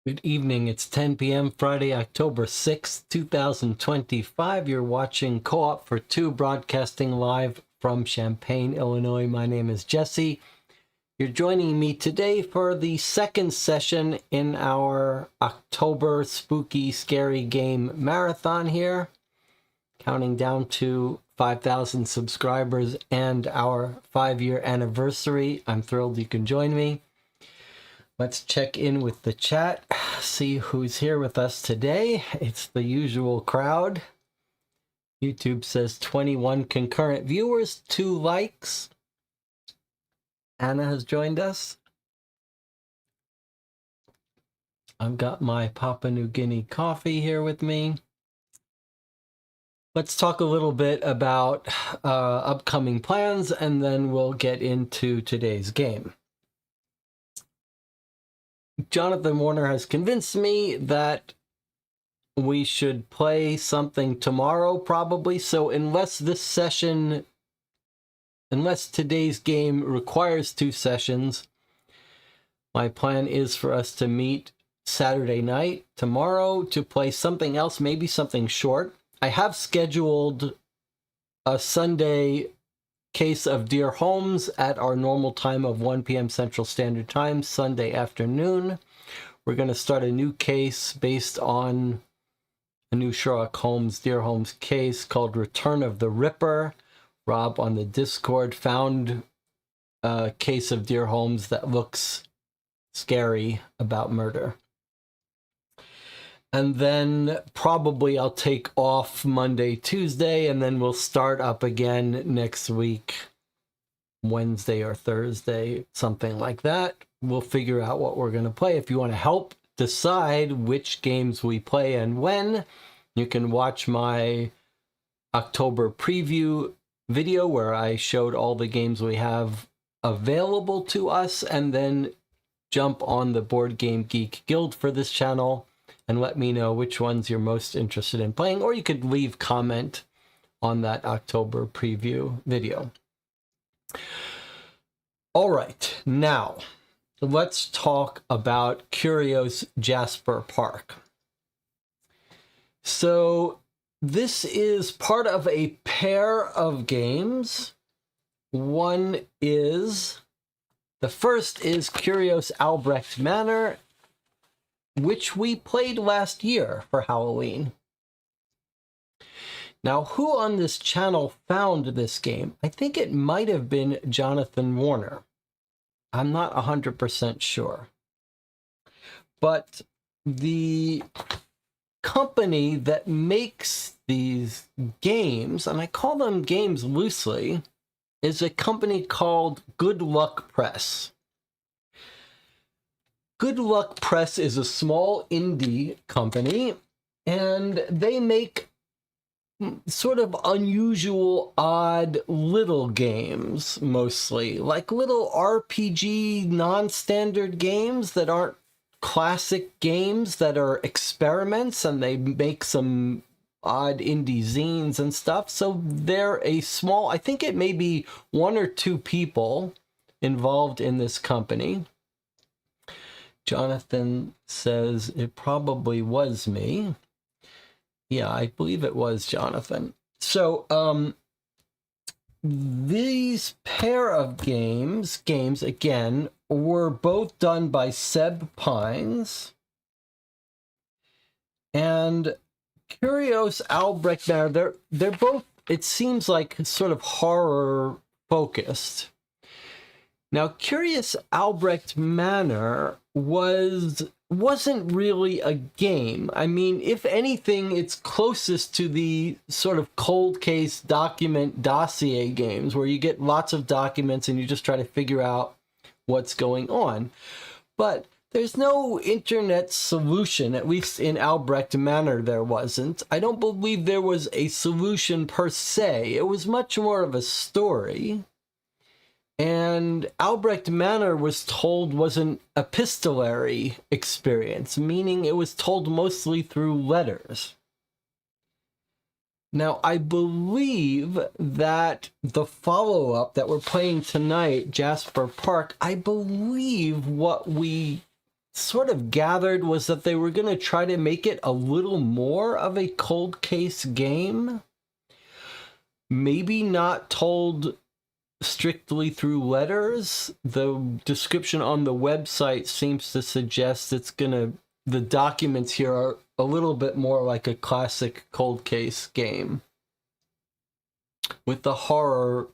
Good evening. It's 10 p.m. Friday, October 6th, 2025. You're watching Co-op for Two, broadcasting live from Champaign, Illinois. My name is Jesse. You're joining me today for the second session in our October spooky, scary game marathon here, counting down to 5,000 subscribers and our 5-year anniversary. I'm thrilled you can join me. Let's check in with the chat, see who's here with us today. It's the usual crowd. YouTube says 21 concurrent viewers, 2 likes. Anna has joined us. I've got my Papua New Guinea coffee here with me. Let's talk a little bit about upcoming plans, and then we'll get into today's game. Jonathan Warner has convinced me that we should play something tomorrow, probably. So unless today's game requires 2 sessions, my plan is for us to meet Saturday night, tomorrow, to play something else, maybe something short. I have scheduled a Sunday case of Dear Holmes at our normal time of 1 p.m. Central Standard Time, Sunday afternoon. We're going to start a new case based on a new Sherlock Holmes, Dear Holmes case called Return of the Ripper. Rob on the Discord found a case of Dear Holmes that looks scary about murder. And then probably I'll take off Monday, Tuesday, and then we'll start up again next week, Wednesday or Thursday, something like that. We'll figure out what we're going to play. If you want to help decide which games we play and when, you can watch my October preview video where I showed all the games we have available to us, and then jump on the Board Game Geek Guild for this channel and let me know which ones you're most interested in playing, or you could leave comment on that October preview video. All right, now let's talk about Curios Jasper Park. So this is part of a pair of games. The first is Curios Albrecht Manor, which we played last year for Halloween. Now, who on this channel found this game? I think it might have been Jonathan Warner. I'm not 100% sure. But the company that makes these games, and I call them games loosely, is a company called Good Luck Press. Good Luck Press is a small indie company, and they make sort of unusual, odd little games, mostly. Like little RPG non-standard games that aren't classic games, that are experiments, and they make some odd indie zines and stuff. So they're a small, I think it may be 1 or 2 people involved in this company. Jonathan says it probably was me. Yeah, I believe it was Jonathan. So these pair of games again, were both done by Seb Pines. And Curios Albrecht Manor, they're both, it seems like, sort of horror focused. Now, Curios Albrecht Manor wasn't really a game. I mean, if anything, it's closest to the sort of cold case dossier games where you get lots of documents and you just try to figure out what's going on. But there's no internet solution, at least in Albrecht Manor there wasn't. I don't believe there was a solution per se. It was much more of a story. And Albrecht Manor was an epistolary experience, meaning it was told mostly through letters. Now, I believe that the follow-up that we're playing tonight, Jasper Park, I believe what we sort of gathered was that they were going to try to make it a little more of a cold case game. Maybe not told strictly through letters. The description on the website seems to suggest the documents here are a little bit more like a classic cold case game with the horror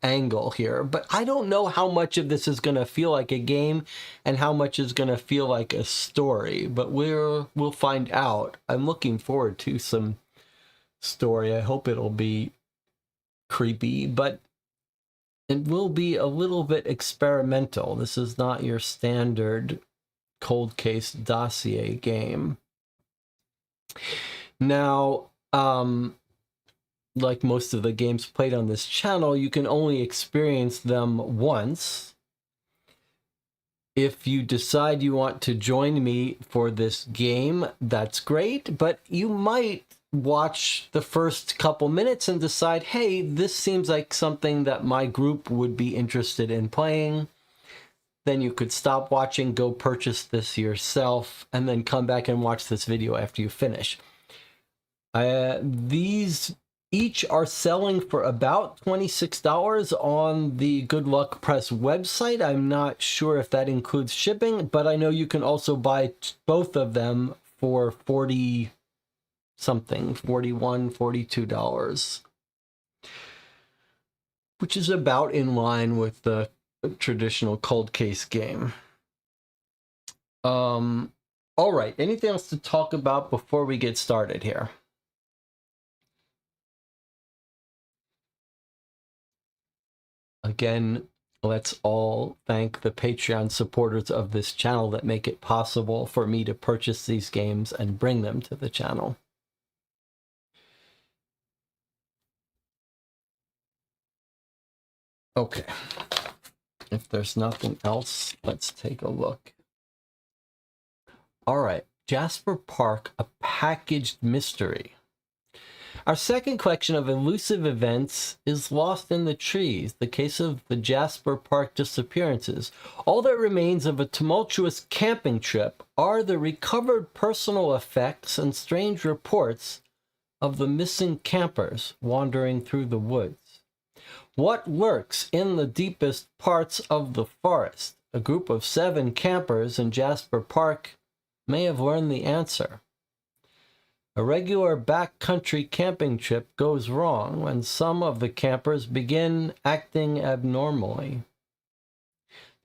angle here. But I don't know how much of this is going to feel like a game and how much is going to feel like a story, but we'll find out. I'm looking forward to some story. I hope it'll be creepy, but it will be a little bit experimental. This is not your standard cold case dossier game. Now, like most of the games played on this channel, you can only experience them once. If you decide you want to join me for this game, that's great, but you might watch the first couple minutes and decide, hey, this seems like something that my group would be interested in playing. Then you could stop watching, go purchase this yourself, and then come back and watch this video after you finish. These each are selling for about $26 on the Good Luck Press website. I'm not sure if that includes shipping, but I know you can also buy both of them for $40 something, $41, $42, which is about in line with the traditional cold case game. All right, anything else to talk about before we get started here? Again, let's all thank the Patreon supporters of this channel that make it possible for me to purchase these games and bring them to the channel. Okay, if there's nothing else, let's take a look. All right, Jasper Park, a packaged mystery. Our second collection of elusive events is Lost in the Trees, the case of the Jasper Park disappearances. All that remains of a tumultuous camping trip are the recovered personal effects and strange reports of the missing campers wandering through the woods. What lurks in the deepest parts of the forest? A group of 7 campers in Jasper Park may have learned the answer. A regular backcountry camping trip goes wrong when some of the campers begin acting abnormally.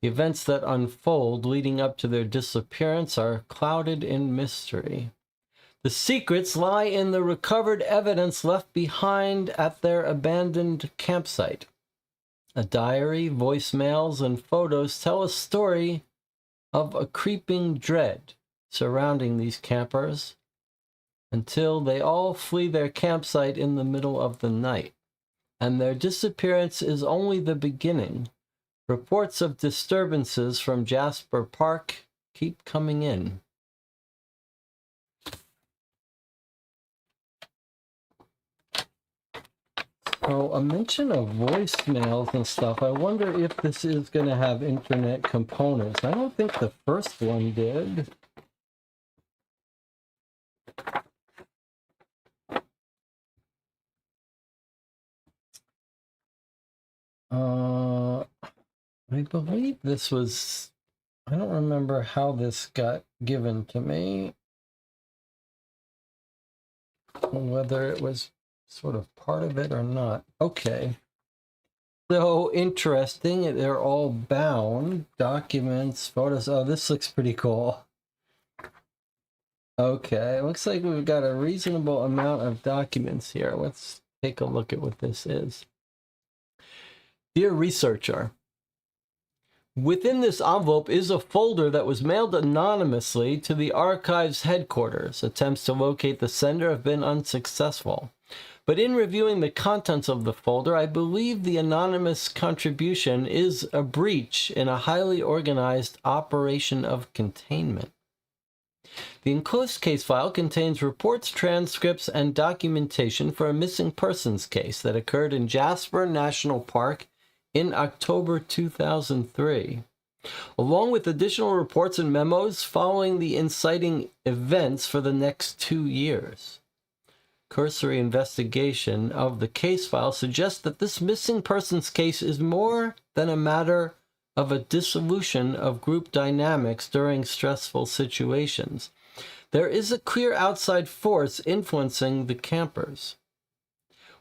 The events that unfold leading up to their disappearance are clouded in mystery. The secrets lie in the recovered evidence left behind at their abandoned campsite. A diary, voicemails, and photos tell a story of a creeping dread surrounding these campers until they all flee their campsite in the middle of the night. And their disappearance is only the beginning. Reports of disturbances from Jasper Park keep coming in. So a mention of voicemails and stuff. I wonder if this is going to have internet components. I don't think the first one did. I believe this was, I don't remember how this got given to me, whether it was sort of part of it or not. Okay. So interesting. They're all bound. Documents, photos. Oh, this looks pretty cool. Okay, it looks like we've got a reasonable amount of documents here. Let's take a look at what this is. Dear researcher, within this envelope is a folder that was mailed anonymously to the archive's headquarters. Attempts to locate the sender have been unsuccessful. But in reviewing the contents of the folder, I believe the anonymous contribution is a breach in a highly organized operation of containment. The enclosed case file contains reports, transcripts, and documentation for a missing persons case that occurred in Jasper National Park in October 2003. along with additional reports and memos following the inciting events for the next 2 years. Cursory investigation of the case file suggests that this missing persons case is more than a matter of a dissolution of group dynamics during stressful situations. There is a clear outside force influencing the campers.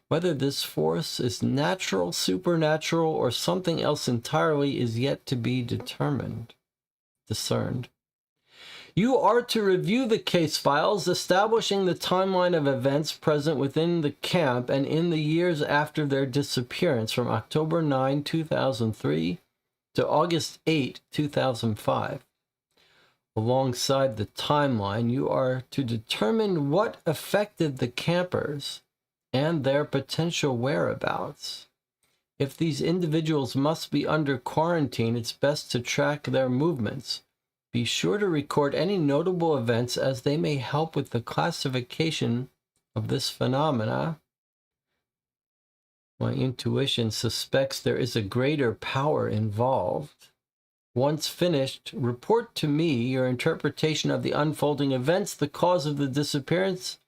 Whether this force is natural, supernatural, or something else entirely is yet to be discerned. You are to review the case files, establishing the timeline of events present within the camp and in the years after their disappearance from October 9, 2003 to August 8, 2005. Alongside the timeline, you are to determine what affected the campers and their potential whereabouts. If these individuals must be under quarantine, it's best to track their movements. Be sure to record any notable events as they may help with the classification of this phenomena. My intuition suspects there is a greater power involved. Once finished, report to me your interpretation of the unfolding events, the cause of the disappearance,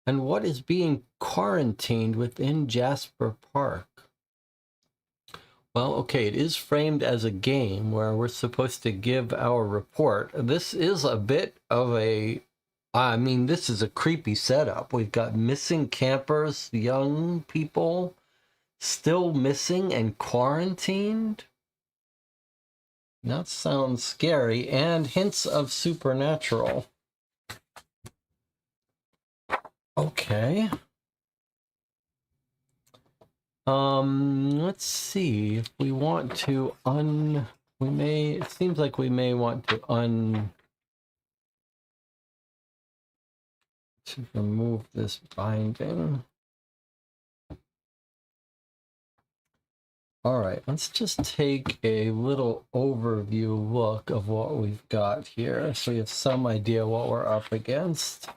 and what is being quarantined within Jasper Park. Well, okay, it is framed as a game where we're supposed to give our report. This is a bit of this is a creepy setup. We've got missing campers, young people still missing and quarantined. That sounds scary, and hints of supernatural. Okay. Let's see if we want to it seems like we may want to remove this binding. All right, let's just take a little overview look of what we've got here so we have some idea what we're up against.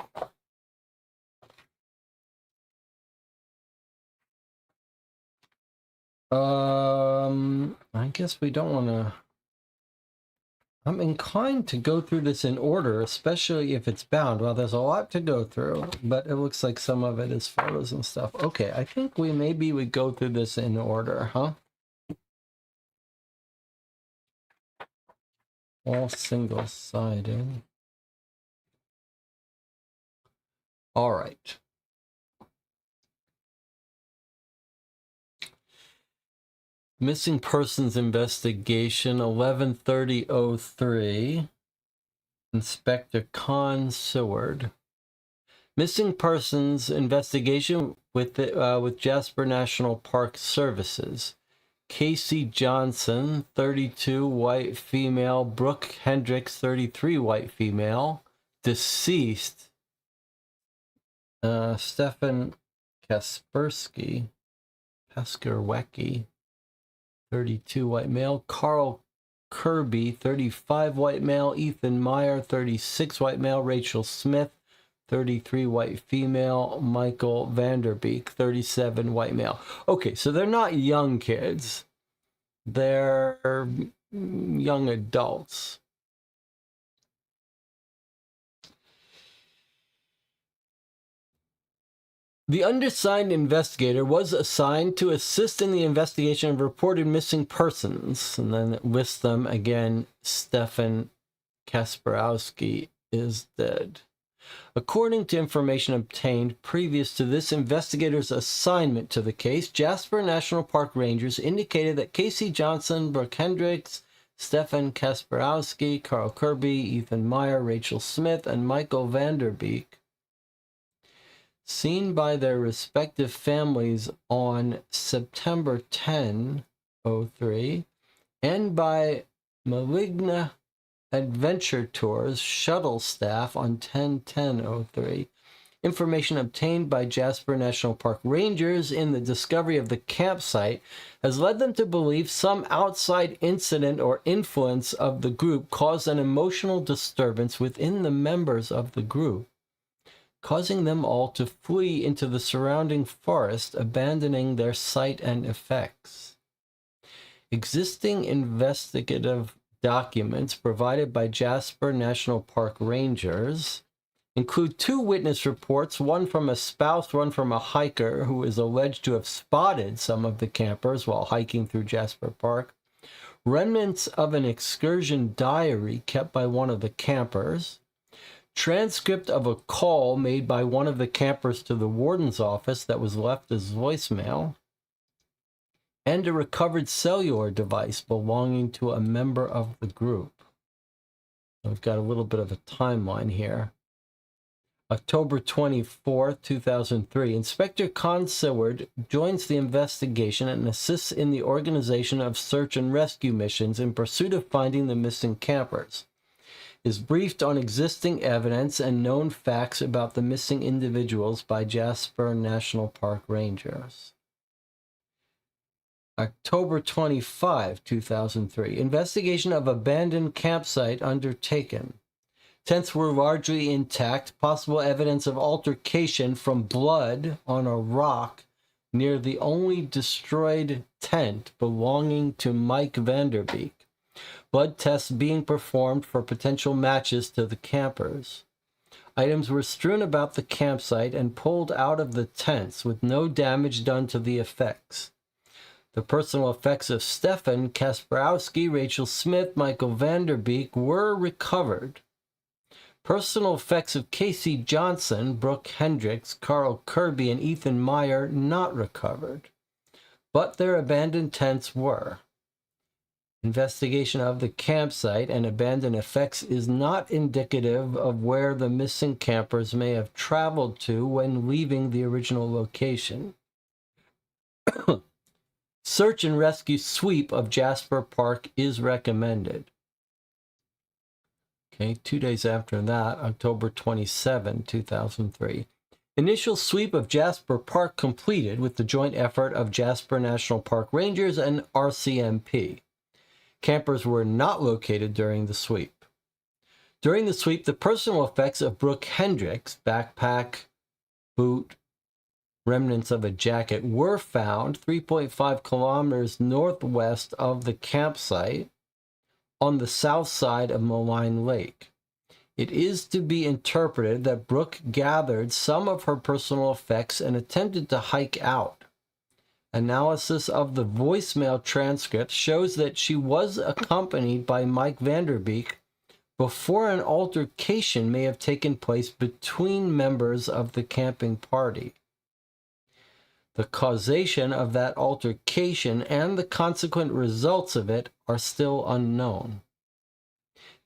I guess we don't want to... I'm inclined to go through this in order, especially if it's bound. Well, there's a lot to go through, but it looks like some of it is photos and stuff. Okay, I think we go through this in order, huh? All single-sided. All right. Missing persons investigation, 11/30/03. Inspector Con Seward. Missing persons investigation with Jasper National Park Services. Casey Johnson, 32, white female. Brooke Hendricks, 33, white female. Deceased. Stefan Kaspersky, 32, white male. Carl Kirby, 35, white male. Ethan Meyer, 36, white male. Rachel Smith, 33, white female. Michael Vanderbeek, 37, white male. Okay, so they're not young kids. They're young adults. The undersigned investigator was assigned to assist in the investigation of reported missing persons, and then it lists them again. Stefan Kasperowski is dead. According to information obtained previous to this investigator's assignment to the case, Jasper National Park Rangers indicated that Casey Johnson, Brooke Hendricks, Stefan Kasperowski, Carl Kirby, Ethan Meyer, Rachel Smith, and Michael Vanderbeek, seen by their respective families on September 10, 2003, and by Maligna Adventure Tours shuttle staff on 10/10/03. Information obtained by Jasper National Park Rangers in the discovery of the campsite has led them to believe some outside incident or influence of the group caused an emotional disturbance within the members of the group, causing them all to flee into the surrounding forest, abandoning their site and effects. Existing investigative documents provided by Jasper National Park rangers include 2 witness reports, one from a spouse, one from a hiker who is alleged to have spotted some of the campers while hiking through Jasper Park, remnants of an excursion diary kept by one of the campers, transcript of a call made by one of the campers to the warden's office that was left as voicemail, and a recovered cellular device belonging to a member of the group. We've got a little bit of a timeline here. October 24, 2003, Inspector Con Seward joins the investigation and assists in the organization of search and rescue missions in pursuit of finding the missing campers. Is briefed on existing evidence and known facts about the missing individuals by Jasper National Park rangers. October 25, 2003, investigation of abandoned campsite undertaken. Tents were largely intact. Possible evidence of altercation from blood on a rock near the only destroyed tent belonging to Mike Vanderbeek. Blood tests being performed for potential matches to the campers. Items were strewn about the campsite and pulled out of the tents with no damage done to the effects. The personal effects of Stefan Kasparowski, Rachel Smith, Michael Vanderbeek were recovered. Personal effects of Casey Johnson, Brooke Hendricks, Carl Kirby, and Ethan Meyer not recovered, but their abandoned tents were. Investigation of the campsite and abandoned effects is not indicative of where the missing campers may have traveled to when leaving the original location. Search and rescue sweep of Jasper Park is recommended. Okay, 2 days after that, October 27, 2003. Initial sweep of Jasper Park completed with the joint effort of Jasper National Park Rangers and RCMP. Campers were not located during the sweep. During the sweep, the personal effects of Brooke Hendricks, backpack, boot, remnants of a jacket, were found 3.5 kilometers northwest of the campsite on the south side of Moline Lake. It is to be interpreted that Brooke gathered some of her personal effects and attempted to hike out. Analysis of the voicemail transcript shows that she was accompanied by Mike Vanderbeek before an altercation may have taken place between members of the camping party. The causation of that altercation and the consequent results of it are still unknown.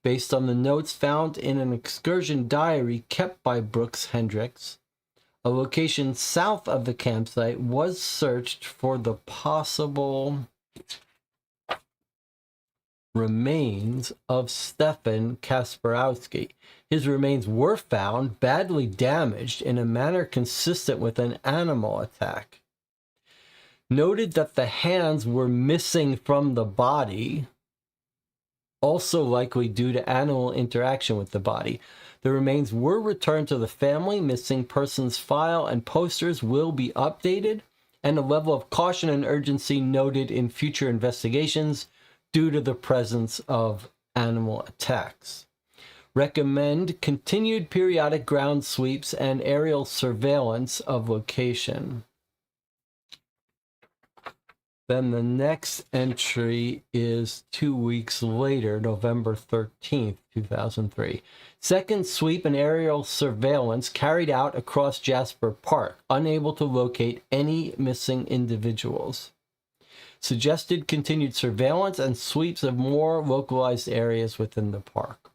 Based on the notes found in an excursion diary kept by Brooks Hendricks, a location south of the campsite was searched for the possible remains of Stefan Kasparowski. His remains were found badly damaged in a manner consistent with an animal attack. Noted that the hands were missing from the body, also likely due to animal interaction with the body. The remains were returned to the family missing persons file, and posters will be updated, and a level of caution and urgency noted in future investigations due to the presence of animal attacks. Recommend continued periodic ground sweeps and aerial surveillance of location. Then the next entry is 2 weeks later, November 13th, 2003. Second sweep and aerial surveillance carried out across Jasper Park, unable to locate any missing individuals. Suggested continued surveillance and sweeps of more localized areas within the park.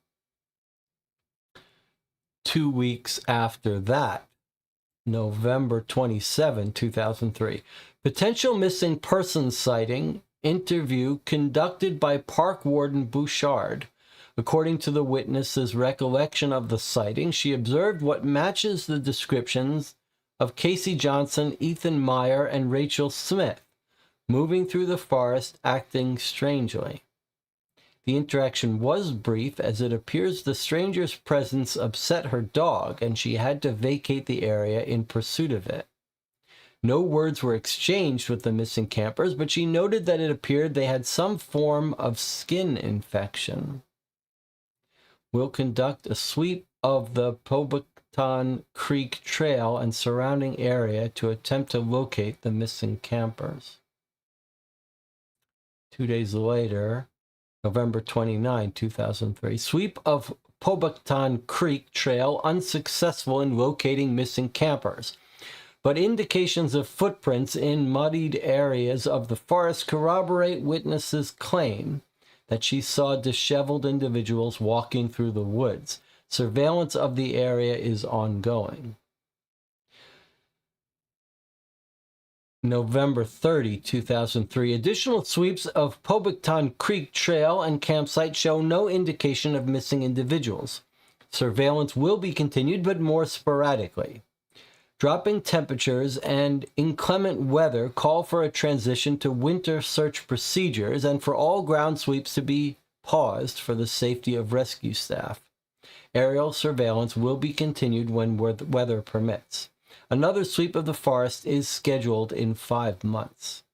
2 weeks after that, November 27, 2003. Potential missing persons sighting interview conducted by Park Warden Bouchard. According to the witness's recollection of the sighting, she observed what matches the descriptions of Casey Johnson, Ethan Meyer, and Rachel Smith, moving through the forest, acting strangely. The interaction was brief, as it appears the stranger's presence upset her dog, and she had to vacate the area in pursuit of it. No words were exchanged with the missing campers, but she noted that it appeared they had some form of skin infection. We'll conduct a sweep of the Pobotan Creek Trail and surrounding area to attempt to locate the missing campers. 2 days later, November 29, 2003, sweep of Pobotan Creek Trail unsuccessful in locating missing campers. But indications of footprints in muddied areas of the forest corroborate witnesses' claim that she saw disheveled individuals walking through the woods. Surveillance of the area is ongoing. November 30, 2003. Additional sweeps of Pobotan Creek Trail and campsite show no indication of missing individuals. Surveillance will be continued, but more sporadically. Dropping temperatures and inclement weather call for a transition to winter search procedures and for all ground sweeps to be paused for the safety of rescue staff. Aerial surveillance will be continued when weather permits. Another sweep of the forest is scheduled in 5 months.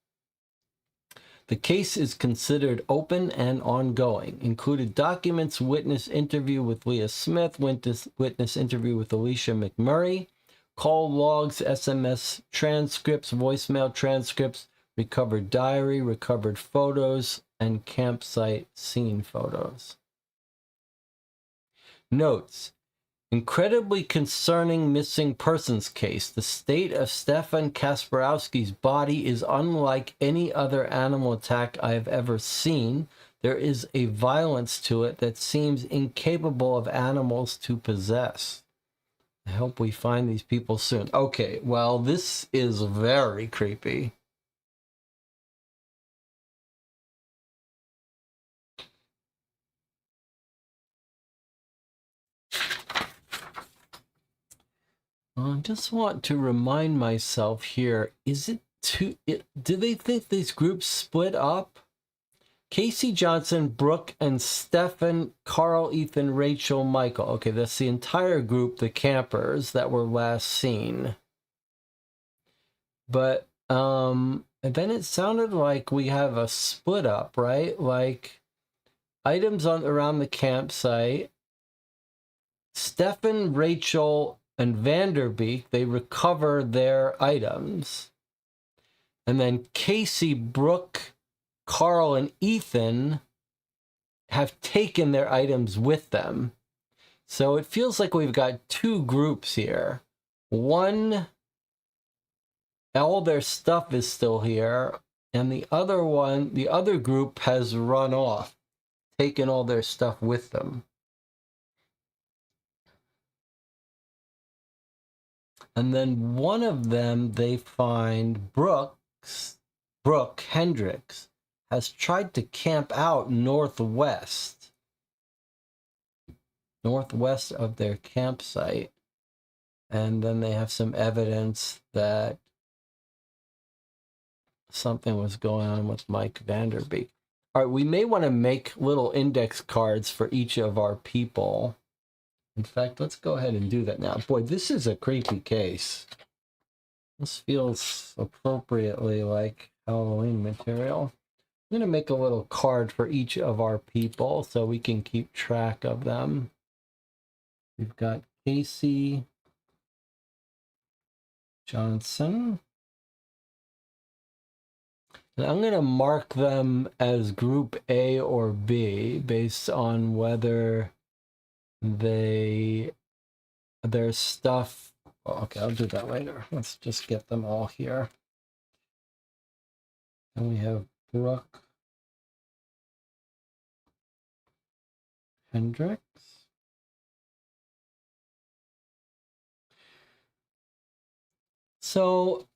The case is considered open and ongoing. Included documents, witness interview with Leah Smith, witness interview with Alicia McMurray, call logs, SMS transcripts, voicemail transcripts, recovered diary, recovered photos, and campsite scene photos. Notes. Incredibly concerning missing persons case. The state of Stefan Kasparowski's body is unlike any other animal attack I have ever seen. There is a violence to it that seems incapable of animals to possess. I hope we find these people soon. Okay, well, this is very creepy. I just want to remind myself here, is it too... do they think these groups split up? Casey, Johnson, Brooke, and Stefan, Carl, Ethan, Rachel, Michael. Okay, that's the entire group, the campers that were last seen. But, and then it sounded like we have a split up, right? Like, items around the campsite. Stefan, Rachel, and Vanderbeek, they recover their items. And then Casey, Brooke, Carl, and Ethan have taken their items with them. So it feels like we've got 2 groups here. One, all their stuff is still here, and the other group has run off, taken all their stuff with them. And then one of them, they find Brooke Hendricks, has tried to camp out northwest of their campsite. And then they have some evidence that something was going on with Mike Vanderbeek. All right, we may want to make little index cards for each of our people. In fact, let's go ahead and do that now. Boy, this is a creepy case. This feels appropriately like Halloween material. I'm going to make a little card for each of our people so we can keep track of them. We've got Casey Johnson. And I'm going to mark them as group A or B based on whether their stuff... Okay, I'll do that later. Let's just get them all here. And we have Brooke Hendricks. So,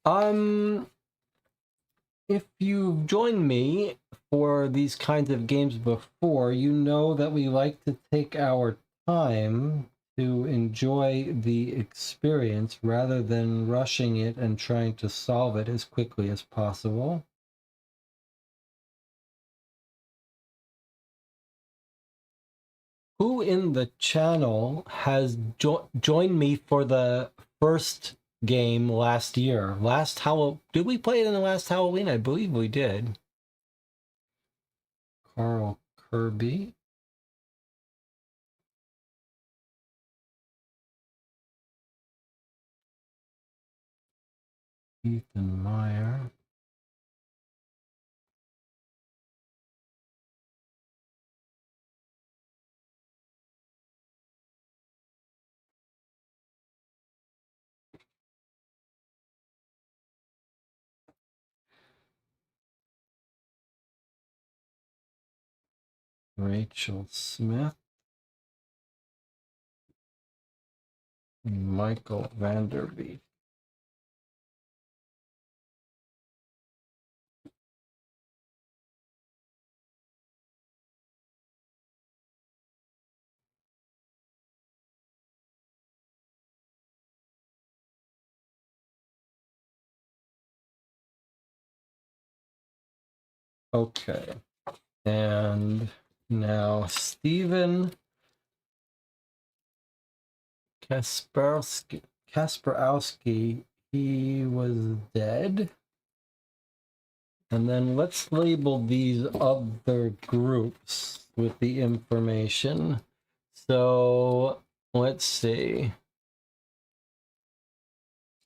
if you've joined me for these kinds of games before, you know that we like to take our time to enjoy the experience rather than rushing it and trying to solve it as quickly as possible. Who in the channel has joined me for the first game last year. Did we play it in the last Halloween? I believe we did. Carl Kirby. Ethan Meyer. Rachel Smith. Michael Vanderbeek. Okay. And now Stephen Kasperowski, he was dead. And then let's label these other groups with the information. So let's see.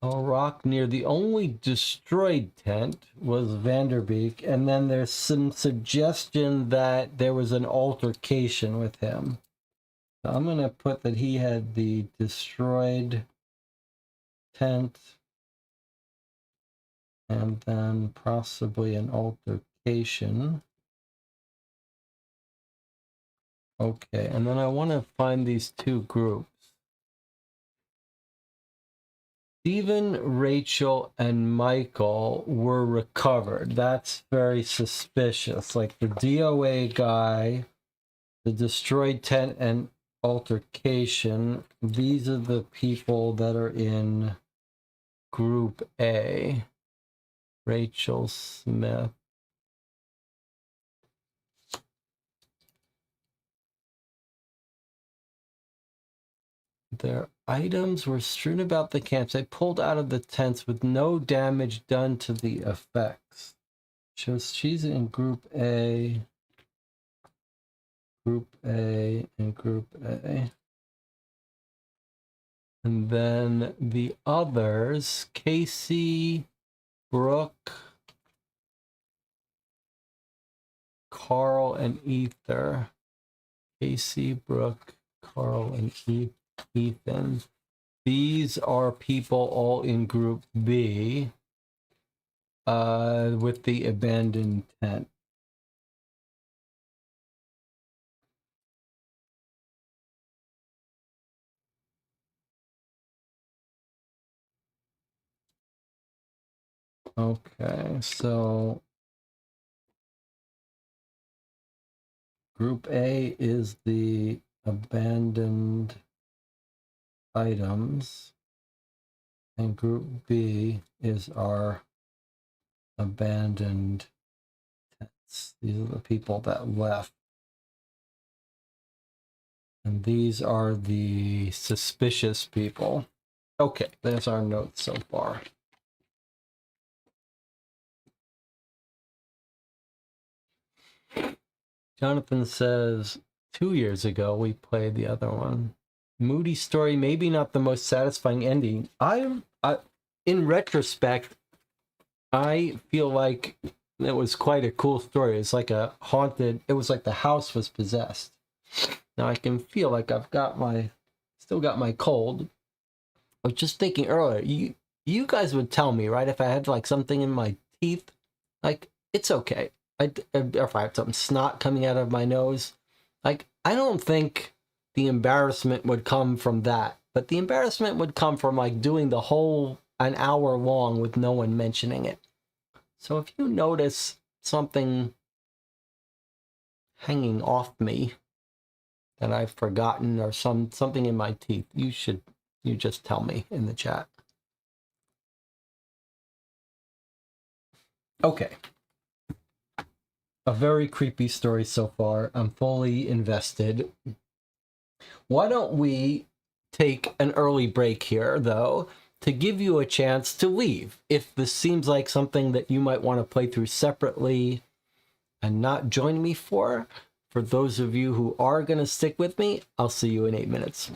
A rock near the only destroyed tent was Vanderbeek, and then there's some suggestion that there was an altercation with him. So I'm going to put that he had the destroyed tent and then possibly an altercation. Okay, and then I want to find these two groups. Stephen, Rachel, and Michael were recovered. That's very suspicious. Like the DOA guy, the destroyed tent and altercation. These are the people that are in Group A. Rachel Smith. Their items were strewn about the campsite, pulled out of the tents with no damage done to the effects. Shows she's in Group A, and Group A. And then the others, Casey, Brooke, Carl, and Ether. Casey, Brooke, Carl, and Ethan. These are people all in Group B with the abandoned tent. Okay, so Group A is the abandoned items, and Group B is our abandoned tents. These are the people that left. And these are the suspicious people. Okay, there's our notes so far. Jonathan says 2 years ago we played the other one. Moody story, maybe not the most satisfying ending. In retrospect, I feel like it was quite a cool story. It's like a haunted. It was like the house was possessed. Now I can feel like I've got still got my cold. I was just thinking earlier. You guys would tell me, right, if I had like something in my teeth, like it's okay. If I have some snot coming out of my nose, like I don't think the embarrassment would come from that, but the embarrassment would come from like doing the whole an hour long with no one mentioning it. So if you notice something hanging off me that I've forgotten or something in my teeth, you just tell me in the chat. Okay. A very creepy story so far. I'm fully invested. Why don't we take an early break here, though, to give you a chance to leave. If this seems like something that you might want to play through separately and not join me for those of you who are going to stick with me, I'll see you in 8 minutes.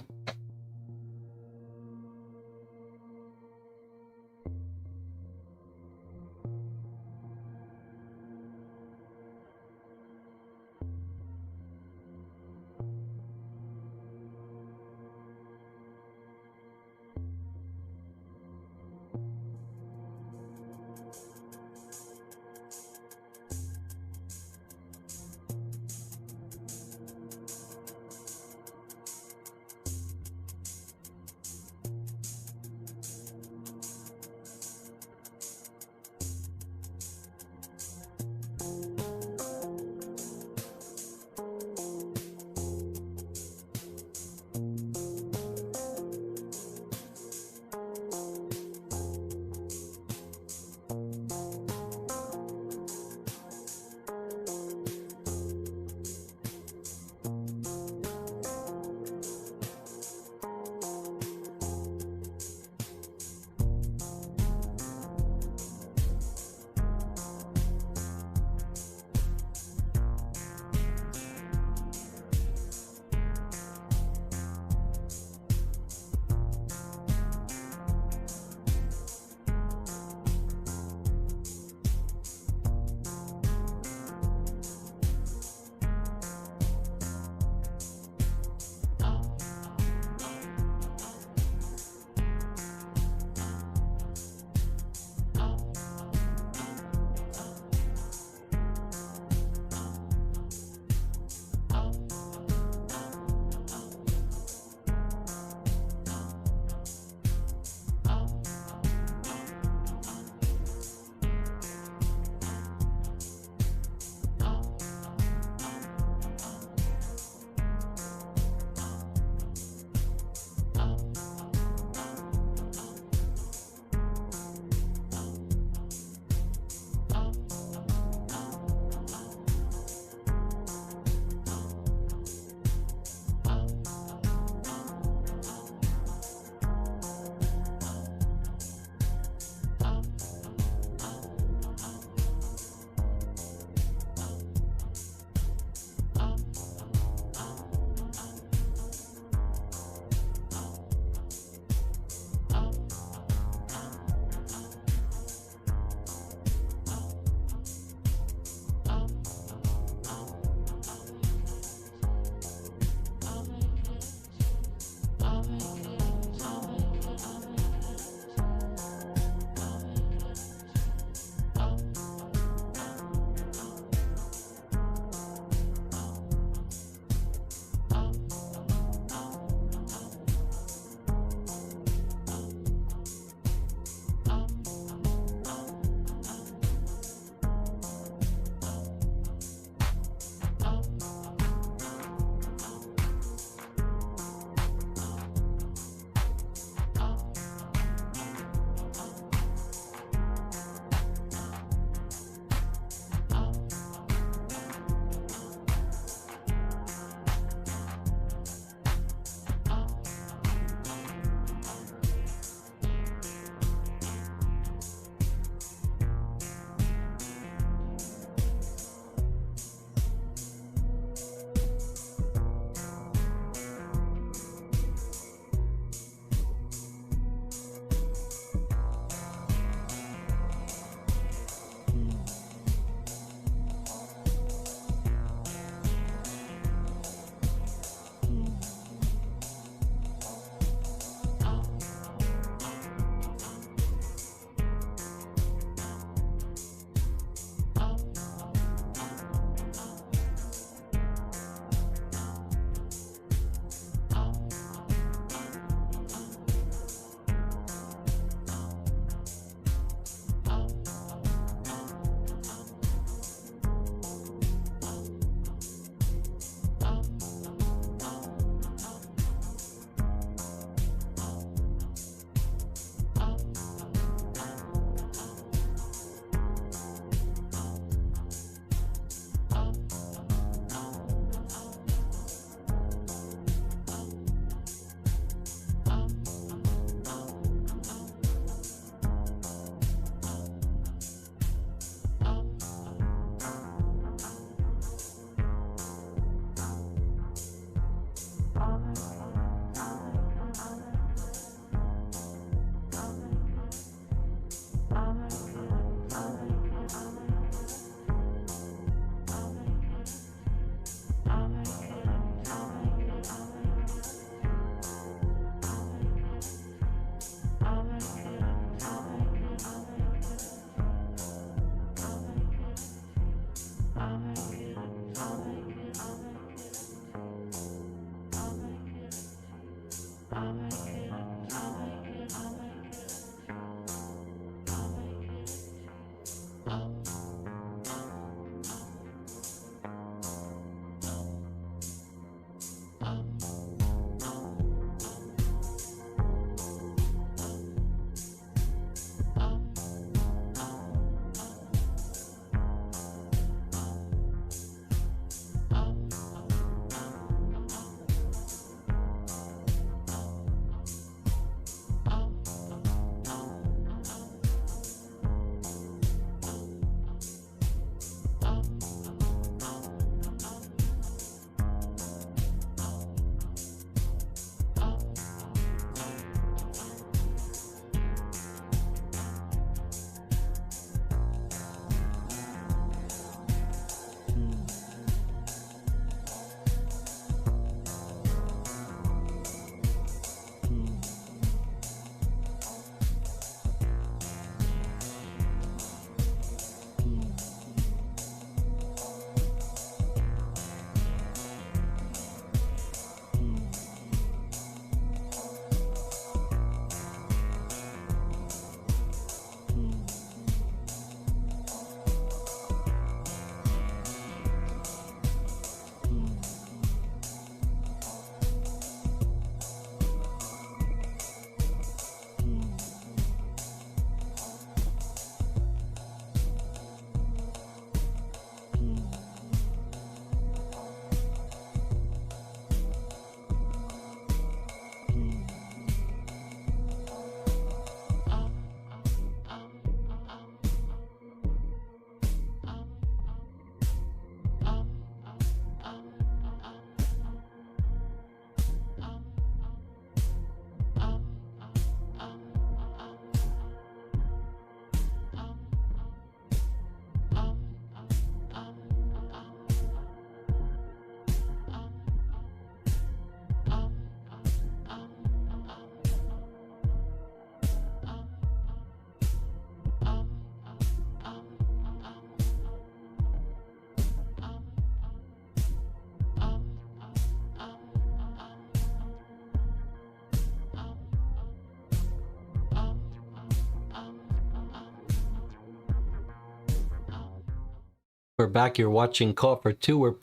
We're back. You're watching Call for Two. We're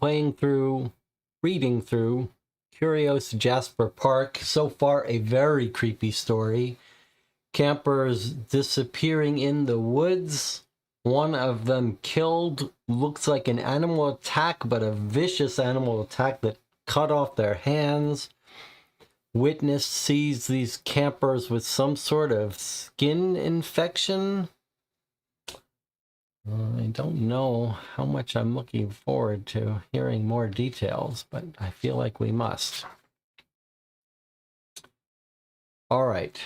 reading through Curious Jasper Park. So far, a very creepy story. Campers disappearing in the woods. One of them killed. Looks like an animal attack, but a vicious animal attack that cut off their hands. Witness sees these campers with some sort of skin infection. I don't know how much I'm looking forward to hearing more details, but I feel like we must. All right,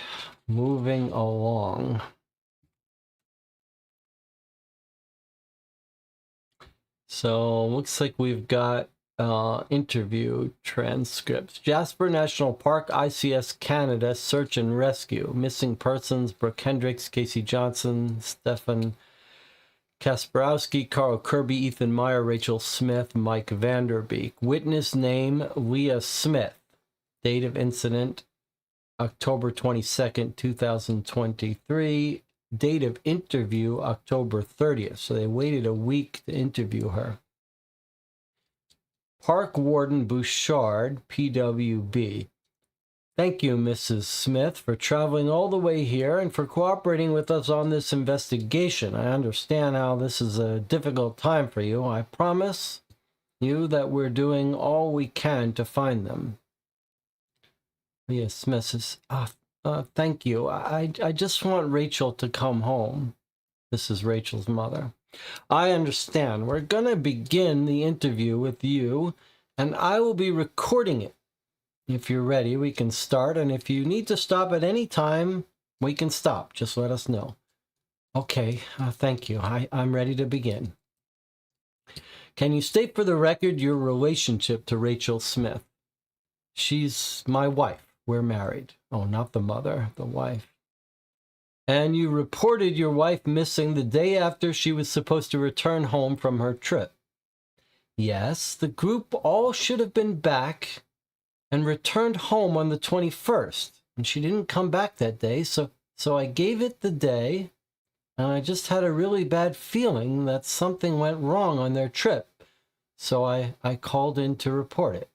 moving along. So looks like we've got interview transcripts. Jasper National Park, ICS Canada, search and rescue. Missing persons, Brooke Hendricks, Casey Johnson, Stefan Kasparowski, Carl Kirby, Ethan Meyer, Rachel Smith, Mike Vanderbeek. Witness name, Leah Smith. Date of incident, October 22nd, 2023. Date of interview, October 30th. So they waited a week to interview her. Park Warden Bouchard, PWB. Thank you, Mrs. Smith, for traveling all the way here and for cooperating with us on this investigation. I understand how this is a difficult time for you. I promise you that we're doing all we can to find them. Yes, Mrs. Thank you. I just want Rachel to come home. This is Rachel's mother. I understand. We're going to begin the interview with you, and I will be recording it. If you're ready, we can start, and if you need to stop at any time, we can stop. Just let us know. Okay, thank you. I'm ready to begin. Can you state for the record your relationship to Rachel Smith? She's my wife. We're married. Oh, not the mother, the wife. And you reported your wife missing the day after she was supposed to return home from her trip. Yes, the group all should have been back and returned home on the 21st. And she didn't come back that day, so I gave it the day, and I just had a really bad feeling that something went wrong on their trip. So I called in to report it.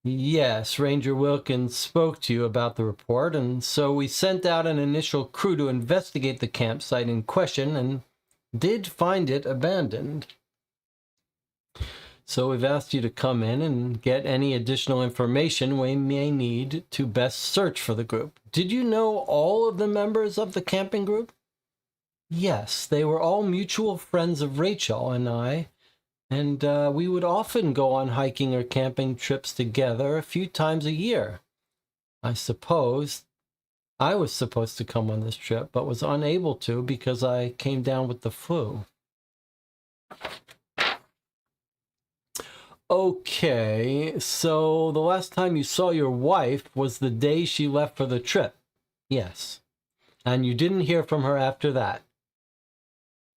Yes, Ranger Wilkins spoke to you about the report, and so we sent out an initial crew to investigate the campsite in question and did find it abandoned. So we've asked you to come in and get any additional information we may need to best search for the group. Did you know all of the members of the camping group? Yes, they were all mutual friends of Rachel and I, and we would often go on hiking or camping trips together a few times a year. I suppose I was supposed to come on this trip, but was unable to because I came down with the flu. Okay, so the last time you saw your wife was the day she left for the trip. Yes. And you didn't hear from her after that.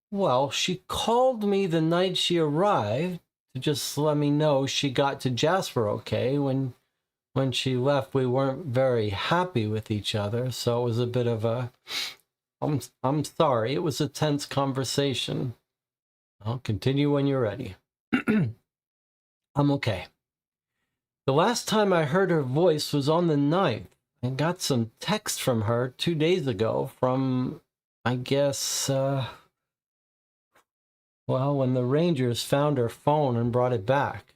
Well, she called me the night she arrived to just let me know she got to Jasper okay. When she left, we weren't very happy with each other, so it was a bit of a... I'm sorry, it was a tense conversation. I'll continue when you're ready. I'm okay. The last time I heard her voice was on the 9th. I got some text from her 2 days ago from, I guess, well, when the Rangers found her phone and brought it back.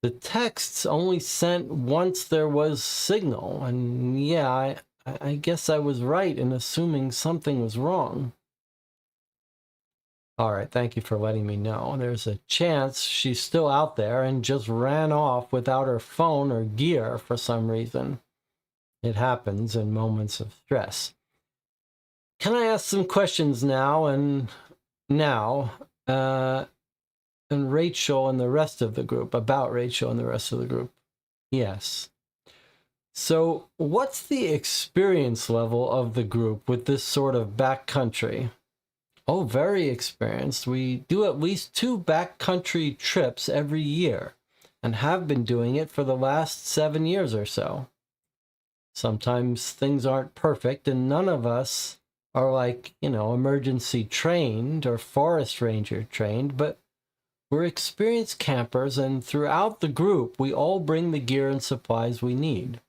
The texts only sent once there was signal, and yeah, I guess I was right in assuming something was wrong. All right, thank you for letting me know. There's a chance she's still out there and just ran off without her phone or gear for some reason. It happens in moments of stress. Can I ask some questions now? And Rachel and the rest of the group, about Rachel and the rest of the group? Yes. So what's the experience level of the group with this sort of backcountry? Oh, very experienced. We do at least 2 backcountry trips every year and have been doing it for the last 7 years or so. Sometimes things aren't perfect and none of us are like, emergency trained or forest ranger trained, but we're experienced campers, and throughout the group, we all bring the gear and supplies we need.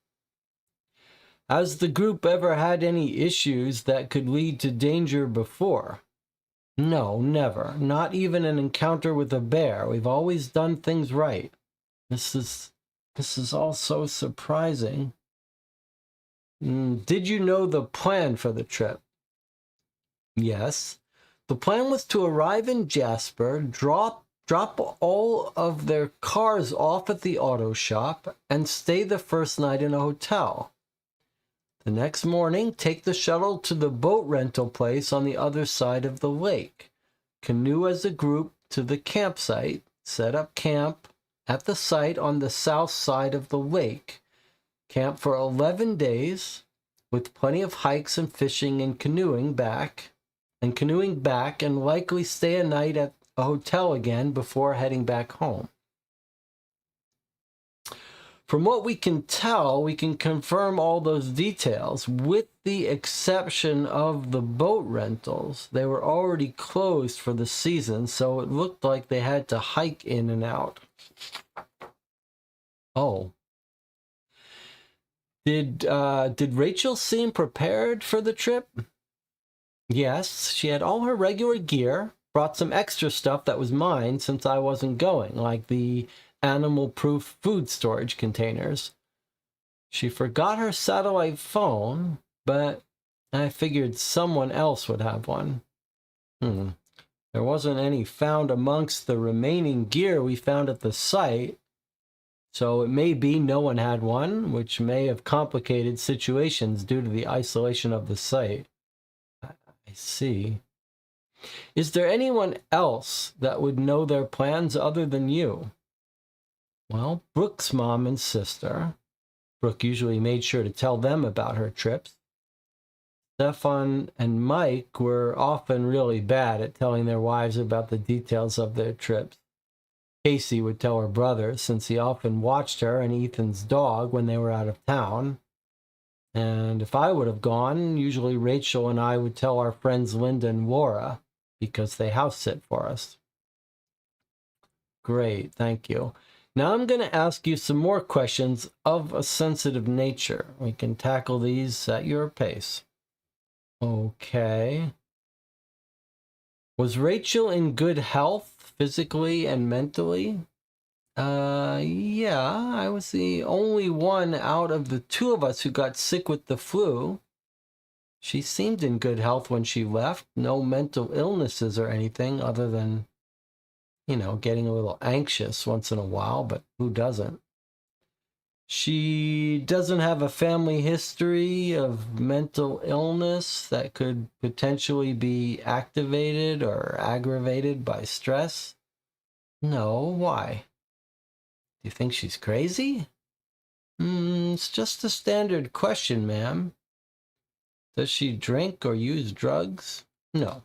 Has the group ever had any issues that could lead to danger before? No, never. Not even an encounter with a bear. We've always done things right. This is all so surprising. Did you know the plan for the trip? Yes. The plan was to arrive in Jasper, drop all of their cars off at the auto shop, and stay the first night in a hotel. The next morning, take the shuttle to the boat rental place on the other side of the lake. Canoe as a group to the campsite, set up camp at the site on the south side of the lake. Camp for 11 days with plenty of hikes and fishing and canoeing back, and likely stay a night at a hotel again before heading back home. From what we can tell, we can confirm all those details, with the exception of the boat rentals. They were already closed for the season, so it looked like they had to hike in and out. Oh. Did Rachel seem prepared for the trip? Yes, she had all her regular gear, brought some extra stuff that was mine since I wasn't going, like the animal-proof food storage containers. She forgot her satellite phone, but I figured someone else would have one. There wasn't any found amongst the remaining gear we found at the site, so it may be no one had one, which may have complicated situations due to the isolation of the site. I see. Is there anyone else that would know their plans other than you? Well, Brooke's mom and sister. Brooke usually made sure to tell them about her trips. Stefan and Mike were often really bad at telling their wives about the details of their trips. Casey would tell her brother, since he often watched her and Ethan's dog when they were out of town. And if I would have gone, usually Rachel and I would tell our friends Linda and Laura, because they house sit for us. Great, thank you. Now I'm going to ask you some more questions of a sensitive nature. We can tackle these at your pace. Okay. Was Rachel in good health, physically and mentally? Yeah, I was the only one out of the two of us who got sick with the flu. She seemed in good health when she left. No mental illnesses or anything other than, getting a little anxious once in a while, but who doesn't? She doesn't have a family history of mental illness that could potentially be activated or aggravated by stress. No, why? Do you think she's crazy? It's just a standard question, ma'am. Does she drink or use drugs? No.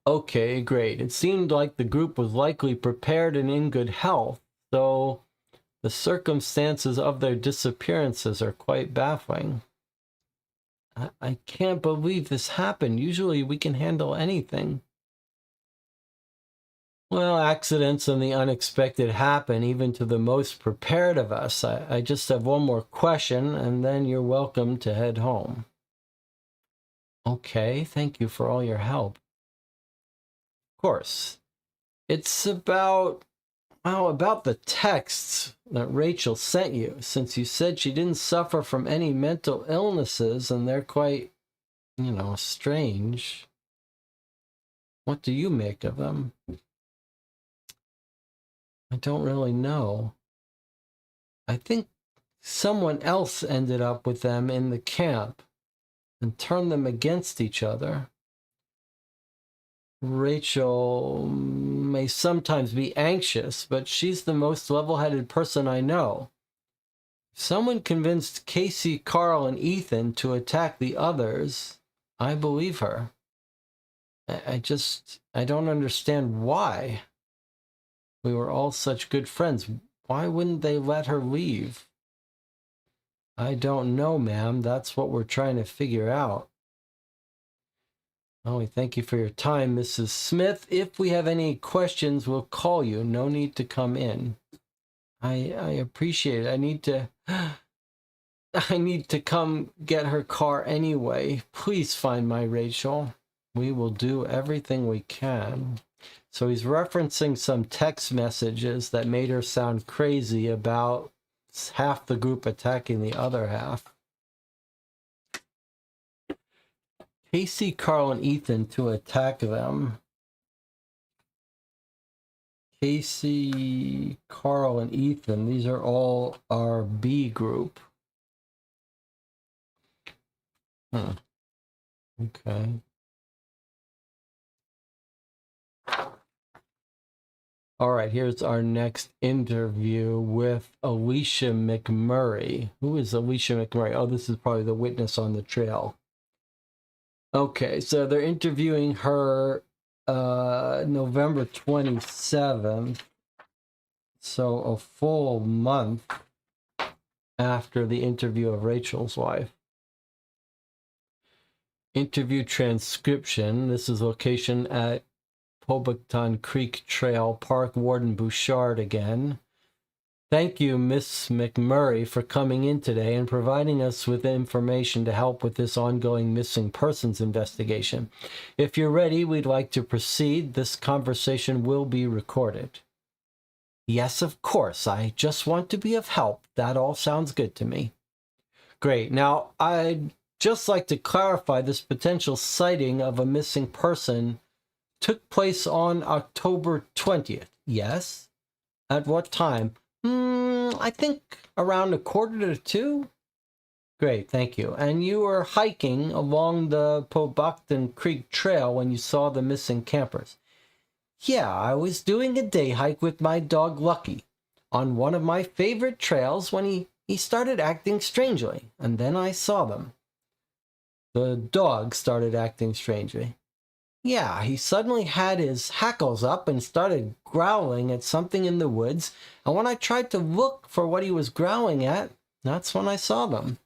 Okay, great. It seemed like the group was likely prepared and in good health, though the circumstances of their disappearances are quite baffling. I can't believe this happened. Usually we can handle anything. Well, accidents and the unexpected happen even to the most prepared of us. I just have one more question, and then you're welcome to head home. Okay, thank you for all your help. Of course. It's about the texts that Rachel sent you, since you said she didn't suffer from any mental illnesses, and they're quite, strange. What do you make of them? I don't really know. I think someone else ended up with them in the camp and turned them against each other. Rachel may sometimes be anxious, but she's the most level-headed person I know. If someone convinced Casey, Carl, and Ethan to attack the others, I believe her. I don't understand why. We were all such good friends. Why wouldn't they let her leave? I don't know, ma'am. That's what we're trying to figure out. Well, we thank you for your time, Mrs. Smith. If we have any questions, we'll call you. No need to come in. I appreciate it. I need to come get her car anyway. Please find my Rachel. We will do everything we can. So he's referencing some text messages that made her sound crazy about half the group attacking the other half. Casey, Carl, and Ethan to attack them. Casey, Carl, and Ethan, these are all our B group. Okay. All right, here's our next interview with Alicia McMurray. Who is Alicia McMurray? Oh, this is probably the witness on the trail. Okay, so they're interviewing her November 27th, so a full month after the interview of Rachel's wife. Interview transcription. This is location at Pobacton Creek Trail, Park Warden Bouchard again. Thank you, Miss McMurray, for coming in today and providing us with information to help with this ongoing missing persons investigation. If you're ready, we'd like to proceed. This conversation will be recorded. Yes, of course. I just want to be of help. That all sounds good to me. Great. Now, I'd just like to clarify this potential sighting of a missing person took place on October 20th. Yes? At what time? I think around 1:45. Great, thank you. And you were hiking along the Pobacton Creek Trail when you saw the missing campers? Yeah, I was doing a day hike with my dog Lucky on one of my favorite trails when he started acting strangely, and then I saw them. The dog started acting strangely. Yeah, he suddenly had his hackles up and started growling at something in the woods. And when I tried to look for what he was growling at, that's when I saw them.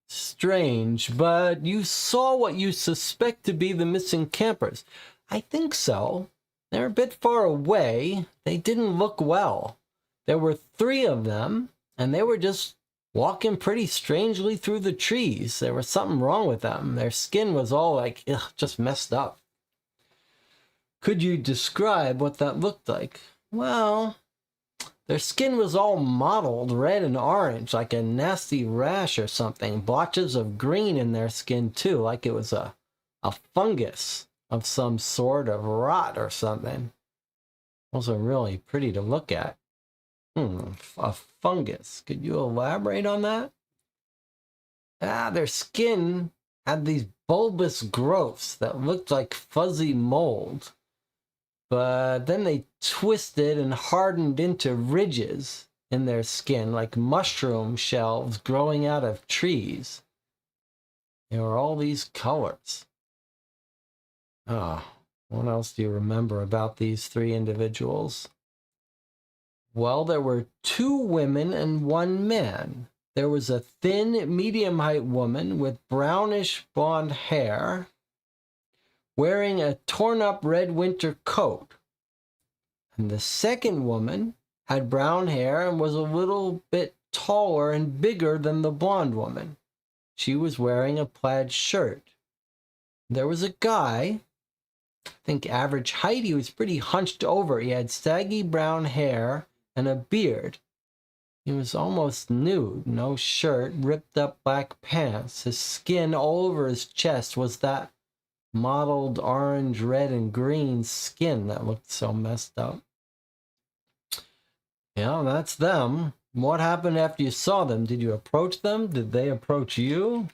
Strange, but you saw what you suspect to be the missing campers. I think so. They're a bit far away. They didn't look well. There were 3 of them, and they were just walking pretty strangely through the trees. There was something wrong with them. Their skin was all like, ugh, just messed up. Could you describe what that looked like? Well, their skin was all mottled red and orange, like a nasty rash or something. Blotches of green in their skin, too, like it was a fungus of some sort of rot or something. Those are really pretty to look at. A fungus. Could you elaborate on that? Their skin had these bulbous growths that looked like fuzzy mold. But then they twisted and hardened into ridges in their skin, like mushroom shells growing out of trees. There were all these colors. What else do you remember about these 3 individuals? Well, there were 2 women and 1 man. There was a thin, medium-height woman with brownish blonde hair, wearing a torn-up red winter coat. And the second woman had brown hair and was a little bit taller and bigger than the blonde woman. She was wearing a plaid shirt. There was a guy, I think average height. He was pretty hunched over. He had saggy brown hair and a beard. He was almost nude, no shirt, ripped up black pants. His skin all over his chest was that mottled orange, red, and green skin that looked so messed up. Yeah, that's them. What happened after you saw them? Did you approach them? Did they approach you?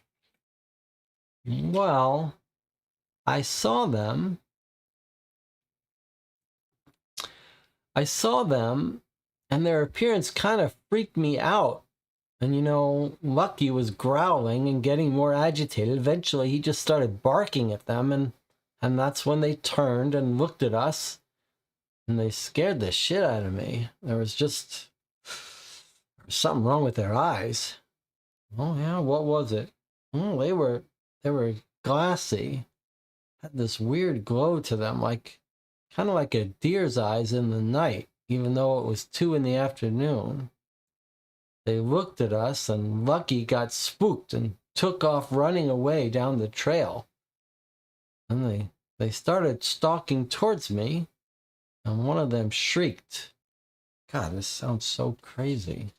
Well, I saw them. And their appearance kind of freaked me out. And Lucky was growling and getting more agitated. Eventually, he just started barking at them, and that's when they turned and looked at us, and they scared the shit out of me. There was something wrong with their eyes. Oh yeah, what was it? Oh, they were glassy. Had this weird glow to them, kind of like a deer's eyes in the night, even though it was 2 in the afternoon. They looked at us, and Lucky got spooked and took off running away down the trail. And they started stalking towards me, and one of them shrieked. God, this sounds so crazy.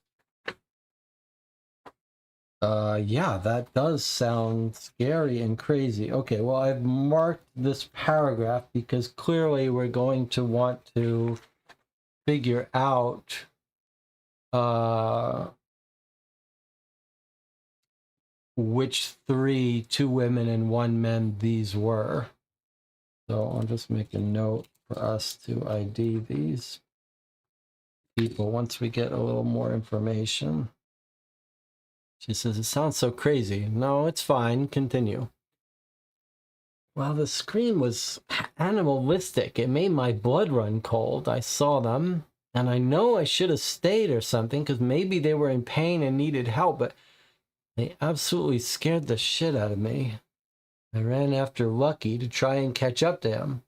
Yeah, that does sound scary and crazy. Okay, well, I've marked this paragraph because clearly we're going to want to figure out which 3, 2 women and 1 man these were. So I'll just make a note for us to ID these people once we get a little more information. She says, it sounds so crazy. No, it's fine. Continue. Well, the scream was animalistic. It made my blood run cold. I saw them, and I know I should have stayed or something, because maybe they were in pain and needed help, but they absolutely scared the shit out of me. I ran after Lucky to try and catch up to him.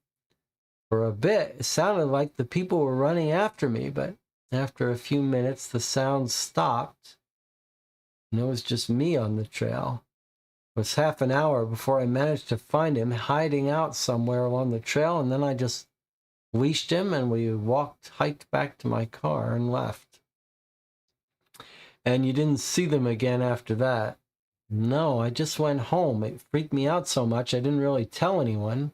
For a bit, it sounded like the people were running after me, but after a few minutes, the sound stopped, and it was just me on the trail. It was half an hour before I managed to find him hiding out somewhere along the trail, and then I just leashed him, and we hiked back to my car and left. And you didn't see them again after that? No, I just went home. It freaked me out so much I didn't really tell anyone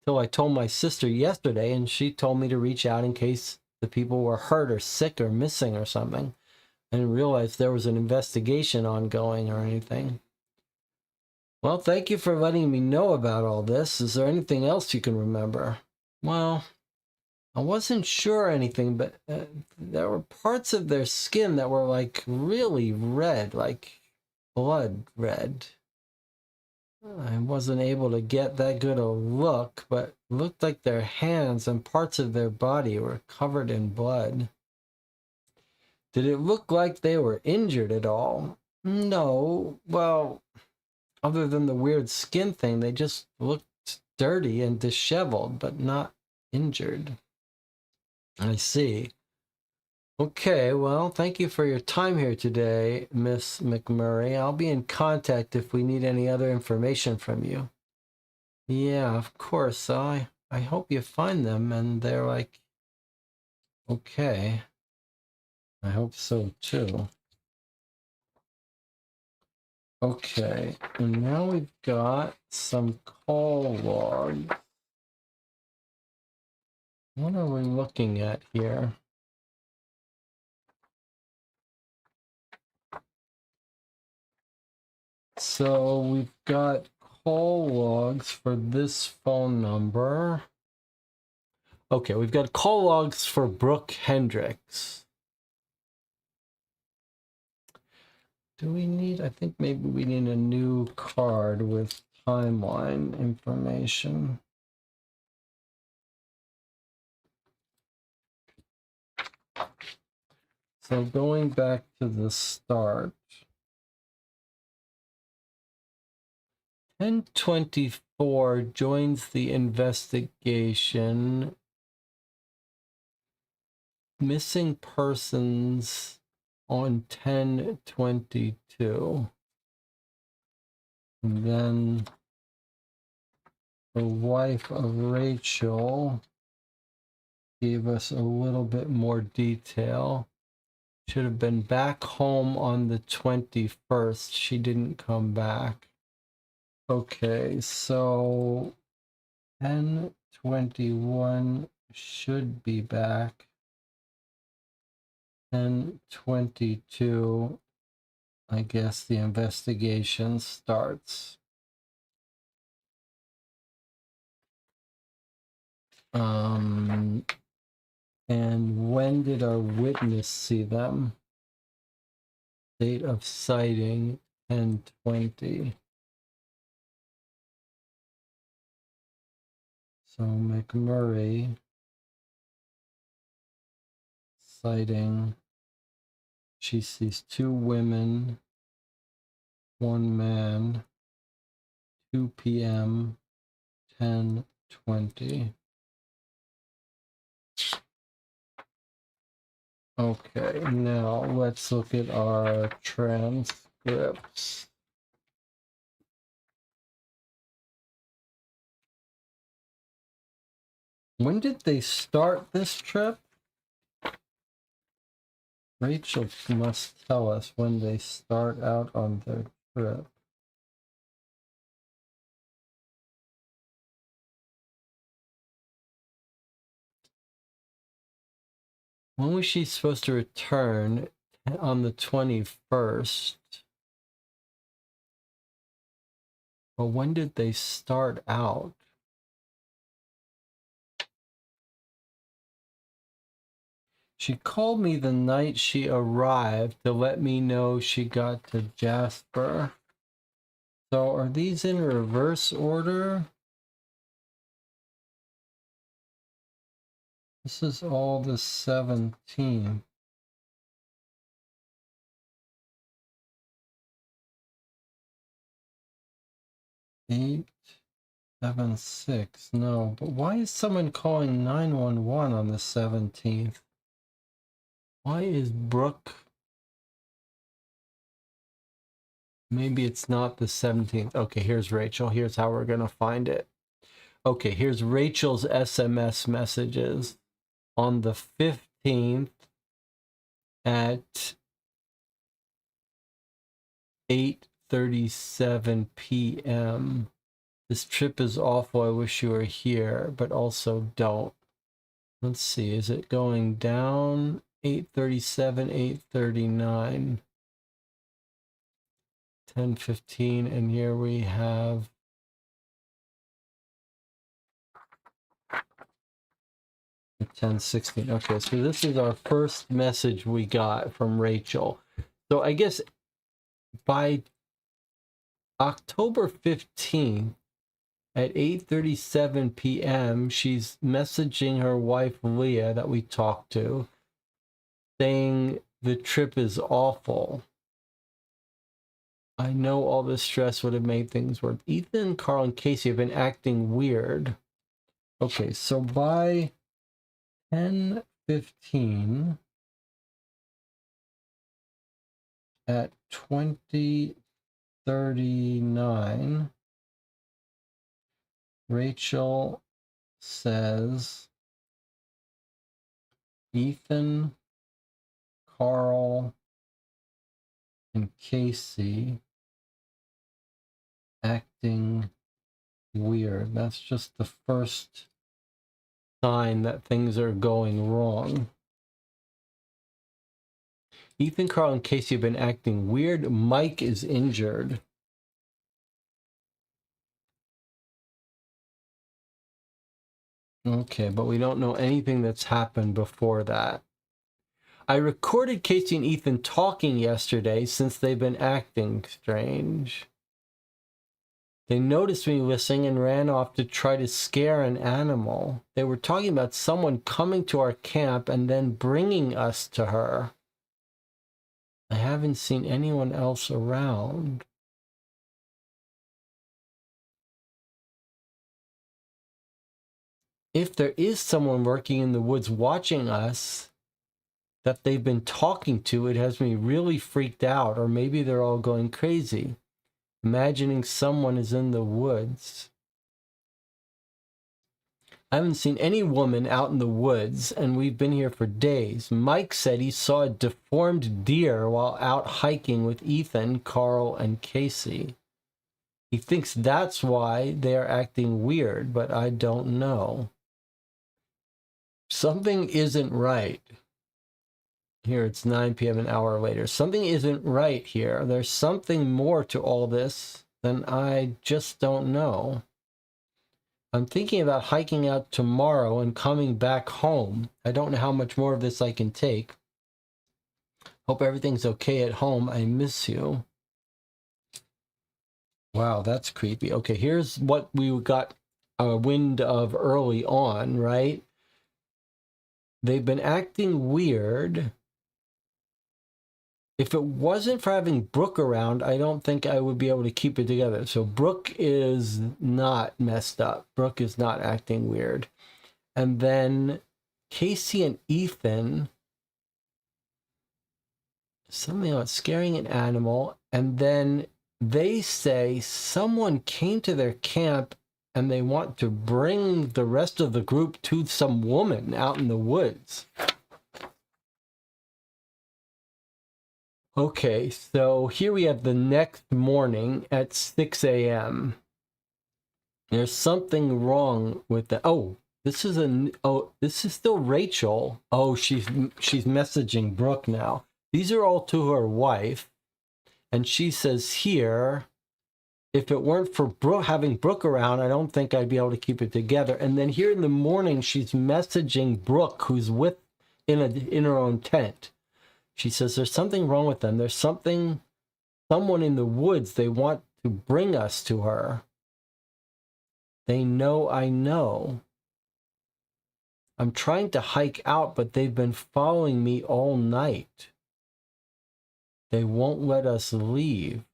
till I told my sister yesterday, and she told me to reach out in case the people were hurt or sick or missing or something. I didn't realize there was an investigation ongoing or anything. Well, thank you for letting me know about all this. Is there anything else you can remember? Well, I wasn't sure anything, but there were parts of their skin that were like really red, like blood red. I wasn't able to get that good a look, but it looked like their hands and parts of their body were covered in blood. Did it look like they were injured at all? No. Well, other than the weird skin thing, they just looked dirty and disheveled, but not injured. I see. Okay, well, thank you for your time here today, Miss McMurray. I'll be in contact if we need any other information from you. Yeah, of course. I hope you find them and they're like okay. I hope so too. Okay, and now we've got some call logs. What are we looking at here? So we've got call logs for this phone number. Okay, we've got call logs for Brooke Hendricks. Do we need, I think maybe we need a new card with timeline information. So going back to the start. 1024 joins the investigation. Missing persons on 1022. And then the wife of Rachel gave us a little bit more detail. Should have been back home on the 21st. She didn't come back. Okay, so 1021 should be back. 1022, I guess the investigation starts. And when did our witness see them? Date of sighting 1020. So McMurray sighting. She sees 2 women, 1 man, 2 p.m., 10:20. Okay, now let's look at our transcripts. When did they start this trip? Rachel must tell us when they start out on their trip. When was she supposed to return? On the 21st. But when did they start out? She called me the night she arrived to let me know she got to Jasper. So are these in reverse order? This is all the 17th. 876. No, but why is someone calling 911 on the 17th? Why is Brooke? Maybe it's not the 17th. Okay, here's Rachel. Here's how we're gonna find it. Okay, here's Rachel's SMS messages on the 15th at 8:37 p.m. This trip is awful. I wish you were here, but also don't. Let's see. Is it going down? 8:37, 8:39, 10:15, and here we have 10:16. Okay, so this is our first message we got from Rachel. So I guess by October 15th at 8:37 p.m., she's messaging her wife, Leah, that we talked to, saying the trip is awful. I know all this stress would have made things worse. Ethan, Carl, and Casey have been acting weird. Okay, so by 10:15 at 20:39, Rachel says Ethan, Carl, and Casey acting weird. That's just the first sign that things are going wrong. Ethan, Carl, and Casey have been acting weird. Mike is injured. Okay, but we don't know anything that's happened before that. I recorded Casey and Ethan talking yesterday since they've been acting strange. They noticed me listening and ran off to try to scare an animal. They were talking about someone coming to our camp and then bringing us to her. I haven't seen anyone else around. If there is someone working in the woods watching us that they've been talking to, it has me really freaked out, or maybe they're all going crazy. Imagining someone is in the woods. I haven't seen any woman out in the woods, and we've been here for days. Mike said he saw a deformed deer while out hiking with Ethan, Carl, and Casey. He thinks that's why they are acting weird, but I don't know. Something isn't right. Here it's 9 p.m. an hour later. Something isn't right here. There's something more to all this than I just don't know. I'm thinking about hiking out tomorrow and coming back home. I don't know how much more of this I can take. Hope everything's okay at home. I miss you. Wow, that's creepy. Okay, here's what we got a wind of early on, right? They've been acting weird. If it wasn't for having Brooke around, I don't think I would be able to keep it together. So Brooke is not messed up. Brooke is not acting weird. And then Casey and Ethan, something about scaring an animal. And then they say someone came to their camp and they want to bring the rest of the group to some woman out in the woods. Okay, so here we have the next morning at 6 a.m. There's something wrong with that. Oh, this is still Rachel. Oh, she's messaging Brooke now. These are all to her wife, and she says here, if it weren't for Brooke, having Brooke around, I don't think I'd be able to keep it together. And then here in the morning, she's messaging Brooke, who's in her own tent. She says there's something wrong with them. There's someone in the woods. They want to bring us to her. They know I know. I'm trying to hike out, but they've been following me all night. They won't let us leave.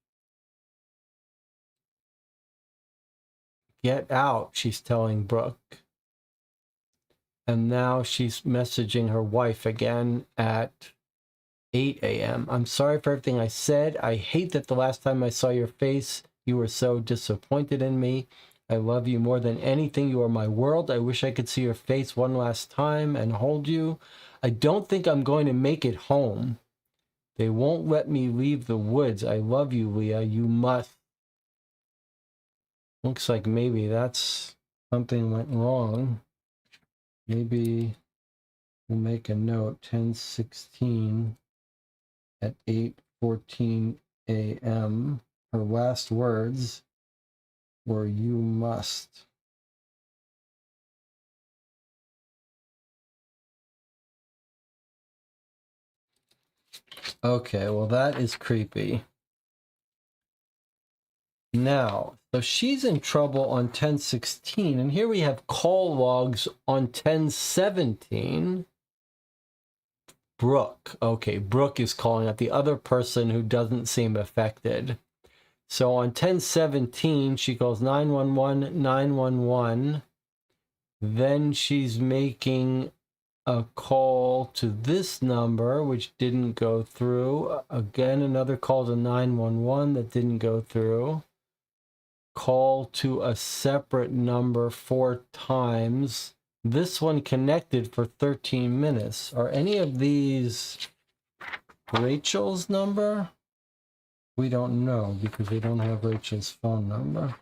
Get out, she's telling Brooke. And now she's messaging her wife again at 8 a.m. I'm sorry for everything I said. I hate that the last time I saw your face, you were so disappointed in me. I love you more than anything. You are my world. I wish I could see your face one last time and hold you. I don't think I'm going to make it home. They won't let me leave the woods. I love you, Leah. You must. Looks like maybe that's something went wrong. Maybe we'll make a note. 10:16 at 8:14 a.m. Her last words were "you must." Okay, well that is creepy. Now, so she's in trouble on 1016, and here we have call logs on 1017. Brooke. Okay, Brooke is calling out the other person who doesn't seem affected. So on 1017, she calls 911, 911. Then she's making a call to this number, which didn't go through. Again, another call to 911 that didn't go through. Call to a separate number 4 times. This one connected for 13 minutes. Are any of these Rachel's number? We don't know because we don't have Rachel's phone number.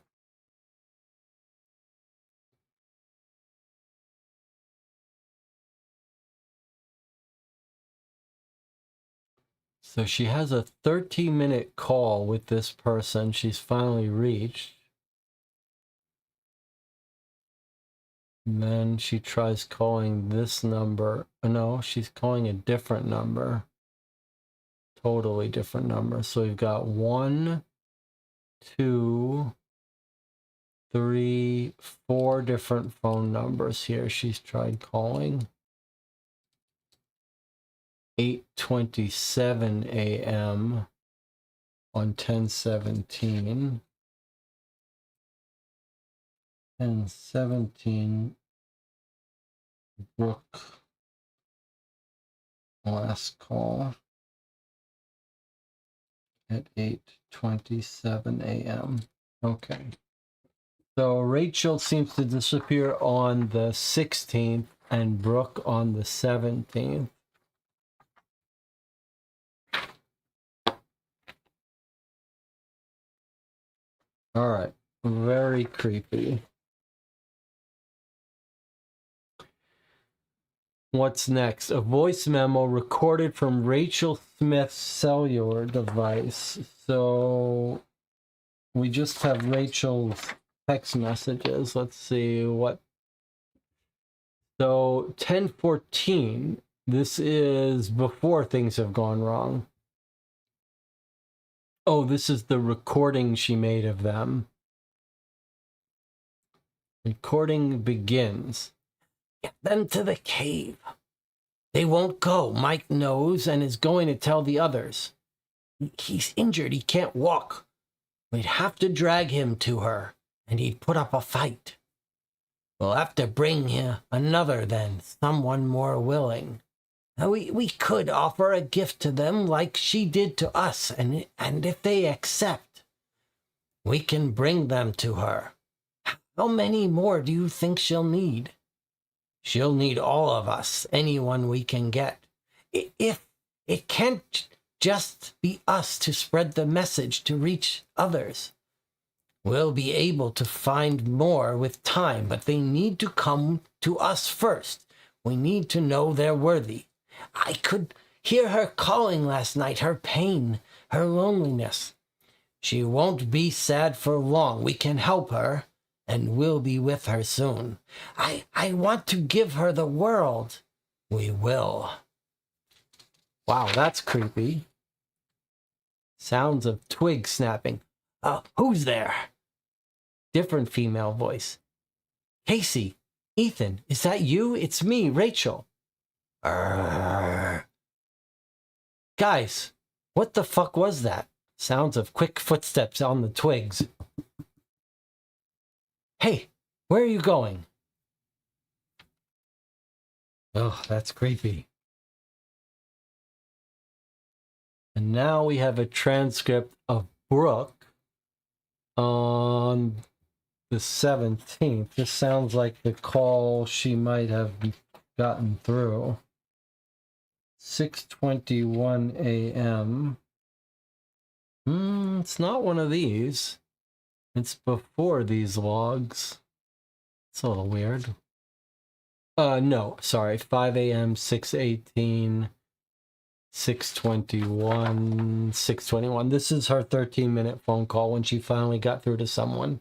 So she has a 13-minute call with this person she's finally reached. And then she tries calling this number. No, she's calling a different number. Totally different number. So we've got 1, 2, 3, 4 different phone numbers here she's tried calling. 8:27 a.m. on 1017. 1017. Brooke. Last call at 8:27 a.m. Okay. So Rachel seems to disappear on the 16th and Brooke on the 17th. All right. Very creepy. What's next? A voice memo recorded from Rachel Smith's cellular device. So we just have Rachel's text messages. Let's see what. So 10:14. This is before things have gone wrong. Oh, this is the recording she made of them. Recording begins. Get them to the cave. They won't go. Mike knows and is going to tell the others. He's injured. He can't walk. We'd have to drag him to her, and he'd put up a fight. We'll have to bring here another then, someone more willing. We could offer a gift to them like she did to us, and if they accept, we can bring them to her. How many more do you think she'll need? She'll need all of us, anyone we can get. If it can't just be us to spread the message to reach others. We'll be able to find more with time, but they need to come to us first. We need to know they're worthy. I could hear her calling last night, her pain, her loneliness. She won't be sad for long. We can help her, and we'll be with her soon. I want to give her the world. We will. Wow, that's creepy. Sounds of twigs snapping. Who's there? Different female voice. Casey, Ethan, is that you? It's me, Rachel. Guys, what the fuck was that? Sounds of quick footsteps on the twigs. Hey, where are you going? Oh, that's creepy. And now we have a transcript of Brooke on the 17th. This sounds like the call she might have gotten through. 6:21 a.m. It's not one of these. It's before these logs. It's a little weird. No, sorry. 5 a.m., 6:18, 6:21, 6:21. This is her 13-minute phone call when she finally got through to someone.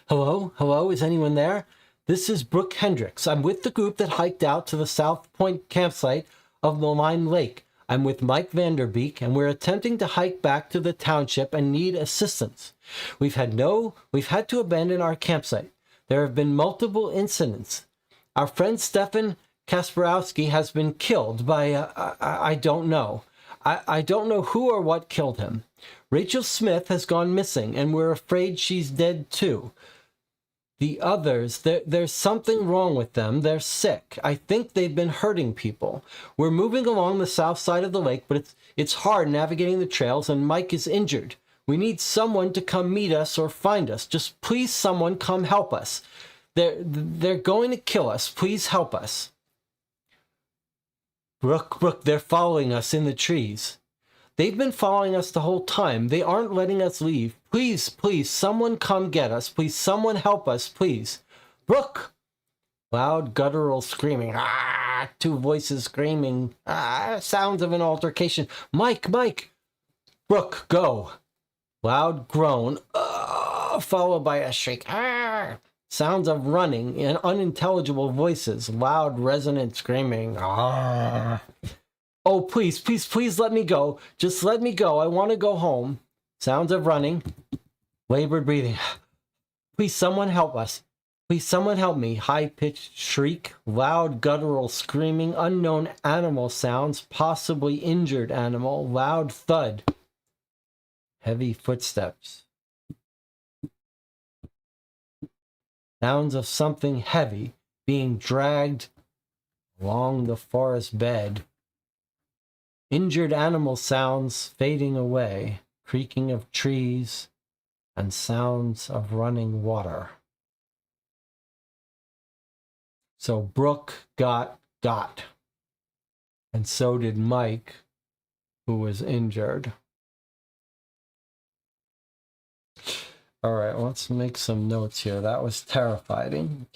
Hello? Hello? Is anyone there? This is Brooke Hendricks. I'm with the group that hiked out to the South Point campsite of Malign Lake. I'm with Mike Vanderbeek, and we're attempting to hike back to the township and need assistance. We've had to abandon our campsite. There have been multiple incidents. Our friend Stefan Kasparowski has been killed by, I don't know. I don't know who or what killed him. Rachel Smith has gone missing, and we're afraid she's dead too. The others, there's something wrong with them. They're sick. I think they've been hurting people. We're moving along the south side of the lake, but it's hard navigating the trails, and Mike is injured. We need someone to come meet us or find us. Just please, someone come help us. They're going to kill us. Please help us. Brooke, they're following us in the trees. They've been following us the whole time. They aren't letting us leave. Please, someone come get us. Please, someone help us, please. Brooke! Loud guttural screaming. Ah! Two voices screaming. Ah! Sounds of an altercation. Mike! Brooke, go! Loud groan. Followed by a shriek. Ah! Sounds of running and unintelligible voices. Loud, resonant screaming. Ah! Oh, please, let me go. Just let me go. I want to go home. Sounds of running. Labored breathing. Please, someone help us. Please, someone help me. High-pitched shriek. Loud, guttural screaming. Unknown animal sounds. Possibly injured animal. Loud thud. Heavy footsteps. Sounds of something heavy being dragged along the forest bed. Injured animal sounds fading away, creaking of trees, and sounds of running water. So Brooke got, and so did Mike, who was injured. All right, let's make some notes here. That was terrifying.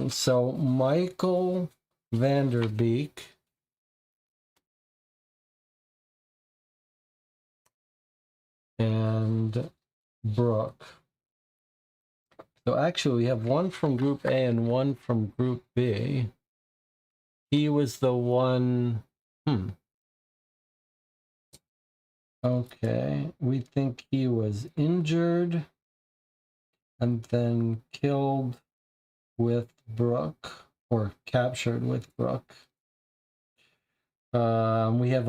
So Michael Vanderbeek and Brooke. So actually we have one from group A and one from group B. He was the one, Okay, we think he was injured and then killed with Brooke, or captured with Brooke. We have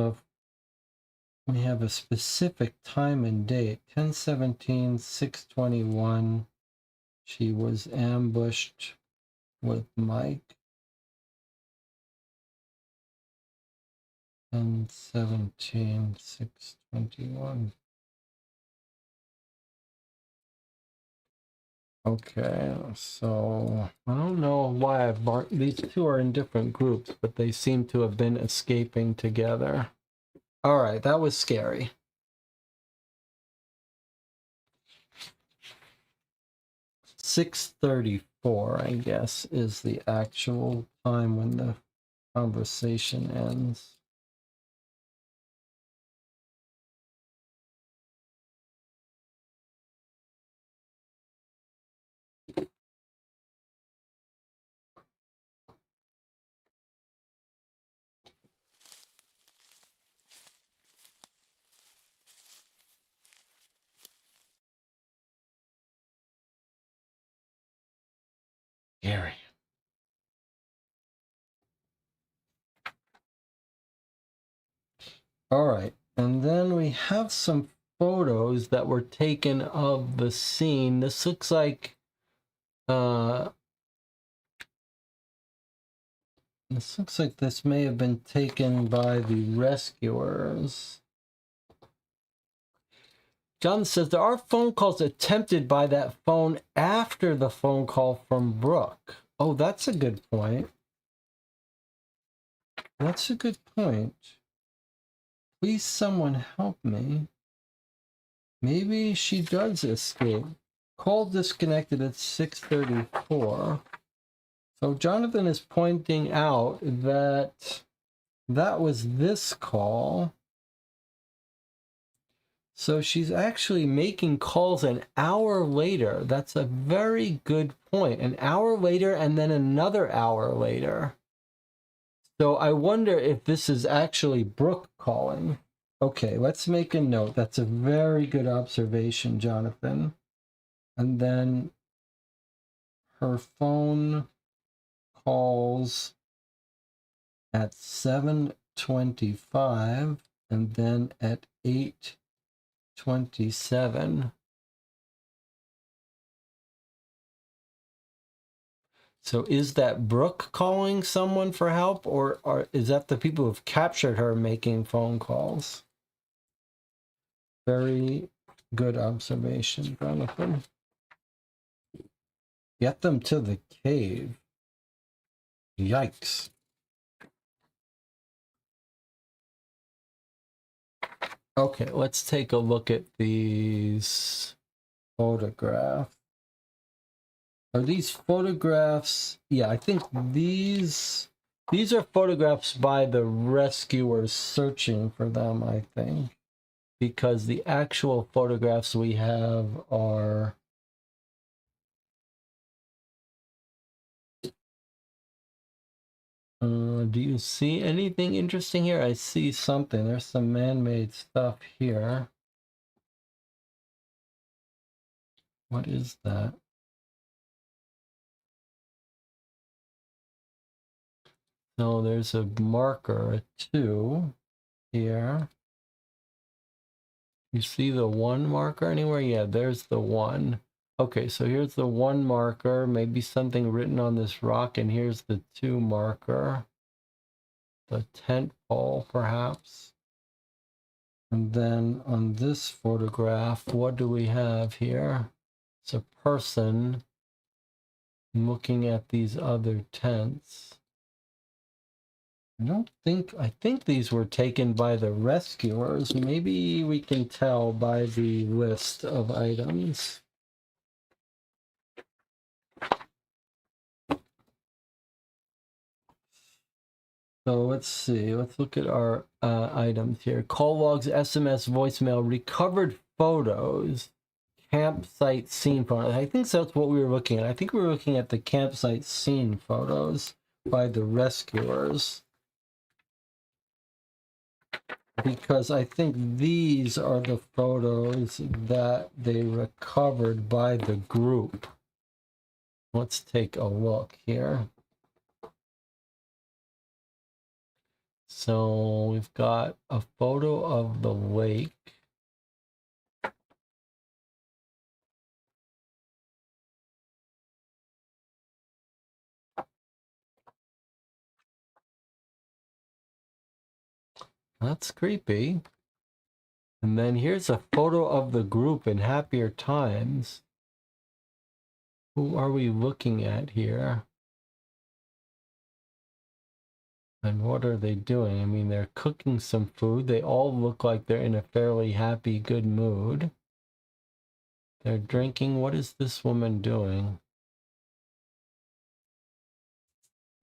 a specific time and date, 10/17, 6/21. She was ambushed with Mike. 10/17, 6/21. Okay, so I don't know why I've marked these two are in different groups, but they seem to have been escaping together. All right, that was scary. .34, I guess, is the actual time when the conversation ends. Scary. All right, and then we have some photos that were taken of the scene. This looks like this may have been taken by the rescuers. John says there are phone calls attempted by that phone after the phone call from Brooke. Oh, that's a good point. That's a good point. Please, someone help me. Maybe she does escape. Call disconnected at 6:34. So Jonathan is pointing out that that was this call. So she's actually making calls an hour later. That's a very good point. An hour later and then another hour later. So I wonder if this is actually Brooke calling. Okay, let's make a note. That's a very good observation, Jonathan. And then her phone calls at 7:25 and then at 8:27. So is that Brooke calling someone for help, or is that the people who've captured her making phone calls? Very good observation, Jonathan. Get them to the cave. Yikes. Okay, let's take a look at these photographs. Are these photographs? Yeah, I think these are photographs by the rescuers searching for them, I think. Because the actual photographs we have are do you see anything interesting here? I see something. There's some man-made stuff here. What is that? No, there's a marker, a 2 here. You see the 1 marker anywhere? Yeah, there's the 1. Okay, so here's the 1 marker, maybe something written on this rock, and here's the 2 marker. The tent pole, perhaps. And then on this photograph, what do we have here? It's a person looking at these other tents. I think these were taken by the rescuers. Maybe we can tell by the list of items. So let's see. Let's look at our items here. Call logs, SMS, voicemail, recovered photos, campsite scene photos. I think that's what we were looking at. I think we were looking at the campsite scene photos by the rescuers. Because I think these are the photos that they recovered by the group. Let's take a look here. So we've got a photo of the lake. That's creepy. And then here's a photo of the group in happier times. Who are we looking at here? And what are they doing? I mean, they're cooking some food. They all look like they're in a fairly happy, good mood. They're drinking. What is this woman doing?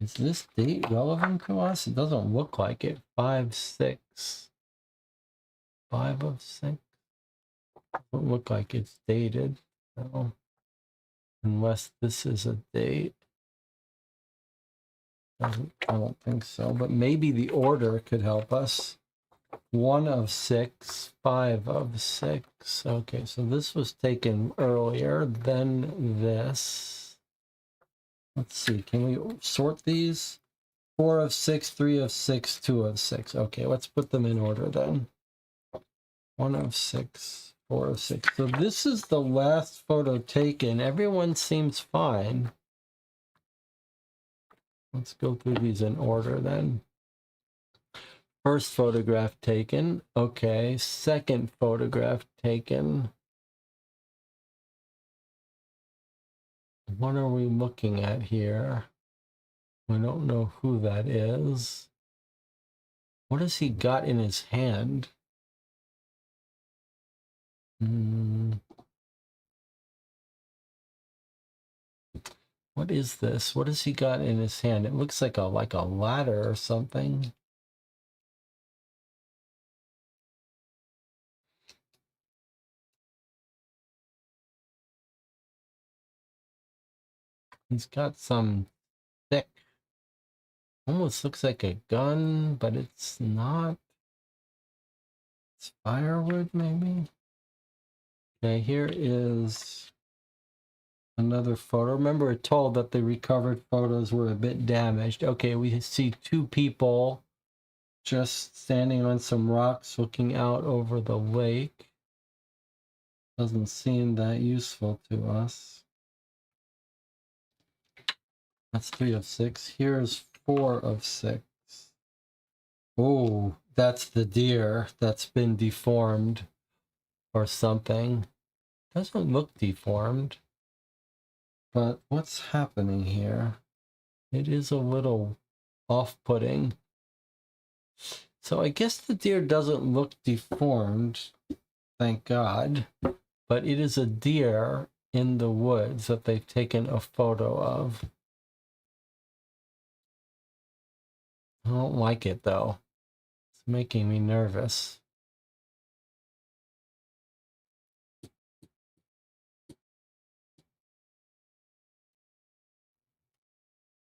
Is this date relevant to us? It doesn't look like it. 5/6. 5 of 6. Doesn't look like it's dated. No. Unless this is a date. I don't think so, but maybe the order could help us. 1 of 6, 5 of 6. Okay, so this was taken earlier than this. Let's see, can we sort these? 4 of 6, 3 of 6, 2 of 6. Okay, let's put them in order then. 1 of 6, 4 of 6. So this is the last photo taken. Everyone seems fine. Let's go through these in order then. First photograph taken. Okay. Second photograph taken. What are we looking at here? We don't know who that is. What has he got in his hand? What is this? What has he got in his hand? It looks like a ladder or something. He's got some stick. Almost looks like a gun, but it's not. It's firewood, maybe? Okay, here is another photo. Remember, we're told that the recovered photos were a bit damaged. Okay, we see two people just standing on some rocks looking out over the lake. Doesn't seem that useful to us. That's 3 of 6. Here's 4 of 6. Oh, that's the deer that's been deformed or something. Doesn't look deformed. But what's happening here? It is a little off-putting. So I guess the deer doesn't look deformed, thank God. But it is a deer in the woods that they've taken a photo of. I don't like it, though. It's making me nervous.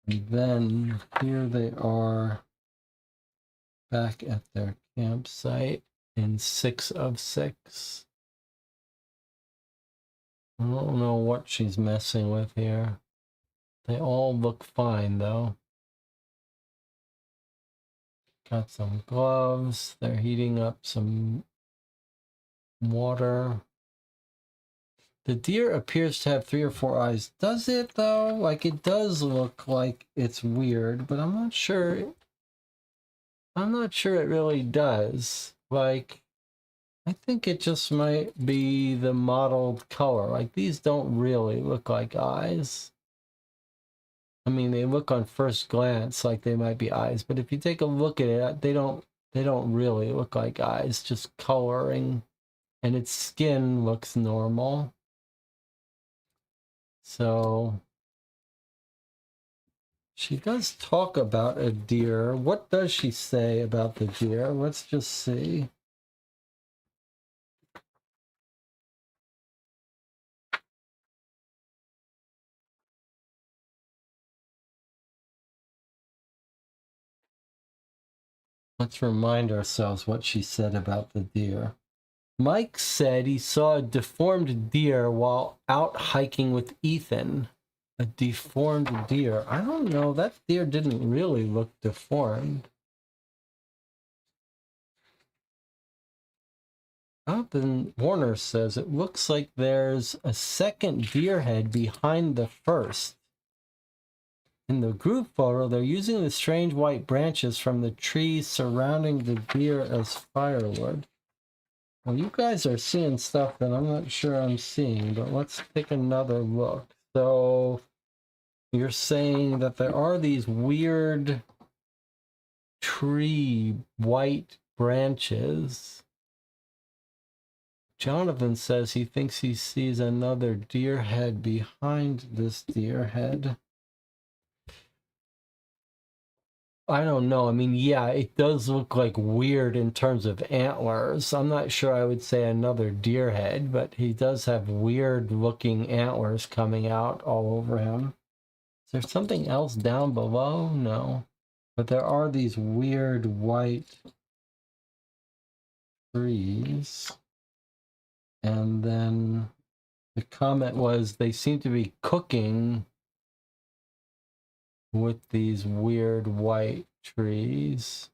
And then here they are back at their campsite in 6 of 6. I don't know what she's messing with here. They all look fine, though. Got some gloves. They're heating up some water. The deer appears to have 3 or 4 eyes. Does it, though? Like, it does look like it's weird, but I'm not sure. I'm not sure it really does. Like, I think it just might be the mottled color. Like, these don't really look like eyes. I mean, they look on first glance like they might be eyes, but if you take a look at it, they don't really look like eyes, just coloring. And its skin looks normal. So she does talk about a deer. What does she say about the deer? Let's just see. Let's remind ourselves what she said about the deer. Mike said he saw a deformed deer while out hiking with Ethan. A deformed deer. I don't know. That deer didn't really look deformed. Then Warner says it looks like there's a second deer head behind the first. In the group photo, they're using the strange white branches from the trees surrounding the deer as firewood. Well, you guys are seeing stuff that I'm not sure I'm seeing, but let's take another look. So you're saying that there are these weird tree white branches. Jonathan says he thinks he sees another deer head behind this deer head. I don't know. I mean, yeah, it does look like weird in terms of antlers. I'm not sure I would say another deer head, but he does have weird looking antlers coming out all over him. Is there something else down below? No. But there are these weird white trees. And then the comment was they seem to be cooking with these weird white trees.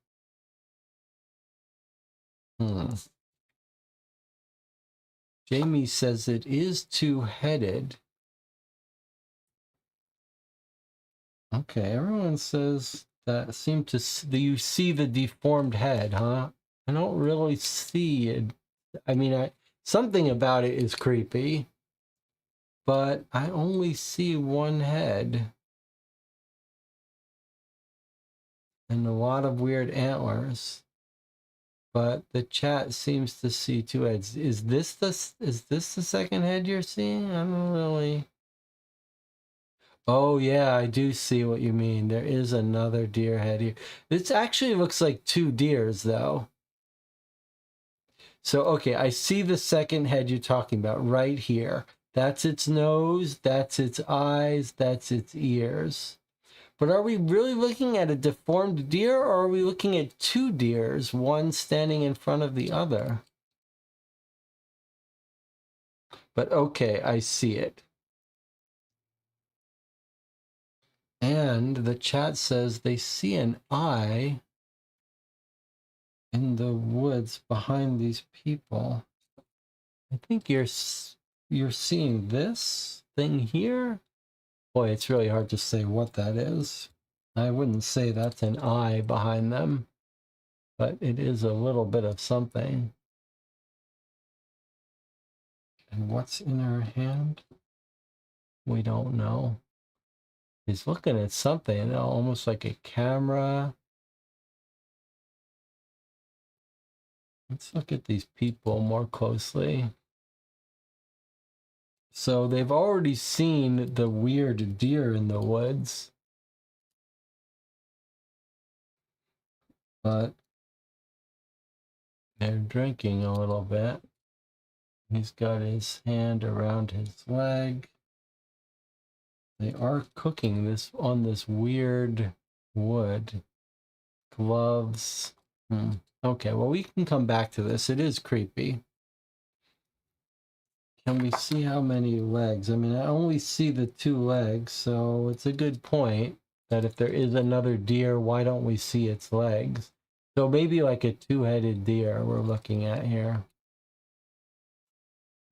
Jamie says it is two-headed. Okay, everyone says that you see the deformed head, huh? I don't really see it. I mean, something about it is creepy, but I only see one head. And a lot of weird antlers. But the chat seems to see 2 heads. Is this the second head you're seeing? I don't really. Oh yeah, I do see what you mean. There is another deer head here. This actually looks like 2 deers though. So okay, I see the second head you're talking about right here. That's its nose, that's its eyes, that's its ears. But are we really looking at a deformed deer, or are we looking at two deers, one standing in front of the other? But okay, I see it. And the chat says they see an eye in the woods behind these people. I think you're seeing this thing here. Boy, it's really hard to say what that is. I wouldn't say that's an eye behind them, but it is a little bit of something. And what's in her hand? We don't know. He's looking at something, almost like a camera. Let's look at these people more closely. So they've already seen the weird deer in the woods. But they're drinking a little bit. He's got his hand around his leg. They are cooking this on this weird wood. Gloves. Okay, well, we can come back to this. It is creepy. Can we see how many legs? I mean, I only see the two legs, so it's a good point that if there is another deer, why don't we see its legs? So maybe like a two-headed deer we're looking at here.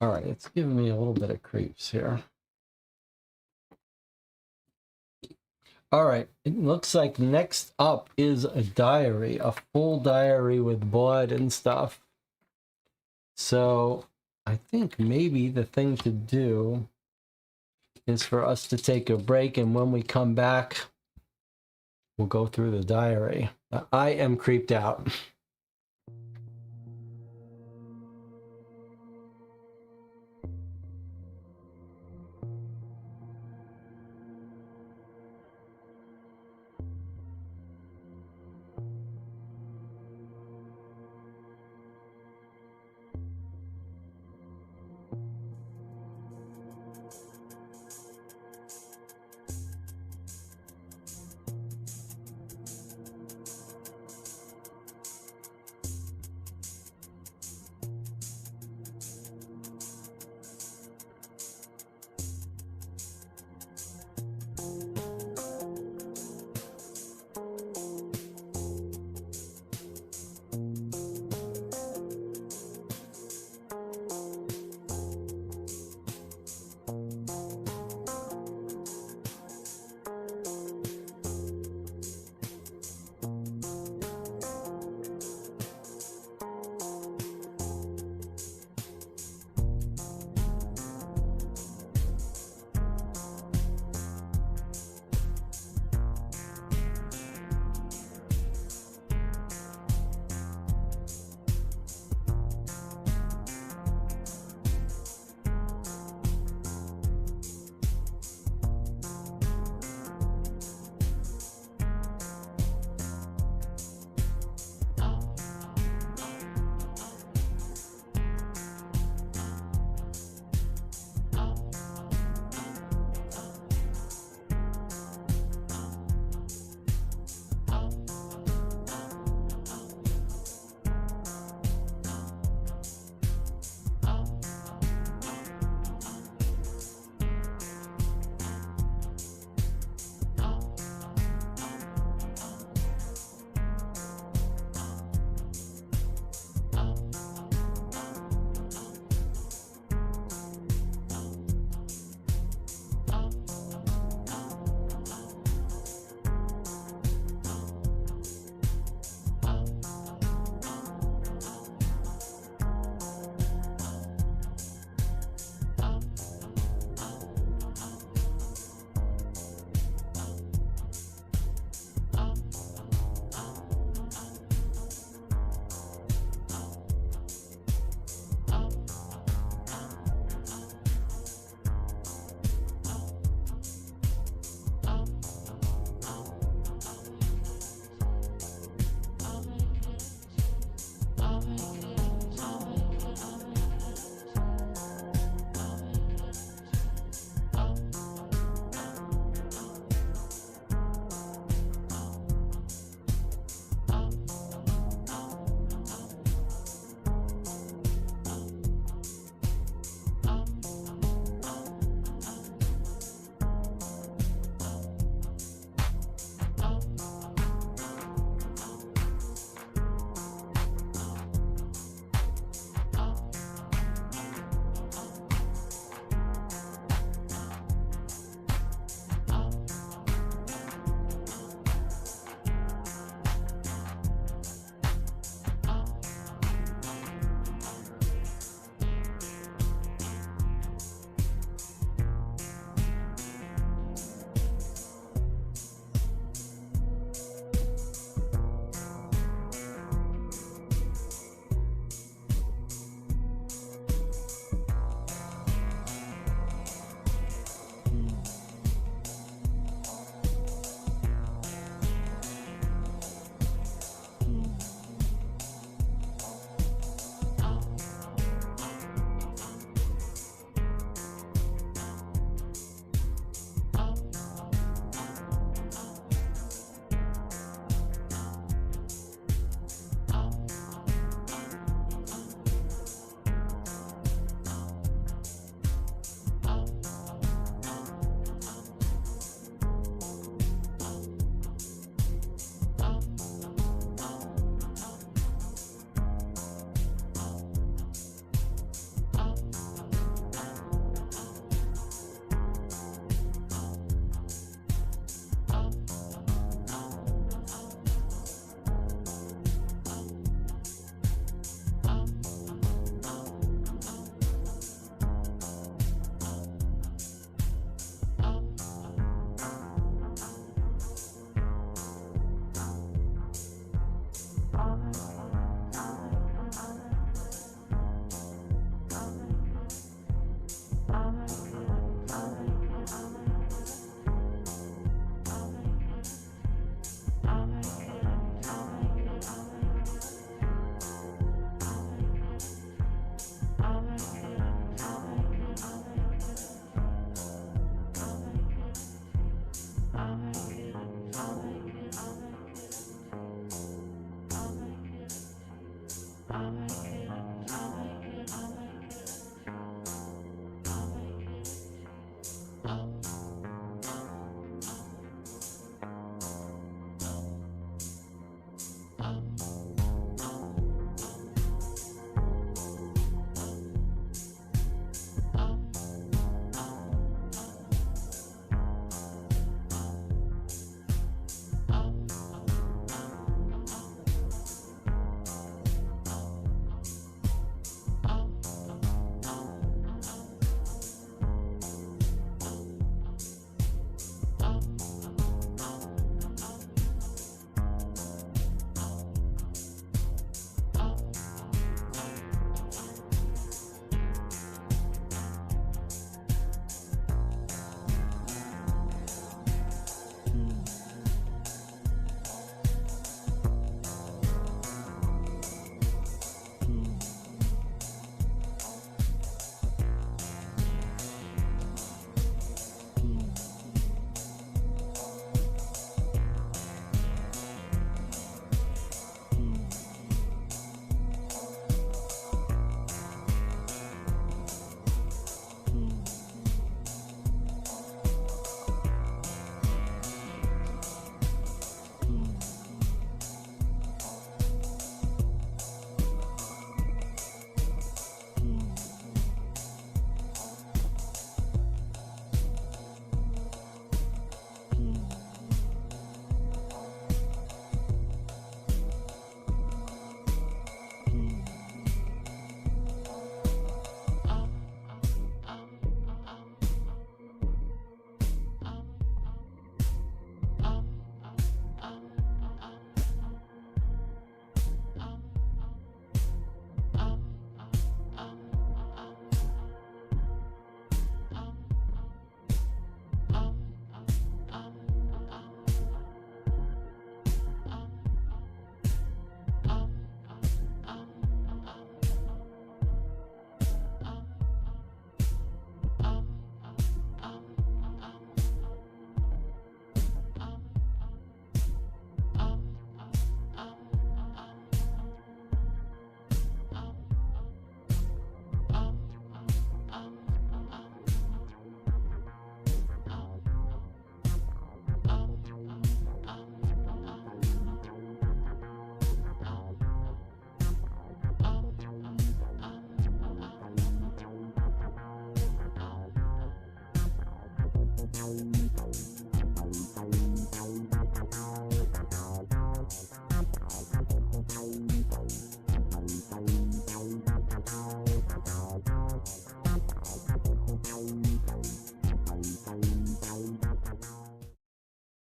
All right, it's giving me a little bit of creeps here. All right, it looks like next up is a diary, a full diary with blood and stuff. So I think maybe the thing to do is for us to take a break, and when we come back, we'll go through the diary. I am creeped out.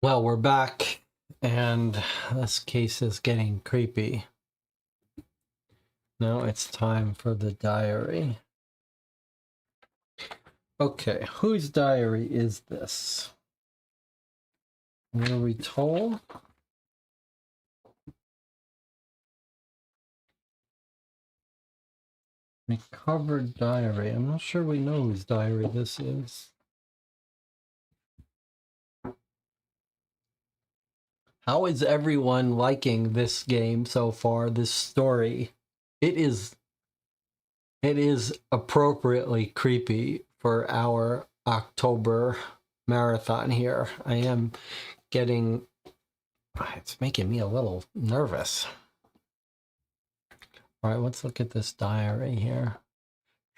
Well, we're back, and this case is getting creepy. Now it's time for the diary. Okay, whose diary is this? What are we told? Recovered diary. I'm not sure we know whose diary this is. How is everyone liking this game so far, this story? It is appropriately creepy for our October marathon here. I am getting, it's making me a little nervous. All right, let's look at this diary here.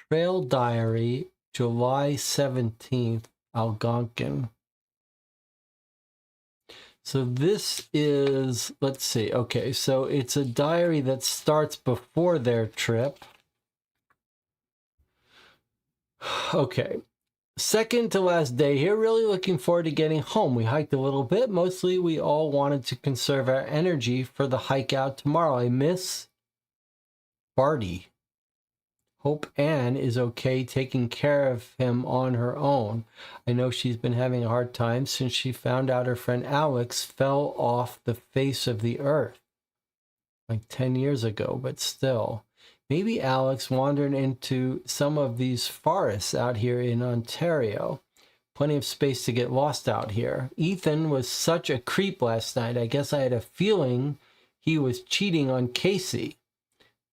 Trail Diary, July 17th, Algonquin. So this is, let's see, okay, so it's a diary that starts before their trip. Okay, second to last day here, really looking forward to getting home. We hiked a little bit. Mostly we all wanted to conserve our energy for the hike out tomorrow. I miss Barty. Hope Anne is okay taking care of him on her own. I know she's been having a hard time since she found out her friend Alex fell off the face of the earth like 10 years ago, but still. Maybe Alex wandered into some of these forests out here in Ontario. Plenty of space to get lost out here. Ethan was such a creep last night. I guess I had a feeling he was cheating on Casey.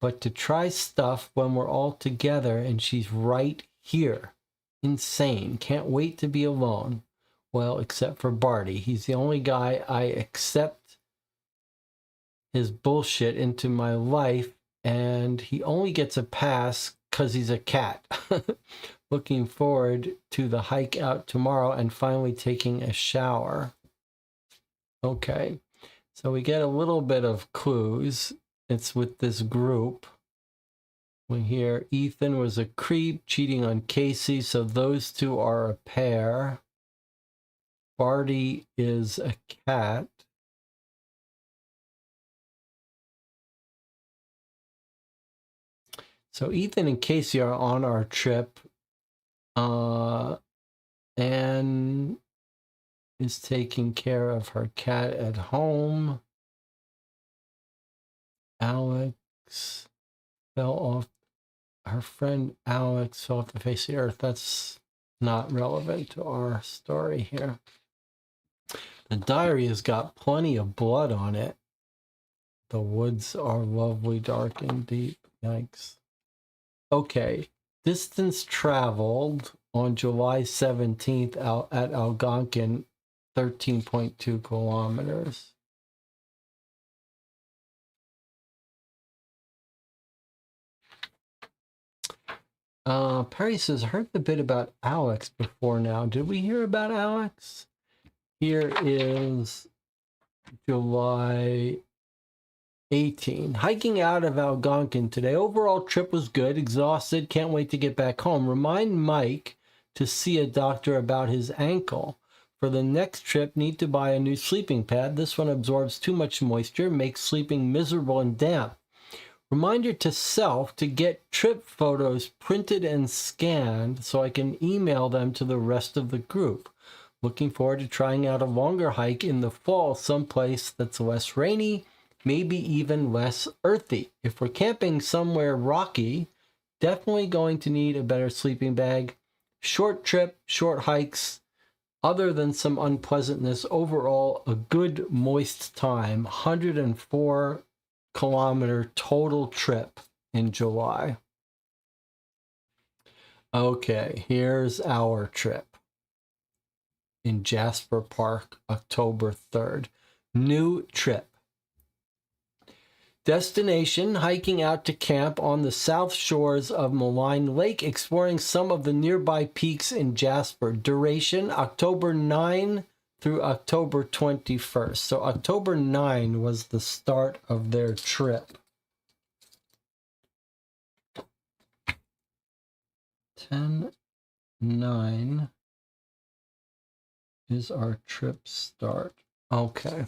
But to try stuff when we're all together and she's right here. Insane. Can't wait to be alone. Well, except for Barty. He's the only guy I accept his bullshit into my life, and he only gets a pass because he's a cat. Looking forward to the hike out tomorrow and finally taking a shower. Okay, so we get a little bit of clues. It's with this group. We hear Ethan was a creep cheating on Casey, so those two are a pair. Barty is a cat. So Ethan and Casey are on our trip. Anne is taking care of her cat at home. Alex fell off. Her friend Alex fell off the face of the earth. That's not relevant to our story here. The diary has got plenty of blood on it. The woods are lovely, dark, and deep. Yikes. Okay. Distance traveled on July 17th out at Algonquin, 13.2 kilometers. Perry says, heard a bit about Alex before now. Did we hear about Alex? Here is July 18. Hiking out of Algonquin today. Overall trip was good. Exhausted. Can't wait to get back home. Remind Mike to see a doctor about his ankle. For the next trip, need to buy a new sleeping pad. This one absorbs too much moisture, makes sleeping miserable and damp. Reminder to self to get trip photos printed and scanned so I can email them to the rest of the group. Looking forward to trying out a longer hike in the fall, someplace that's less rainy, maybe even less earthy. If we're camping somewhere rocky, definitely going to need a better sleeping bag. Short trip, short hikes, other than some unpleasantness. Overall, a good moist time. 104 kilometer total trip in July. Okay, here's our trip in Jasper Park, October 3rd. New trip. Destination, hiking out to camp on the south shores of Malign Lake, exploring some of the nearby peaks in Jasper. Duration, October 9 through October 21st. So October 9 was the start of their trip. 10/9 is our trip start. Okay.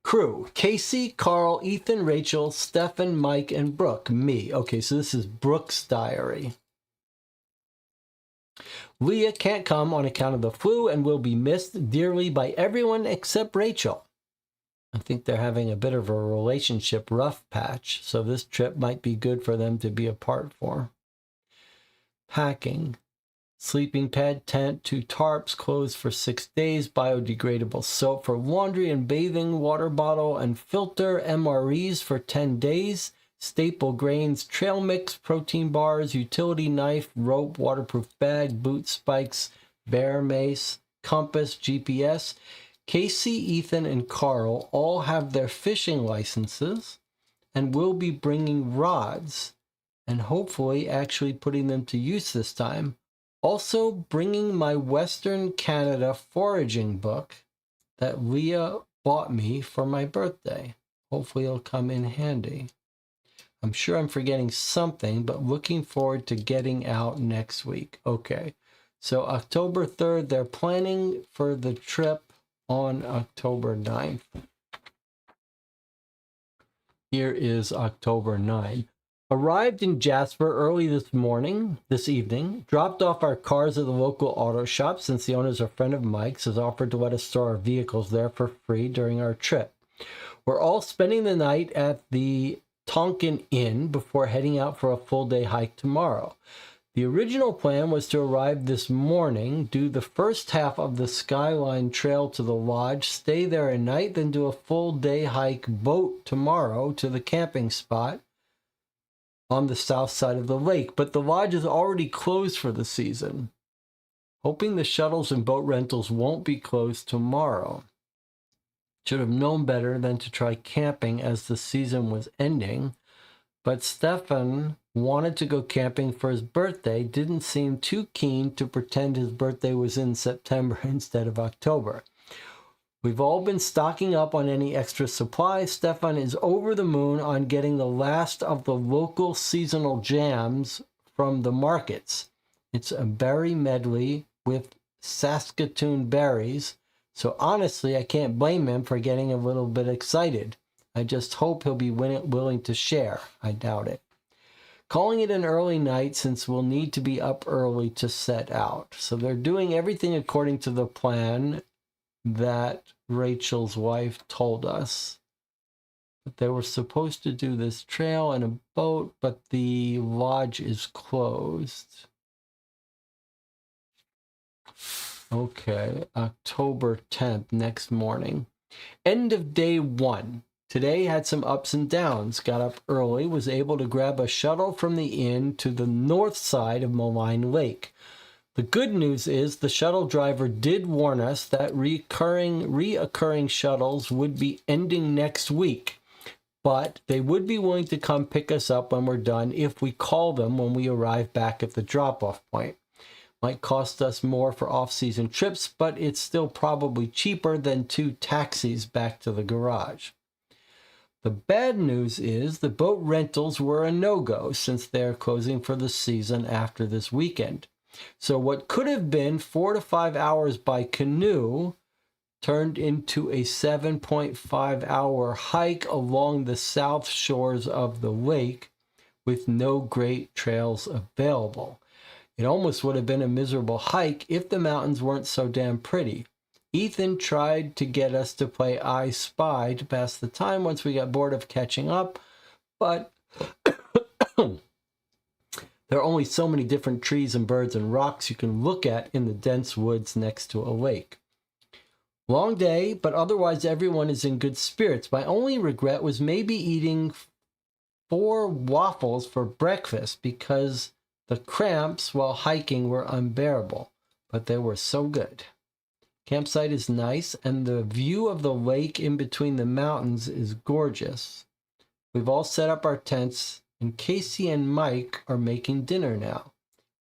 Crew, Casey, Carl, Ethan, Rachel, Stefan, Mike, and Brooke. Me. Okay, so this is Brooke's diary. Leah can't come on account of the flu and will be missed dearly by everyone except Rachel. I think they're having a bit of a relationship rough patch, so this trip might be good for them to be apart for. Packing. Sleeping pad, tent, 2 tarps, clothes for 6 days, biodegradable soap for laundry and bathing, water bottle and filter, MREs for 10 days, staple grains, trail mix, protein bars, utility knife, rope, waterproof bag, boot spikes, bear mace, compass, GPS. Casey, Ethan, and Carl all have their fishing licenses and will be bringing rods and hopefully actually putting them to use this time. Also bringing my Western Canada foraging book that Leah bought me for my birthday. Hopefully it'll come in handy. I'm sure I'm forgetting something, but looking forward to getting out next week. Okay, so October 3rd, they're planning for the trip on October 9th. Here is October 9th. Arrived in Jasper early this evening, dropped off our cars at the local auto shop since the owner is a friend of Mike's, has offered to let us store our vehicles there for free during our trip. We're all spending the night at the Tonkin Inn before heading out for a full-day hike tomorrow. The original plan was to arrive this morning, do the first half of the Skyline Trail to the lodge, stay there a night, then do a full-day hike boat tomorrow to the camping spot, on the south side of the lake, but the lodge is already closed for the season. Hoping the shuttles and boat rentals won't be closed tomorrow. Should have known better than to try camping as the season was ending, but Stefan wanted to go camping for his birthday, didn't seem too keen to pretend his birthday was in September instead of October. We've all been stocking up on any extra supplies. Stefan is over the moon on getting the last of the local seasonal jams from the markets. It's a berry medley with Saskatoon berries, so honestly, I can't blame him for getting a little bit excited. I just hope he'll be willing to share. I doubt it. Calling it an early night since we'll need to be up early to set out. So they're doing everything according to the plan that Rachel's wife told us. But they were supposed to do this trail and a boat, but the lodge is closed. Okay, October 10th, next morning. End of day 1. Today had some ups and downs. Got up early, was able to grab a shuttle from the inn to the north side of Moline Lake. The good news is the shuttle driver did warn us that reoccurring shuttles would be ending next week, but they would be willing to come pick us up when we're done if we call them when we arrive back at the drop-off point. Might cost us more for off-season trips, but it's still probably cheaper than 2 taxis back to the garage. The bad news is the boat rentals were a no-go since they're closing for the season after this weekend. So what could have been 4 to 5 hours by canoe turned into a 7.5-hour hike along the south shores of the lake with no great trails available. It almost would have been a miserable hike if the mountains weren't so damn pretty. Ethan tried to get us to play I Spy to pass the time once we got bored of catching up, but there are only so many different trees and birds and rocks you can look at in the dense woods next to a lake. Long day, but otherwise everyone is in good spirits. My only regret was maybe eating 4 waffles for breakfast because the cramps while hiking were unbearable, but they were so good. Campsite is nice, and the view of the lake in between the mountains is gorgeous. We've all set up our tents, and Casey and Mike are making dinner now.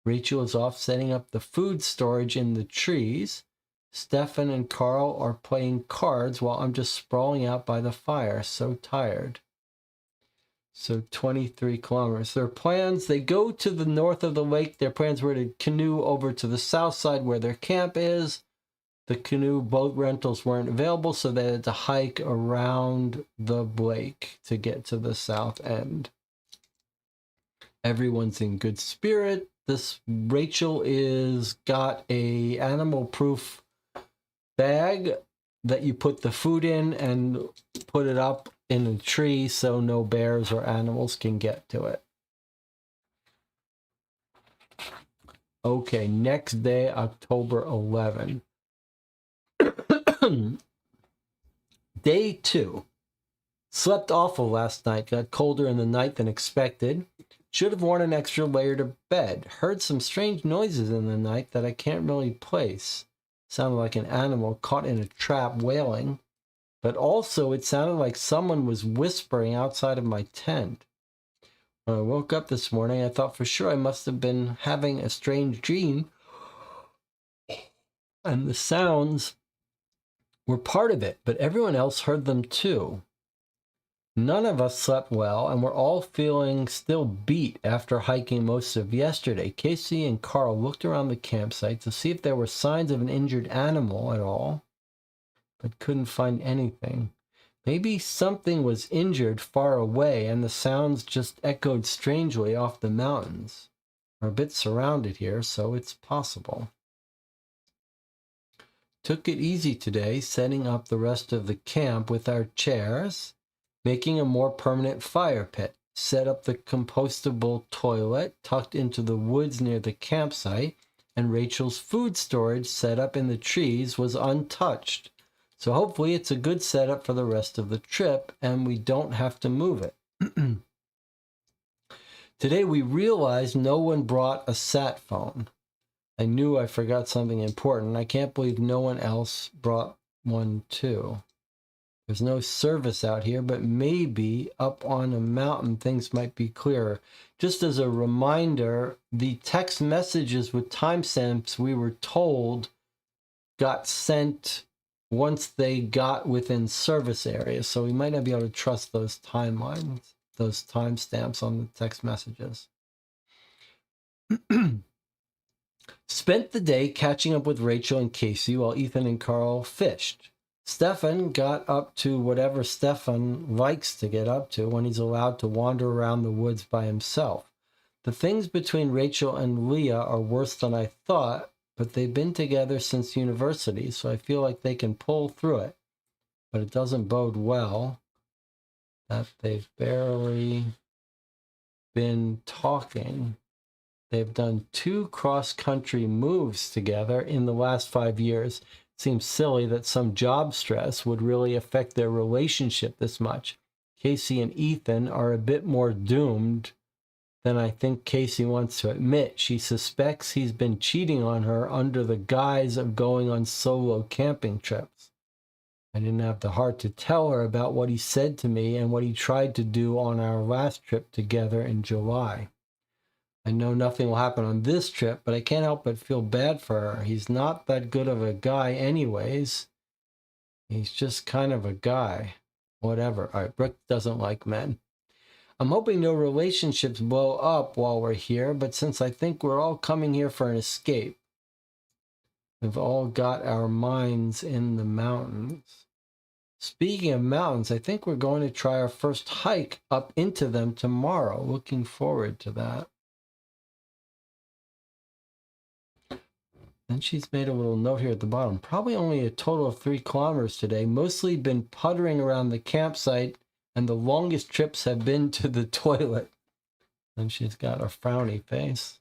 Rachel is off setting up the food storage in the trees. Stefan and Carl are playing cards while I'm just sprawling out by the fire, so tired. So 23 kilometers. Their plans, they go to the north of the lake. Their plans were to canoe over to the south side where their camp is. The canoe boat rentals weren't available, so they had to hike around the lake to get to the south end. Everyone's in good spirit. This Rachel is got a animal-proof bag that you put the food in and put it up in a tree so no bears or animals can get to it. Okay, next day, October 11. Day 2. Slept awful last night. Got colder in the night than expected. Should have worn an extra layer to bed. Heard some strange noises in the night that I can't really place. Sounded like an animal caught in a trap wailing. But also it sounded like someone was whispering outside of my tent. When I woke up this morning, I thought for sure I must have been having a strange dream. And the sounds were part of it, but everyone else heard them too. None of us slept well, and we're all feeling still beat after hiking most of yesterday. Casey and Carl looked around the campsite to see if there were signs of an injured animal at all, but couldn't find anything. Maybe something was injured far away, and the sounds just echoed strangely off the mountains. We're a bit surrounded here, so it's possible. Took it easy today, setting up the rest of the camp with our chairs, making a more permanent fire pit, set up the compostable toilet tucked into the woods near the campsite, and Rachel's food storage set up in the trees was untouched. So hopefully it's a good setup for the rest of the trip, and we don't have to move it. Today we realized no one brought a sat phone. I knew I forgot something important. I can't believe no one else brought one too. There's no service out here, but maybe up on a mountain things might be clearer. Just as a reminder, the text messages with timestamps we were told got sent once they got within service areas, so we might not be able to trust those timelines, those timestamps on the text messages. Spent the day catching up with Rachel and Casey while Ethan and Carl fished. Stefan got up to whatever Stefan likes to get up to when he's allowed to wander around the woods by himself. The things between Rachel and Leah are worse than I thought, but they've been together since university, so I feel like they can pull through it. But it doesn't bode well that they've barely been talking. They've done 2 cross-country moves together in the last 5 years. It seems silly that some job stress would really affect their relationship this much. Casey and Ethan are a bit more doomed than I think Casey wants to admit. She suspects he's been cheating on her under the guise of going on solo camping trips. I didn't have the heart to tell her about what he said to me and what he tried to do on our last trip together in July. I know nothing will happen on this trip, but I can't help but feel bad for her. He's not that good of a guy anyways. He's just kind of a guy. Whatever. All right, Brooke doesn't like men. I'm hoping no relationships blow up while we're here, but since I think we're all coming here for an escape, we've all got our minds in the mountains. Speaking of mountains, I think we're going to try our first hike up into them tomorrow. Looking forward to that. Then she's made a little note here at the bottom. Probably only a total of 3 kilometers today. Mostly been puttering around the campsite, and the longest trips have been to the toilet. And she's got a frowny face.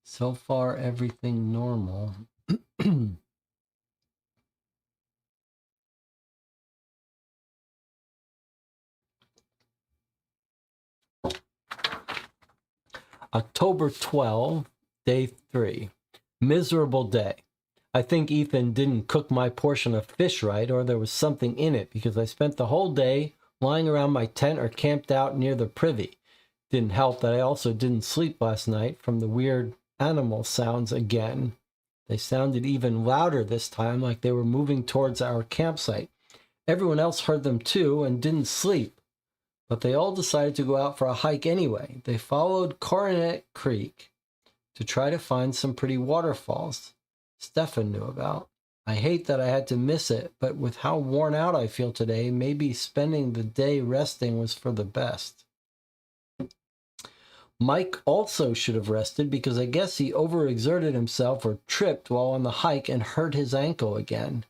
So far, everything normal. October 12, day 3. Miserable day. I think Ethan didn't cook my portion of fish right, or there was something in it, because I spent the whole day lying around my tent or camped out near the privy. Didn't help that I also didn't sleep last night from the weird animal sounds again. They sounded even louder this time, like they were moving towards our campsite. Everyone else heard them too and didn't sleep. But they all decided to go out for a hike anyway. They followed Coronet Creek to try to find some pretty waterfalls Stefan knew about. I hate that I had to miss it, but with how worn out I feel today, maybe spending the day resting was for the best. Mike also should have rested because I guess he overexerted himself or tripped while on the hike and hurt his ankle again.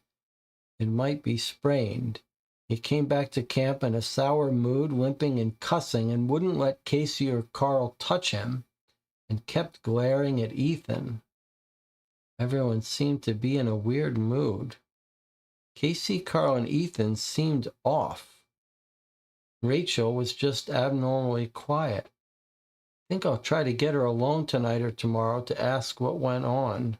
It might be sprained. He came back to camp in a sour mood, limping and cussing, and wouldn't let Casey or Carl touch him, and kept glaring at Ethan. Everyone seemed to be in a weird mood. Casey, Carl, and Ethan seemed off. Rachel was just abnormally quiet. I think I'll try to get her alone tonight or tomorrow to ask what went on.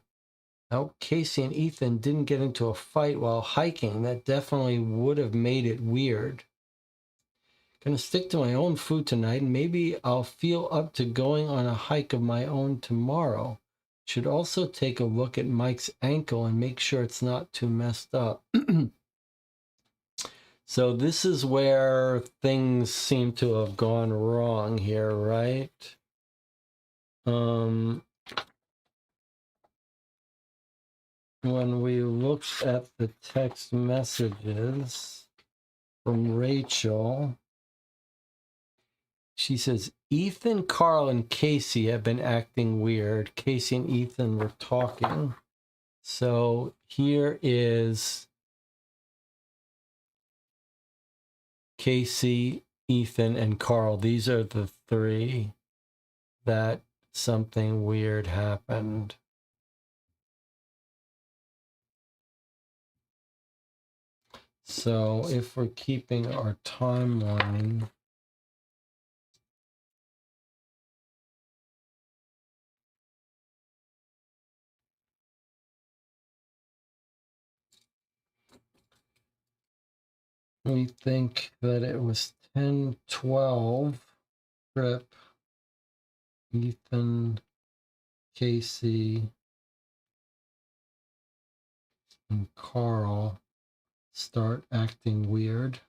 I hope Casey and Ethan didn't get into a fight while hiking. That definitely would have made it weird. Gonna stick to my own food tonight, and maybe I'll feel up to going on a hike of my own tomorrow. Should also take a look at Mike's ankle and make sure it's not too messed up. So this is where things seem to have gone wrong here, right? When we looked at the text messages from Rachel, she says, Ethan, Carl, and Casey have been acting weird. Casey and Ethan were talking. So here is Casey, Ethan, and Carl. These are the 3 that something weird happened. So if we're keeping our timeline, we think that it was 10-12 Trip, Ethan, Casey, and Carl start acting weird.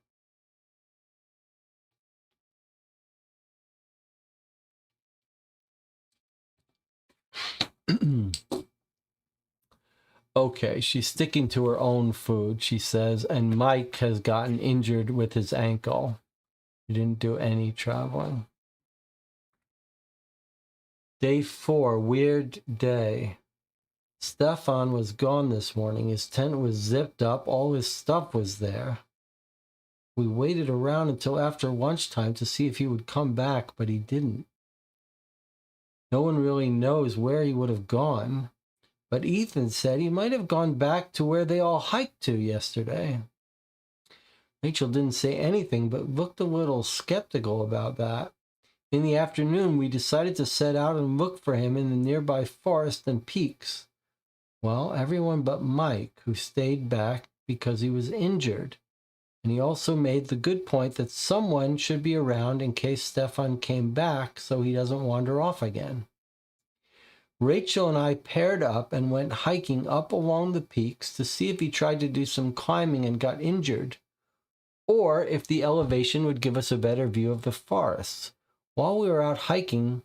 Okay, she's sticking to her own food, she says, and Mike has gotten injured with his ankle. He didn't do any traveling. Day 4, weird day. Stefan was gone this morning. His tent was zipped up. All his stuff was there. We waited around until after lunchtime to see if he would come back, but he didn't. No one really knows where he would have gone, but Ethan said he might have gone back to where they all hiked to yesterday. Rachel didn't say anything, but looked a little skeptical about that. In the afternoon, we decided to set out and look for him in the nearby forest and peaks. Well, everyone but Mike, who stayed back because he was injured. And he also made the good point that someone should be around in case Stefan came back so he doesn't wander off again. Rachel and I paired up and went hiking up along the peaks to see if he tried to do some climbing and got injured, or if the elevation would give us a better view of the forests. While we were out hiking,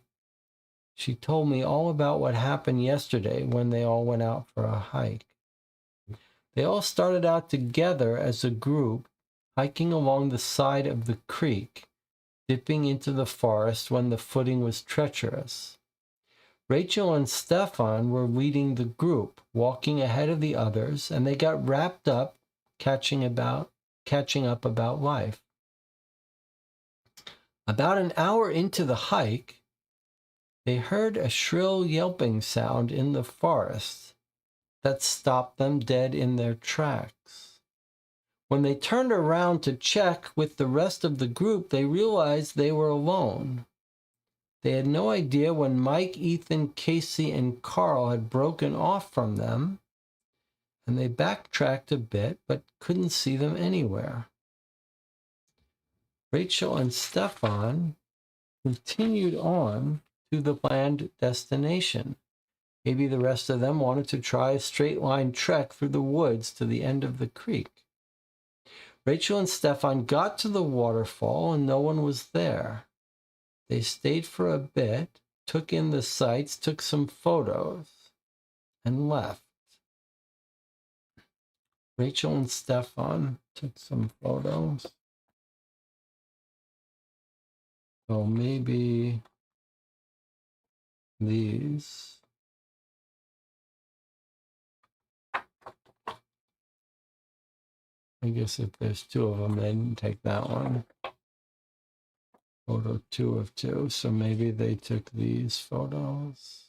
she told me all about what happened yesterday when they all went out for a hike. They all started out together as a group, hiking along the side of the creek, dipping into the forest when the footing was treacherous. Rachel and Stefan were leading the group, walking ahead of the others, and they got wrapped up catching up about life. About an hour into the hike, they heard a shrill yelping sound in the forest that stopped them dead in their tracks. When they turned around to check with the rest of the group, they realized they were alone. They had no idea when Mike, Ethan, Casey, and Carl had broken off from them, and they backtracked a bit but couldn't see them anywhere. Rachel and Stefan continued on to the planned destination. Maybe the rest of them wanted to try a straight line trek through the woods to the end of the creek. Rachel and Stefan got to the waterfall and no one was there. They stayed for a bit, took in the sights, took some photos, and left. Rachel and Stefan took some photos. So maybe these. I guess if there's 2 of them, they didn't take that one. Photo 2 of 2. So maybe they took these photos.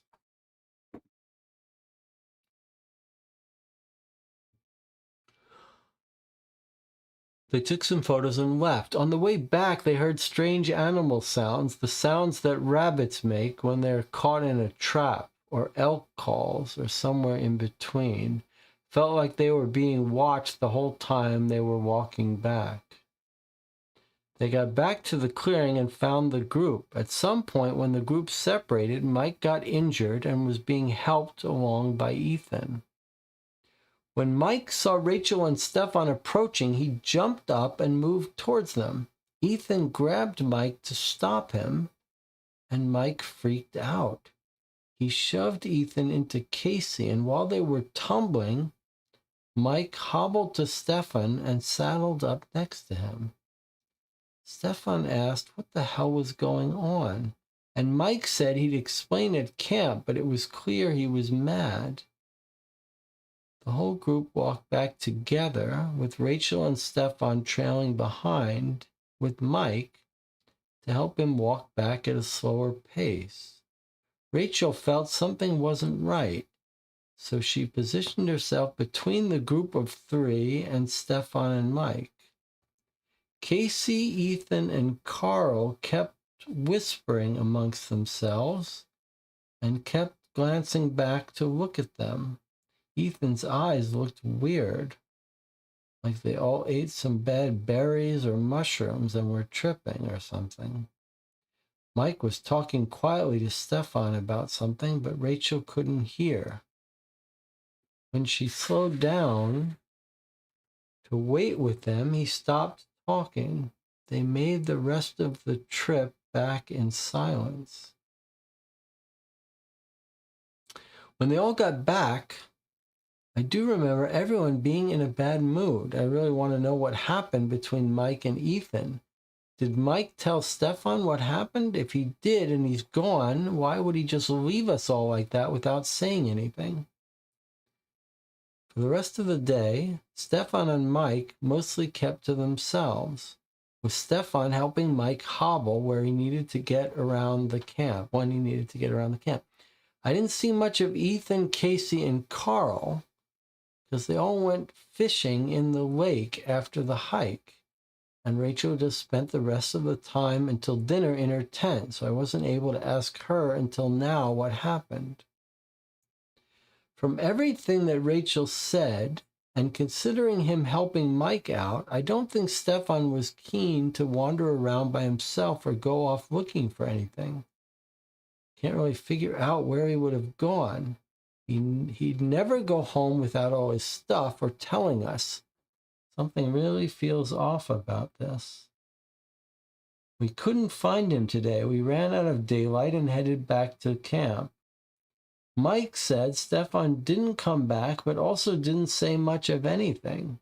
They took some photos and left. On the way back, they heard strange animal sounds, the sounds that rabbits make when they're caught in a trap, or elk calls, or somewhere in between. Felt like they were being watched the whole time they were walking back. They got back to the clearing and found the group. At some point when the group separated, Mike got injured and was being helped along by Ethan. When Mike saw Rachel and Stefan approaching, he jumped up and moved towards them. Ethan grabbed Mike to stop him, and Mike freaked out. He shoved Ethan into Casey, and while they were tumbling, Mike hobbled to Stefan and saddled up next to him. Stefan asked what the hell was going on, and Mike said he'd explain at camp, but it was clear he was mad. The whole group walked back together, with Rachel and Stefan trailing behind, with Mike to help him walk back at a slower pace. Rachel felt something wasn't right. so she positioned herself between the group of three and Stefan and Mike. Casey, Ethan, and Carl kept whispering amongst themselves and kept glancing back to look at them. Ethan's eyes looked weird, like they all ate some bad berries or mushrooms and were tripping or something. Mike was talking quietly to Stefan about something, but Rachel couldn't hear. When she slowed down to wait with them, he stopped talking. They made the rest of the trip back in silence. When they all got back, I do remember everyone being in a bad mood. I really want to know what happened between Mike and Ethan. Did Mike tell Stefan what happened? If he did and he's gone, why would he just leave us all like that without saying anything? For the rest of the day, Stefan and Mike mostly kept to themselves, with Stefan helping Mike hobble where he needed to get around the camp, when he needed to get around the camp. I didn't see much of Ethan, Casey, and Carl because they all went fishing in the lake after the hike. And Rachel just spent the rest of the time until dinner in her tent, so I wasn't able to ask her until now what happened. From everything that Rachel said, and considering him helping Mike out, I don't think Stefan was keen to wander around by himself or go off looking for anything. Can't really figure out where he would have gone. He'd never go home without all his stuff or telling us. Something really feels off about this. We couldn't find him today. We ran out of daylight and headed back to camp. Mike said Stefan didn't come back, but also didn't say much of anything.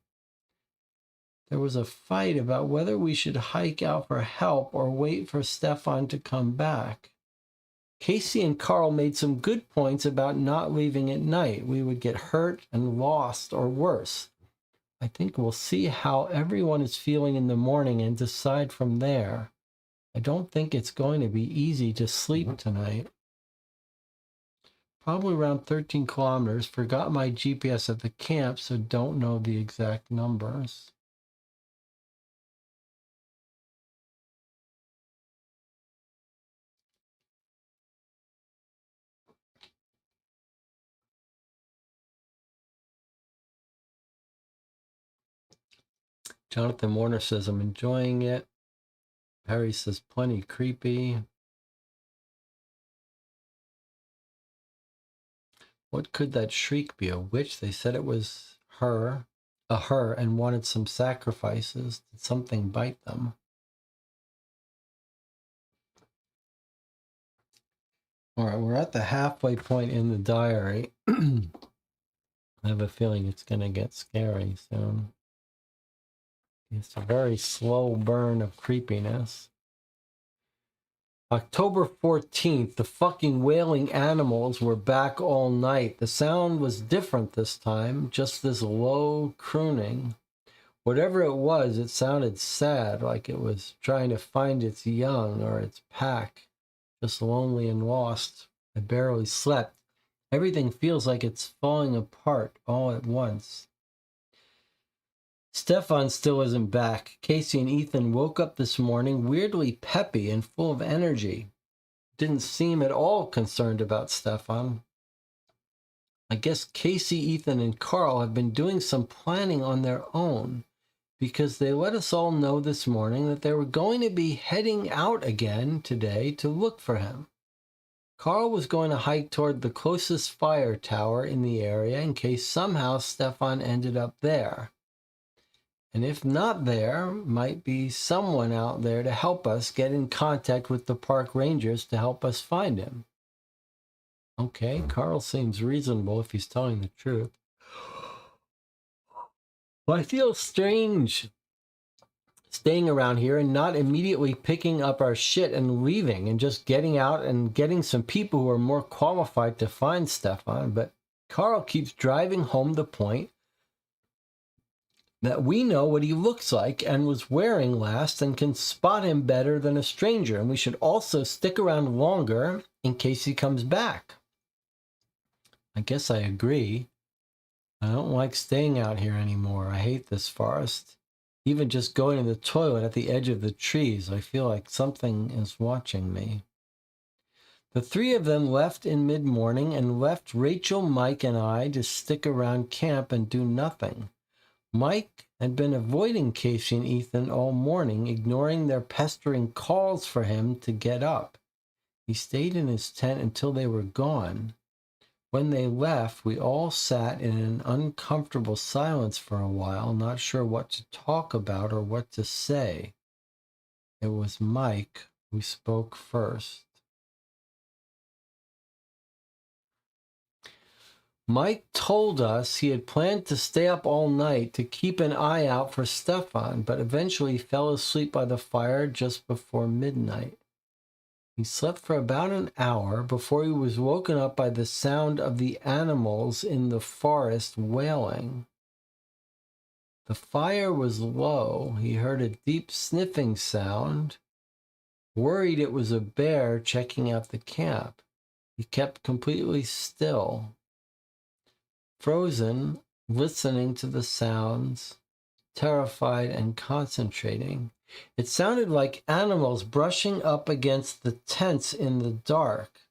There was a fight about whether we should hike out for help or wait for Stefan to come back. Casey and Carl made some good points about not leaving at night. We would get hurt and lost or worse. I think we'll see how everyone is feeling in the morning and decide from there. I don't think it's going to be easy to sleep tonight. Probably around 13 kilometers. Forgot my GPS at the camp, so don't know the exact numbers. Jonathan Warner says, I'm enjoying it. Perry says, plenty creepy. What could that shriek be? A witch? They said it was her, and wanted some sacrifices. Did something bite them? All right, we're at the halfway point in the diary. I have a feeling it's going to get scary soon. It's a very slow burn of creepiness. October 14th, the fucking wailing animals were back all night. The sound was different this time, just this low crooning. Whatever it was, it sounded sad, like it was trying to find its young or its pack, just lonely and lost. I barely slept. Everything feels like it's falling apart all at once. Stefan still isn't back. Casey and Ethan woke up this morning weirdly peppy and full of energy. Didn't seem at all concerned about Stefan. I guess Casey, Ethan, and Carl have been doing some planning on their own because they let us all know this morning that they were going to be heading out again today to look for him. Carl was going to hike toward the closest fire tower in the area in case somehow Stefan ended up there. And if not there, might be someone out there to help us get in contact with the park rangers to help us find him. Okay, Carl seems reasonable if he's telling the truth. Well, I feel strange staying around here and not immediately picking up our shit and leaving and just getting out and getting some people who are more qualified to find Stefan. But Carl keeps driving home the point that we know what he looks like and was wearing last and can spot him better than a stranger. And we should also stick around longer in case he comes back. I guess I agree. I don't like staying out here anymore. I hate this forest. Even just going to the toilet at the edge of the trees, I feel like something is watching me. The three of them left in mid-morning and left Rachel, Mike, and I to stick around camp and do nothing. Mike had been avoiding Casey and Ethan all morning, ignoring their pestering calls for him to get up. He stayed in his tent until they were gone. When they left, we all sat in an uncomfortable silence for a while, not sure what to talk about or what to say. It was Mike who spoke first. Mike told us he had planned to stay up all night to keep an eye out for Stefan, but eventually fell asleep by the fire just before midnight. He slept for about an hour before he was woken up by the sound of the animals in the forest wailing. The fire was low. He heard a deep sniffing sound. Worried it was a bear checking out the camp, he kept completely still. Frozen, listening to the sounds, terrified and concentrating. It sounded like animals brushing up against the tents in the dark.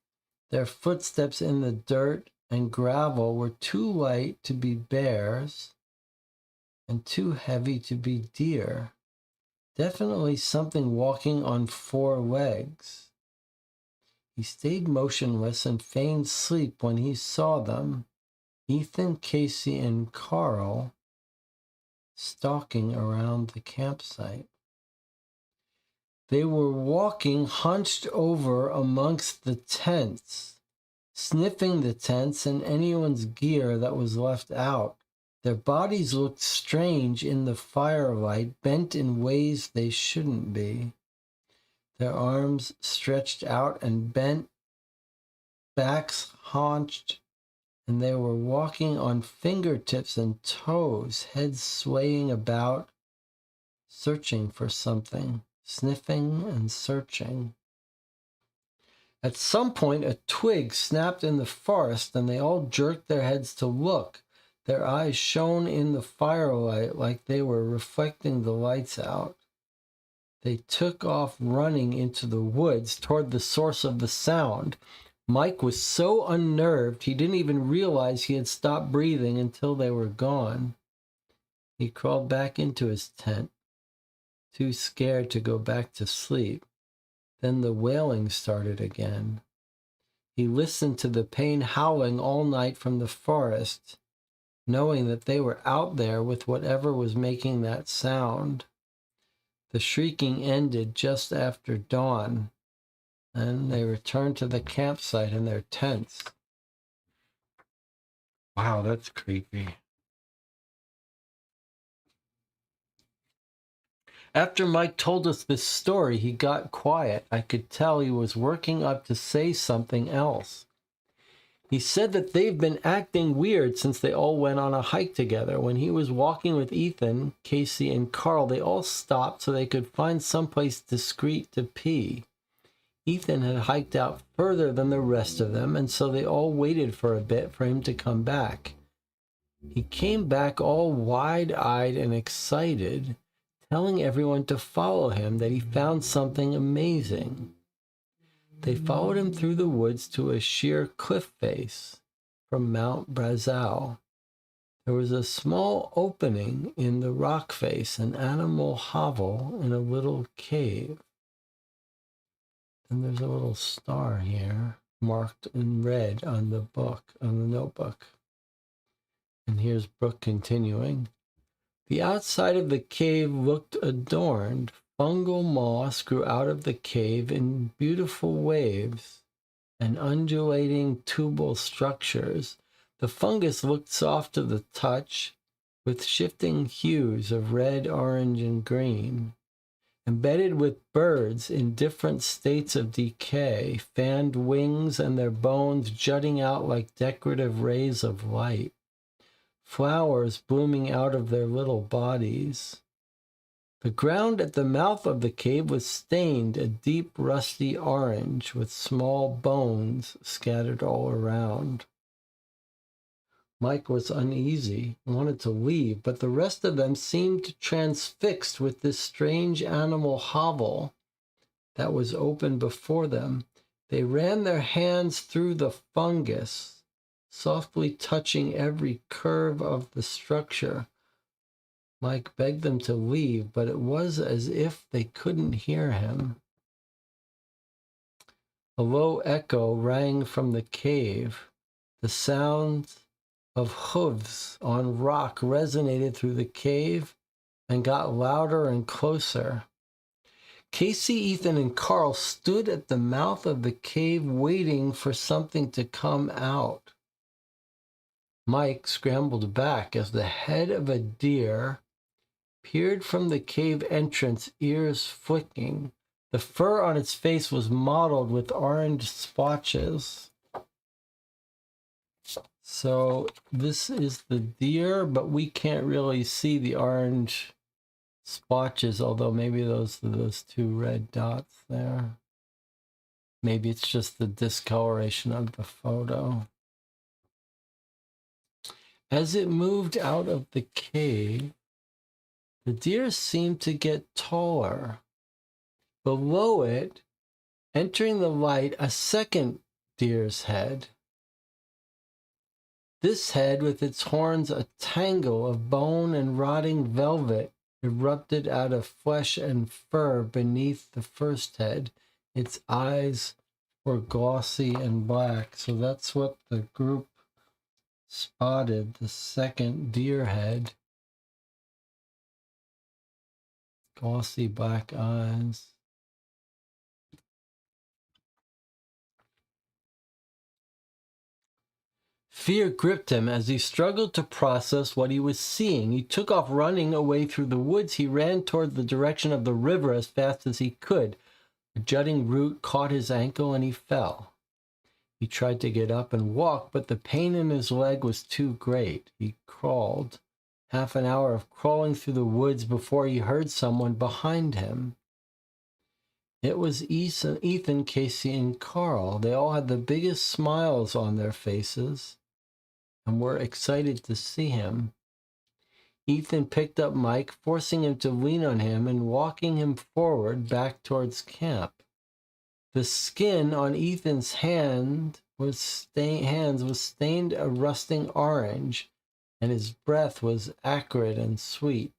Their footsteps in the dirt and gravel were too light to be bears and too heavy to be deer. Definitely something walking on four legs. He stayed motionless and feigned sleep when he saw them. Ethan, Casey, and Carl stalking around the campsite. They were walking hunched over amongst the tents, sniffing the tents and anyone's gear that was left out. Their bodies looked strange in the firelight, bent in ways they shouldn't be. Their arms stretched out and bent, backs hunched, and they were walking on fingertips and toes, heads swaying about, searching for something, sniffing and searching. At some point, a twig snapped in the forest, and they all jerked their heads to look. Their eyes shone in the firelight like they were reflecting the lights out. They took off running into the woods toward the source of the sound. Mike was so unnerved he didn't even realize he had stopped breathing until they were gone. He crawled back into his tent, too scared to go back to sleep. Then the wailing started again. He listened to the pain howling all night from the forest, knowing that they were out there with whatever was making that sound. The shrieking ended just after dawn, and they returned to the campsite in their tents. Wow, that's creepy. After Mike told us this story, he got quiet. I could tell he was working up to say something else. He said that they've been acting weird since they all went on a hike together. When he was walking with Ethan, Casey, and Carl, they all stopped so they could find someplace discreet to pee. Ethan had hiked out further than the rest of them, and so they all waited for a bit for him to come back. He came back all wide-eyed and excited, telling everyone to follow him, that he found something amazing. They followed him through the woods to a sheer cliff face from Mount Brazil. There was a small opening in the rock face, an animal hovel in a little cave. And there's a little star here marked in red on the notebook. And here's Brooke continuing. The outside of the cave looked adorned. Fungal moss grew out of the cave in beautiful waves and undulating tubal structures. The fungus looked soft to the touch, with shifting hues of red, orange, and green. Embedded with birds in different states of decay, fanned wings and their bones jutting out like decorative rays of light. Flowers blooming out of their little bodies. The ground at the mouth of the cave was stained a deep rusty orange with small bones scattered all around. Mike was uneasy, wanted to leave, but the rest of them seemed transfixed with this strange animal hovel that was open before them. They ran their hands through the fungus, softly touching every curve of the structure. Mike begged them to leave, but it was as if they couldn't hear him. A low echo rang from the cave. The sound of hooves on rock resonated through the cave and got louder and closer. Casey, Ethan, and Carl stood at the mouth of the cave waiting for something to come out. Mike scrambled back as the head of a deer peered from the cave entrance, ears flicking. The fur on its face was mottled with orange splotches. So this is the deer, but we can't really see the orange splotches, although maybe those are those two red dots there. Maybe it's just the discoloration of the photo. As it moved out of the cave, the deer seemed to get taller. Below it, entering the light, a second deer's head. This head, with its horns a tangle of bone and rotting velvet, erupted out of flesh and fur beneath the first head. Its eyes were glossy and black. So that's what the group spotted, the second deer head. Glossy black eyes. Fear gripped him as he struggled to process what he was seeing. He took off running away through the woods. He ran toward the direction of the river as fast as he could. A jutting root caught his ankle and he fell. He tried to get up and walk, but the pain in his leg was too great. He crawled. Half an hour of crawling through the woods before he heard someone behind him. It was Ethan, Casey, and Carl. They all had the biggest smiles on their faces and were excited to see him. Ethan picked up Mike, forcing him to lean on him and walking him forward back towards camp. The skin on Ethan's hands was stained a rusting orange, and his breath was acrid and sweet.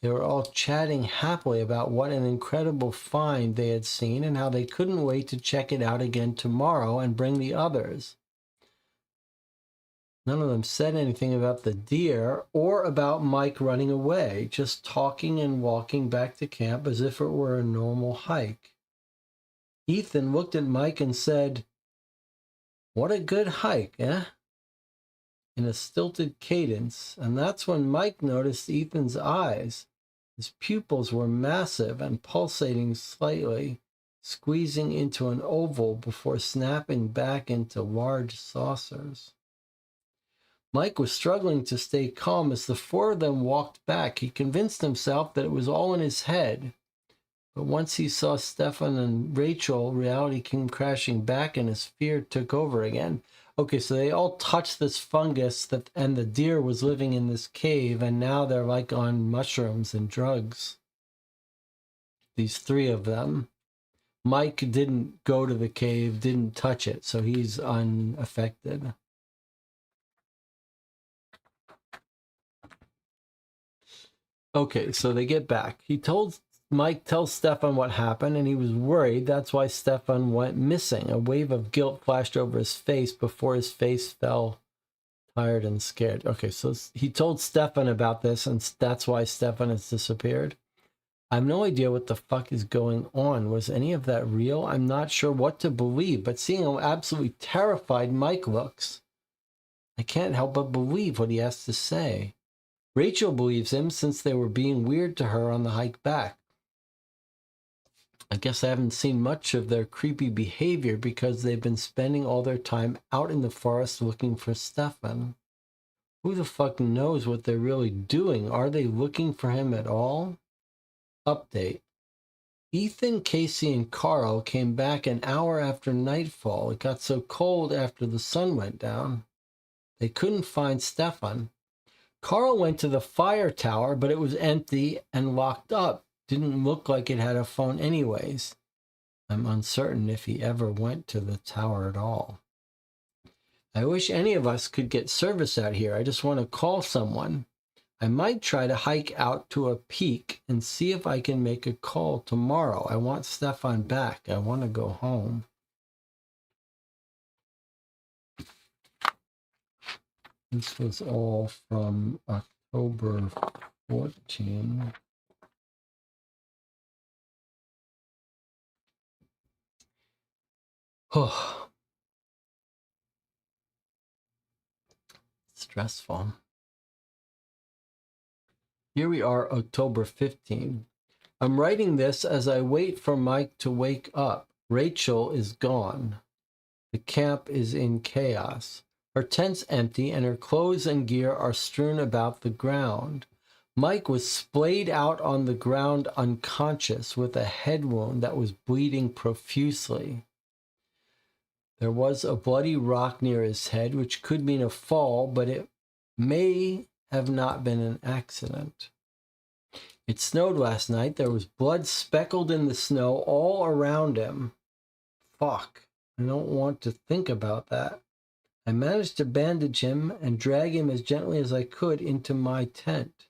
They were all chatting happily about what an incredible find they had seen and how they couldn't wait to check it out again tomorrow and bring the others. None of them said anything about the deer or about Mike running away, just talking and walking back to camp as if it were a normal hike. Ethan looked at Mike and said, "What a good hike, eh?" in a stilted cadence, and that's when Mike noticed Ethan's eyes. His pupils were massive and pulsating slightly, squeezing into an oval before snapping back into large saucers. Mike was struggling to stay calm as the four of them walked back. He convinced himself that it was all in his head. But once he saw Stefan and Rachel, reality came crashing back and his fear took over again. Okay, so they all touched this fungus and the deer was living in this cave, and now they're like on mushrooms and drugs. These three of them. Mike didn't go to the cave, didn't touch it, so he's unaffected. Okay, so they get back. Mike tells Stefan what happened, and he was worried. That's why Stefan went missing. A wave of guilt flashed over his face before his face fell tired and scared. Okay, so he told Stefan about this, and that's why Stefan has disappeared. I have no idea what the fuck is going on. Was any of that real? I'm not sure what to believe, but seeing how absolutely terrified Mike looks, I can't help but believe what he has to say. Rachel believes him since they were being weird to her on the hike back. I guess I haven't seen much of their creepy behavior because they've been spending all their time out in the forest looking for Stefan. Who the fuck knows what they're really doing? Are they looking for him at all? Update. Ethan, Casey, and Carl came back an hour after nightfall. It got so cold after the sun went down. They couldn't find Stefan. Carl went to the fire tower, but it was empty and locked up. Didn't look like it had a phone anyways. I'm uncertain if he ever went to the tower at all. I wish any of us could get service out here. I just want to call someone. I might try to hike out to a peak and see if I can make a call tomorrow. I want Stefan back. I want to go home. This was all from October 14. Oh, stressful. Here we are, October 15. I'm writing this as I wait for Mike to wake up. Rachel is gone. The camp is in chaos. Her tent's empty and her clothes and gear are strewn about the ground. Mike was splayed out on the ground unconscious with a head wound that was bleeding profusely. There was a bloody rock near his head, which could mean a fall, but it may have not been an accident. It snowed last night. There was blood speckled in the snow all around him. Fuck. I don't want to think about that. I managed to bandage him and drag him as gently as I could into my tent.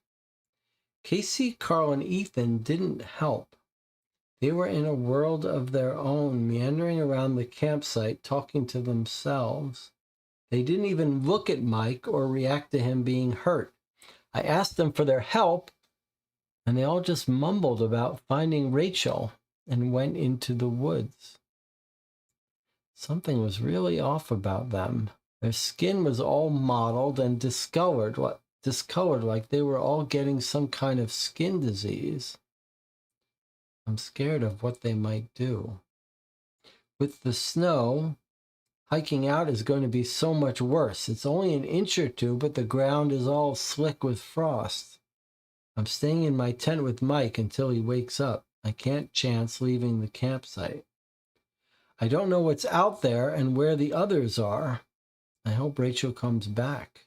Casey, Carl, and Ethan didn't help. They were in a world of their own, meandering around the campsite, talking to themselves. They didn't even look at Mike or react to him being hurt. I asked them for their help, and they all just mumbled about finding Rachel and went into the woods. Something was really off about them. Their skin was all mottled and discolored like they were all getting some kind of skin disease. I'm scared of what they might do. With the snow, hiking out is going to be so much worse. It's only an inch or two, but the ground is all slick with frost. I'm staying in my tent with Mike until he wakes up. I can't chance leaving the campsite. I don't know what's out there and where the others are. I hope Rachel comes back.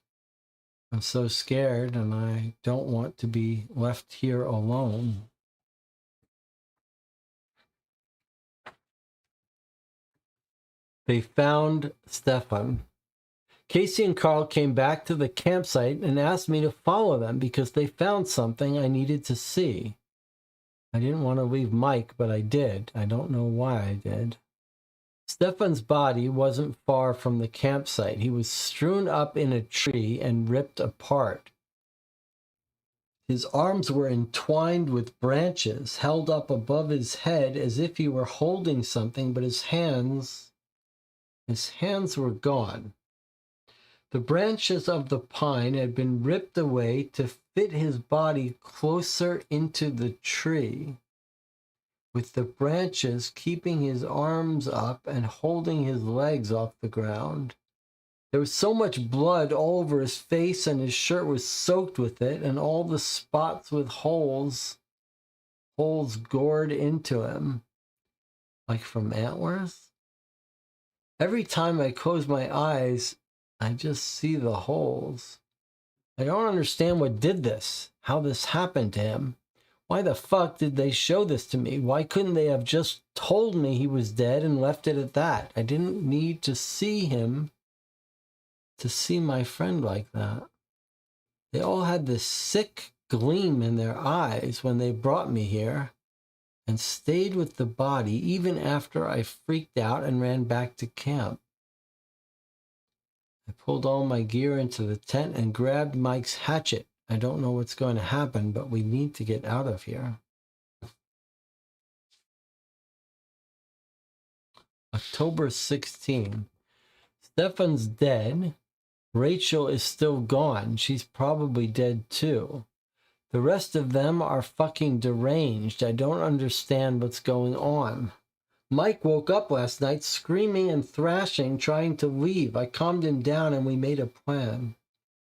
I'm so scared and I don't want to be left here alone. They found Stefan. Casey and Carl came back to the campsite and asked me to follow them because they found something I needed to see. I didn't want to leave Mike, but I did. I don't know why I did. Stefan's body wasn't far from the campsite. He was strewn up in a tree and ripped apart. His arms were entwined with branches held up above his head as if he were holding something, but his hands were gone. The branches of the pine had been ripped away to fit his body closer into the tree, with the branches keeping his arms up and holding his legs off the ground. There was so much blood all over his face, and his shirt was soaked with it, and all the spots with holes gored into him, like from antlers. Every time I close my eyes, I just see the holes. I don't understand what did this, how this happened to him. Why the fuck did they show this to me? Why couldn't they have just told me he was dead and left it at that? I didn't need to see him to see my friend like that. They all had this sick gleam in their eyes when they brought me here and stayed with the body even after I freaked out and ran back to camp. I pulled all my gear into the tent and grabbed Mike's hatchet. I don't know what's going to happen, but we need to get out of here. October 16. Stefan's dead. Rachel is still gone. She's probably dead too. The rest of them are fucking deranged. I don't understand what's going on. Mike woke up last night screaming and thrashing, trying to leave. I calmed him down and we made a plan.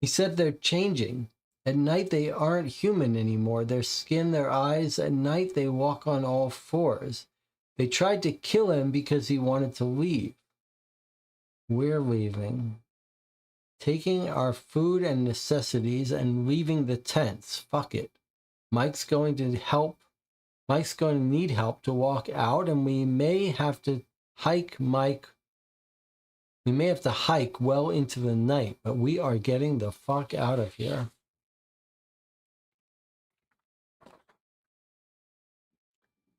He said they're changing. At night they aren't human anymore. Their skin, their eyes. At night they walk on all fours. They tried to kill him because he wanted to leave. We're leaving. taking our food and necessities and leaving the tents. Fuck it. Mike's going to need help to walk out, and we may have to hike well into the night, but we are getting the fuck out of here.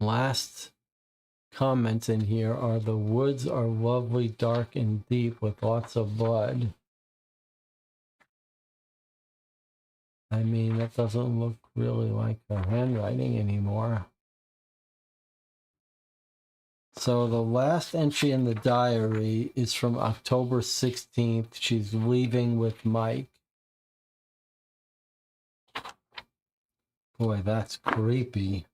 Last comments in here are: the woods are lovely, dark and deep with lots of blood. I mean, that doesn't look really like her handwriting anymore. So the last entry in the diary is from October 16th. She's leaving with Mike. Boy, that's creepy.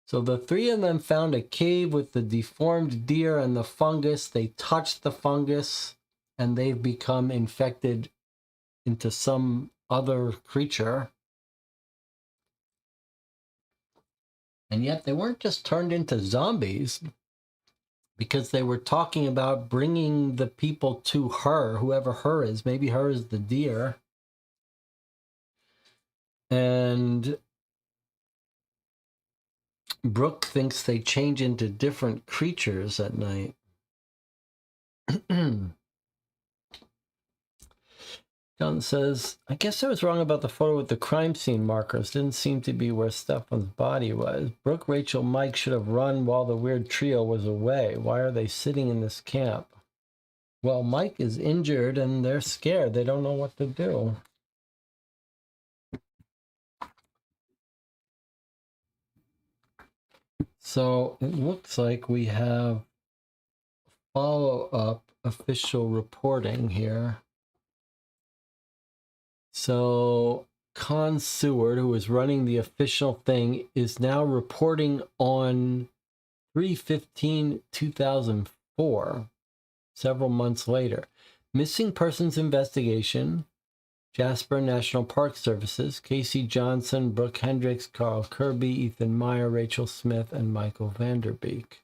So the three of them found a cave with the deformed deer and the fungus. They touched the fungus and they've become infected into some other creature. And yet they weren't just turned into zombies, because they were talking about bringing the people to her, whoever her is. Maybe her is the deer. And Brooke thinks they change into different creatures at night. John says, I guess I was wrong about the photo with the crime scene markers. Didn't seem to be where Stefan's body was. Brooke, Rachel, Mike should have run while the weird trio was away. Why are they sitting in this camp? Well, Mike is injured and they're scared. They don't know what to do. So it looks like we have follow-up official reporting here. So Con Seward, who is running the official thing, is now reporting on 3/15/2004, several months later. Missing persons investigation, Jasper National Park Services, Casey Johnson, Brooke Hendricks, Carl Kirby, Ethan Meyer, Rachel Smith, and Michael Vanderbeek.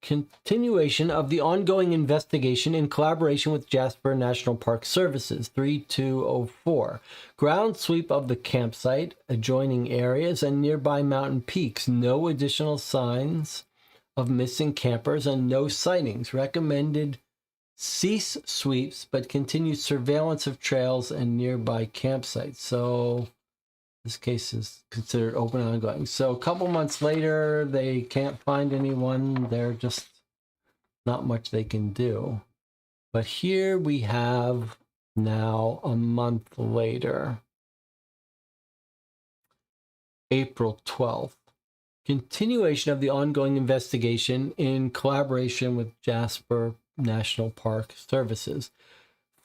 Continuation of the ongoing investigation in collaboration with Jasper National Park Services, 3204. Ground sweep of the campsite, adjoining areas, and nearby mountain peaks. No additional signs of missing campers and no sightings. Recommended cease sweeps, but continue surveillance of trails and nearby campsites. So this case is considered open and ongoing. So a couple months later, they can't find anyone. They're just not much they can do. But here we have now a month later, April 12th. Continuation of the ongoing investigation in collaboration with Jasper National Park Services.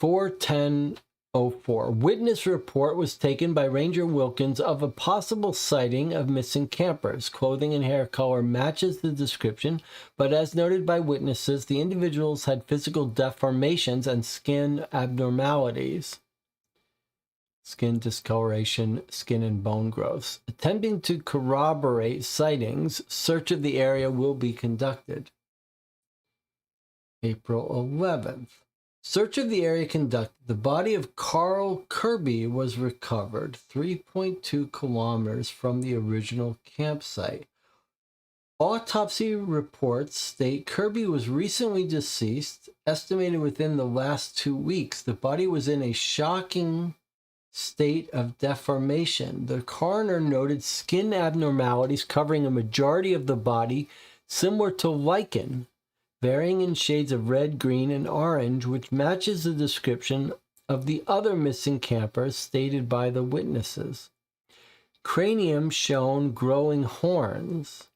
4/10/04. Witness report was taken by Ranger Wilkins of a possible sighting of missing campers. Clothing and hair color matches the description, but as noted by witnesses, the individuals had physical deformations and skin abnormalities. Skin discoloration, skin and bone growths. Attempting to corroborate sightings, search of the area will be conducted. April 11th. Search of the area conducted. The body of Carl Kirby was recovered 3.2 kilometers from the original campsite. Autopsy reports state Kirby was recently deceased, estimated within the last 2 weeks. The body was in a shocking state of deformation. The coroner noted skin abnormalities covering a majority of the body, similar to lichen, varying in shades of red, green, and orange, which matches the description of the other missing campers stated by the witnesses. Cranium shown growing horns,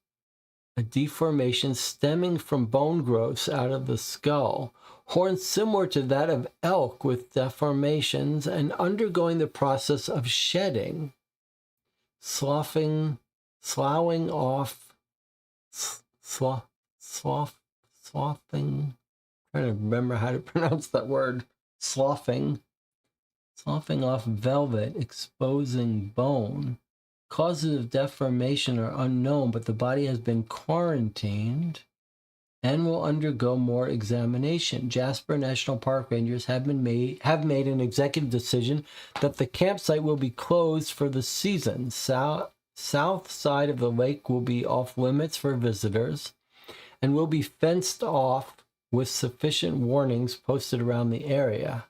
a deformation stemming from bone growths out of the skull. Horns similar to that of elk with deformations and undergoing the process of shedding. Sloughing off, sloughing, trying to remember how to pronounce that word. Sloughing off velvet, exposing bone. Causes of deformation are unknown, but the body has been quarantined. and will undergo more examination. Jasper National Park rangers have made an executive decision that the campsite will be closed for the season. South side of the lake will be off limits for visitors and will be fenced off with sufficient warnings posted around the area.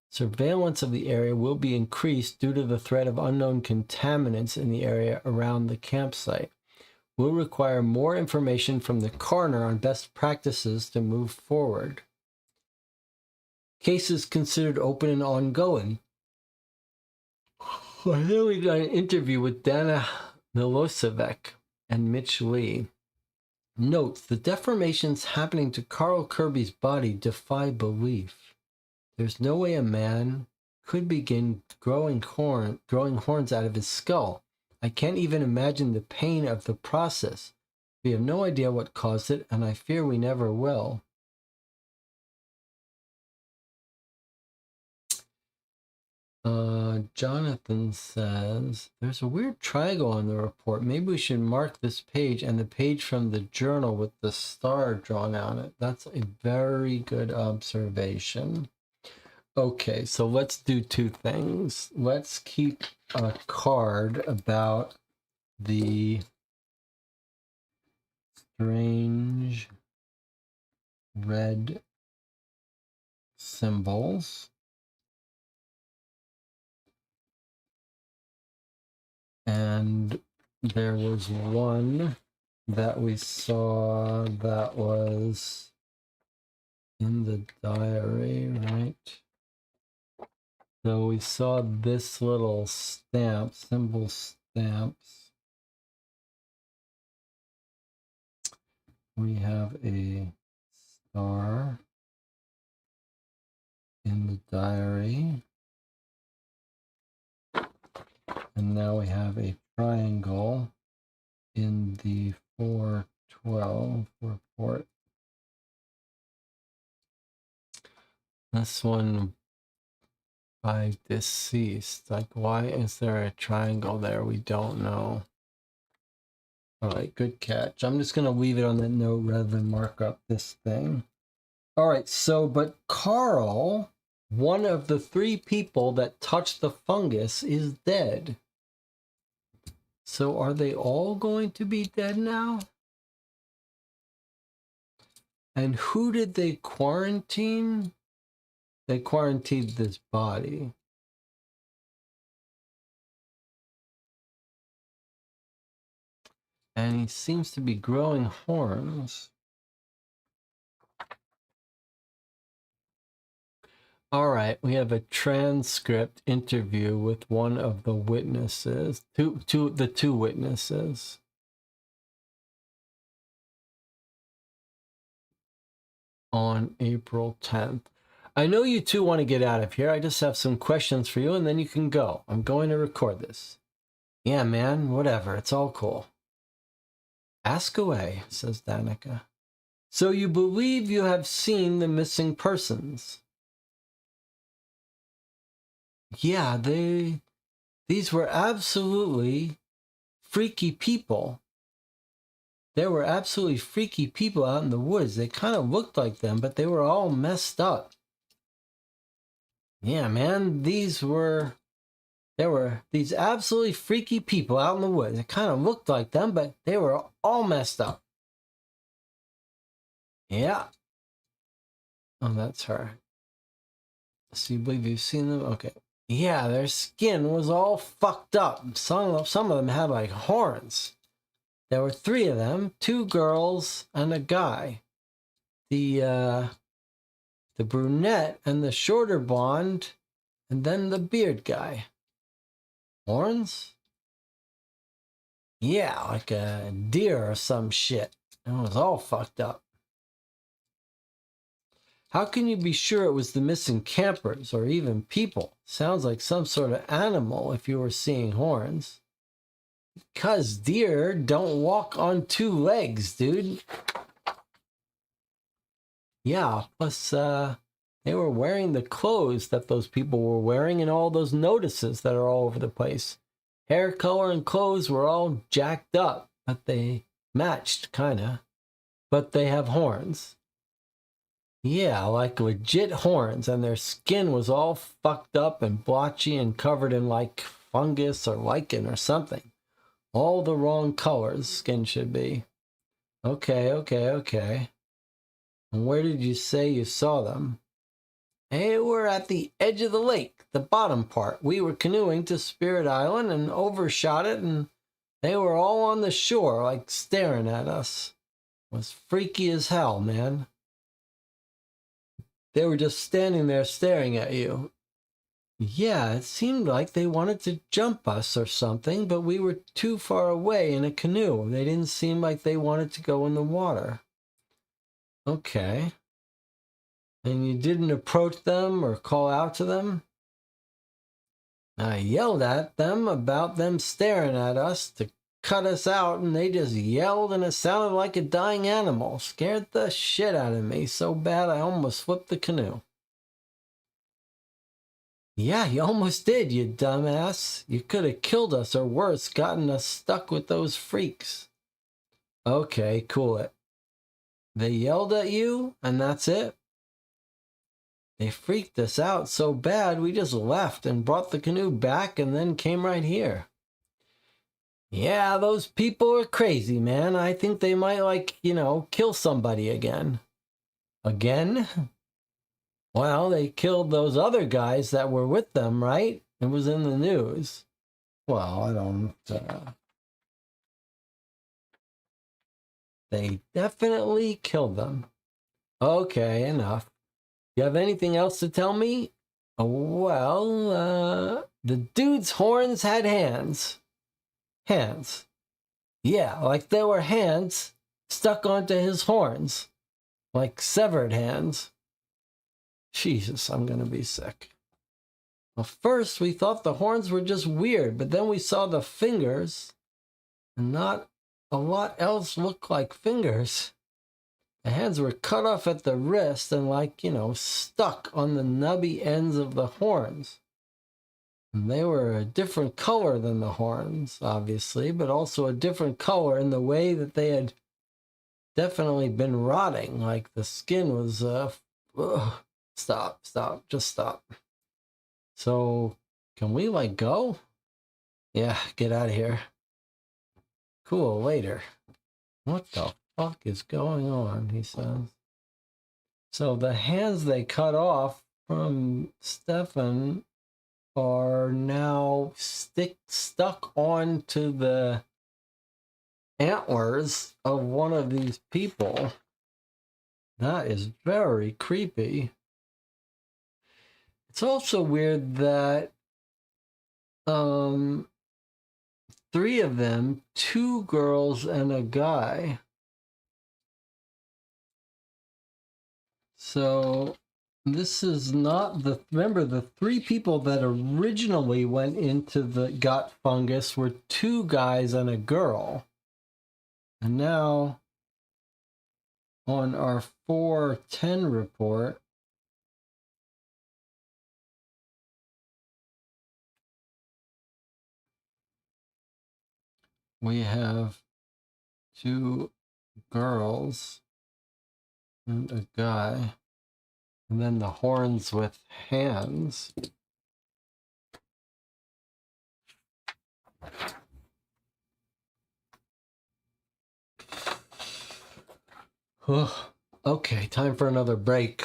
Surveillance of the area will be increased due to the threat of unknown contaminants in the area around the campsite. We'll require more information from the coroner on best practices to move forward. Cases considered open and ongoing. Well, here we got an interview with Dana Milosevic and Mitch Lee. Notes, the deformations happening to Carl Kirby's body defy belief. There's no way a man could begin growing horns out of his skull. I can't even imagine the pain of the process. We have no idea what caused it, and I fear we never will. Jonathan says, there's a weird triangle on the report. Maybe we should mark this page and the page from the journal with the star drawn on it. That's a very good observation. Okay, so let's do two things. Let's keep a card about the strange red symbols. And there was one that we saw that was in the diary, right? So we saw this little stamp, symbol stamps. We have a star in the diary. And now we have a triangle in the 412 report. This one by deceased. Like, why is there a triangle there? We don't know. All right, good catch. I'm just going to leave it on that note rather than mark up this thing. All right, so, but Carl, one of the three people that touched the fungus, is dead. So are they all going to be dead now? And who did they quarantine? They quarantined this body. And he seems to be growing horns. All right, we have a transcript interview with one of the witnesses, the two witnesses. On April 10th. I know you two want to get out of here. I just have some questions for you and then you can go. I'm going to record this. Yeah, man, whatever. It's all cool. Ask away, says Danica. So you believe you have seen the missing persons? Yeah, these were absolutely freaky people. There were absolutely freaky people out in the woods. They kind of looked like them, but they were all messed up. Yeah, man, there were these absolutely freaky people out in the woods. It kind of looked like them, but they were all messed up. Yeah. Oh, that's her. So you believe you've seen them? Okay. Yeah, their skin was all fucked up. Some of them had like horns. There were three of them, two girls and a guy. The brunette and the shorter blonde, and then the beard guy. Horns? Yeah, like a deer or some shit. It was all fucked up. How can you be sure it was the missing campers or even people? Sounds like some sort of animal if you were seeing horns. Because deer don't walk on two legs, dude. Yeah, plus they were wearing the clothes that those people were wearing and all those notices that are all over the place. Hair color and clothes were all jacked up, but they matched, kind of. but they have horns. Yeah, like legit horns, and their skin was all fucked up and blotchy and covered in like fungus or lichen or something. All the wrong colors skin should be. Okay. And where did you say you saw them? Hey, we're at the edge of the lake, the bottom part. We were canoeing to Spirit Island and overshot it, and they were all on the shore, like staring at us. It was freaky as hell, man. They were just standing there staring at you. Yeah, it seemed like they wanted to jump us or something, but we were too far away in a canoe. They didn't seem like they wanted to go in the water. Okay. And you didn't approach them or call out to them? I yelled at them about them staring at us to cut us out, and they just yelled, and it sounded like a dying animal. Scared the shit out of me so bad I almost flipped the canoe. Yeah, you almost did, you dumbass. You could have killed us or worse, gotten us stuck with those freaks. Okay, cool it. They yelled at you, and that's it? They freaked us out so bad, we just left and brought the canoe back and then came right here. Yeah, those people are crazy, man. I think they might, like, kill somebody again. Again? Well, they killed those other guys that were with them, right? It was in the news. Well, I don't... They definitely killed them. Okay, enough. You have anything else to tell me? Well, the dude's horns had hands. Hands. Yeah, like there were hands stuck onto his horns. Like severed hands. Jesus, I'm gonna be sick. Well, first we thought the horns were just weird, but then we saw the fingers, and not a lot else looked like fingers. The hands were cut off at the wrist and stuck on the nubby ends of the horns. And they were a different color than the horns, obviously, but also a different color in the way that they had definitely been rotting. Like the skin was, Stop, just stop. So, can we go? Yeah, get out of here. Cool, later. What the fuck is going on, he says. So the hands they cut off from Stefan are now stuck onto the antlers of one of these people. That is very creepy. It's also weird that 3 of them, 2 girls and a guy. So this is not remember the 3 people that originally went into got fungus were 2 guys and a girl. And now on our 410 report, we have 2 girls and a guy, and then the horns with hands. Okay, time for another break.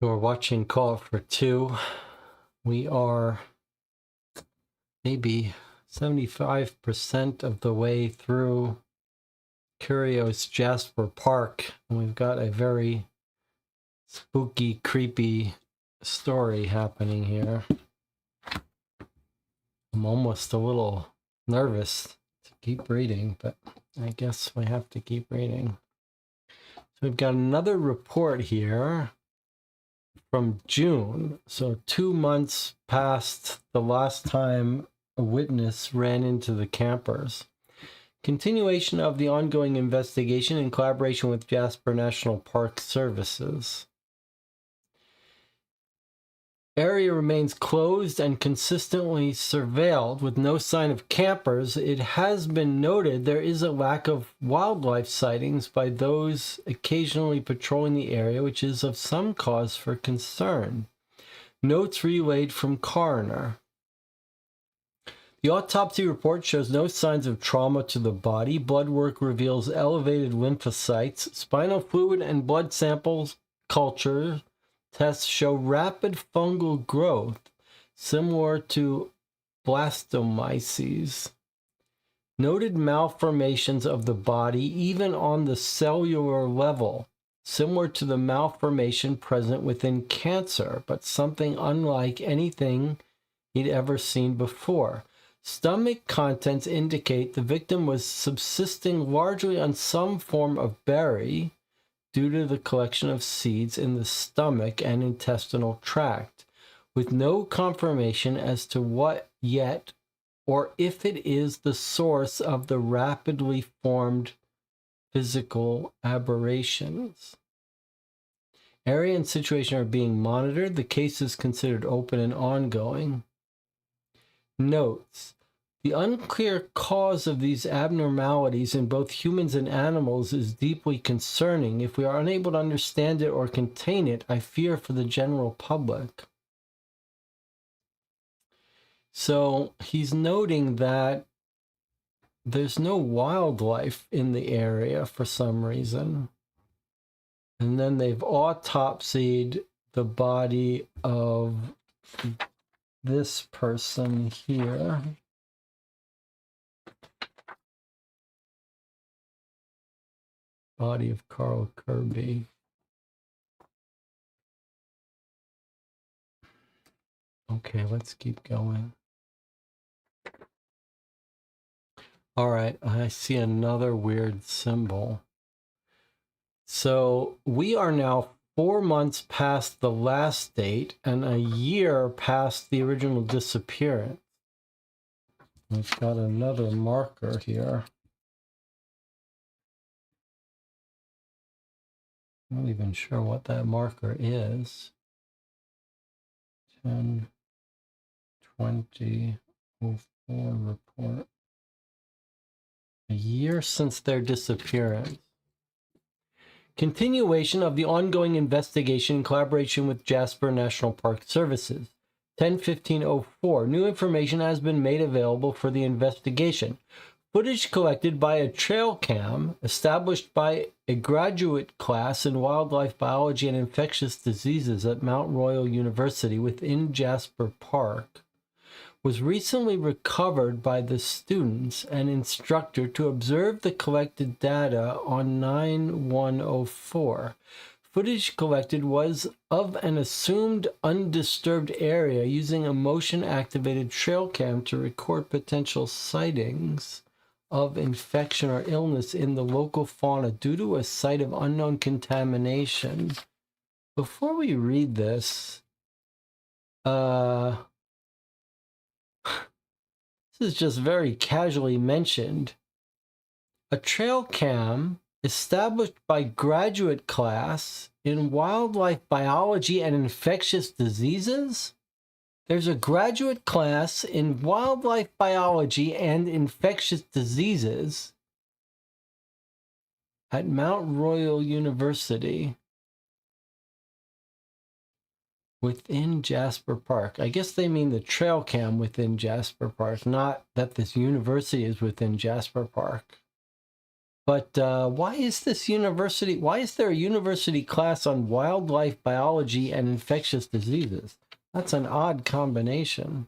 You're watching Call for Two. We are maybe 75% of the way through Curious Jasper Park, and we've got a very spooky, creepy story happening here. I'm almost a little nervous to keep reading, but I guess we have to keep reading. So we've got another report here from June. So 2 months past the last time a witness ran into the campers. Continuation of the ongoing investigation in collaboration with Jasper National Park Services. Area remains closed and consistently surveilled with no sign of campers. It has been noted there is a lack of wildlife sightings by those occasionally patrolling the area, which is of some cause for concern. Notes relayed from coroner. The autopsy report shows no signs of trauma to the body. Blood work reveals elevated lymphocytes. Spinal fluid and blood samples culture tests show rapid fungal growth similar to blastomyces. Noted malformations of the body, even on the cellular level, similar to the malformation present within cancer, but something unlike anything he'd ever seen before. Stomach contents indicate the victim was subsisting largely on some form of berry due to the collection of seeds in the stomach and intestinal tract, with no confirmation as to what yet or if it is the source of the rapidly formed physical aberrations. Area and situation are being monitored. The case is considered open and ongoing. Notes: the unclear cause of these abnormalities in both humans and animals is deeply concerning. If we are unable to understand it or contain it, I fear for the general public. So he's noting that there's no wildlife in the area for some reason. And then they've autopsied the body of this person here. Body of Carl Kirby. Okay, let's keep going. All right, I see another weird symbol. So we are now 4 months past the last date and a year past the original disappearance. We've got another marker here. I'm not even sure what that marker is. 10/20/04 report. A year since their disappearance. Continuation of the ongoing investigation in collaboration with Jasper National Park Services. 10/15/04. New information has been made available for the investigation. Footage collected by a trail cam established by a graduate class in wildlife biology and infectious diseases at Mount Royal University within Jasper Park was recently recovered by the students and instructor to observe the collected data on 9/1/04. Footage collected was of an assumed undisturbed area using a motion-activated trail cam to record potential sightings of infection or illness in the local fauna due to a site of unknown contamination. Before we read this, this is just very casually mentioned. A trail cam established by graduate class in wildlife biology and infectious diseases? There's a graduate class in wildlife biology and infectious diseases at Mount Royal University within Jasper Park. I guess they mean the trail cam within Jasper Park, not that this university is within Jasper Park. But why is this university? Why is there a university class on wildlife biology and infectious diseases? That's an odd combination.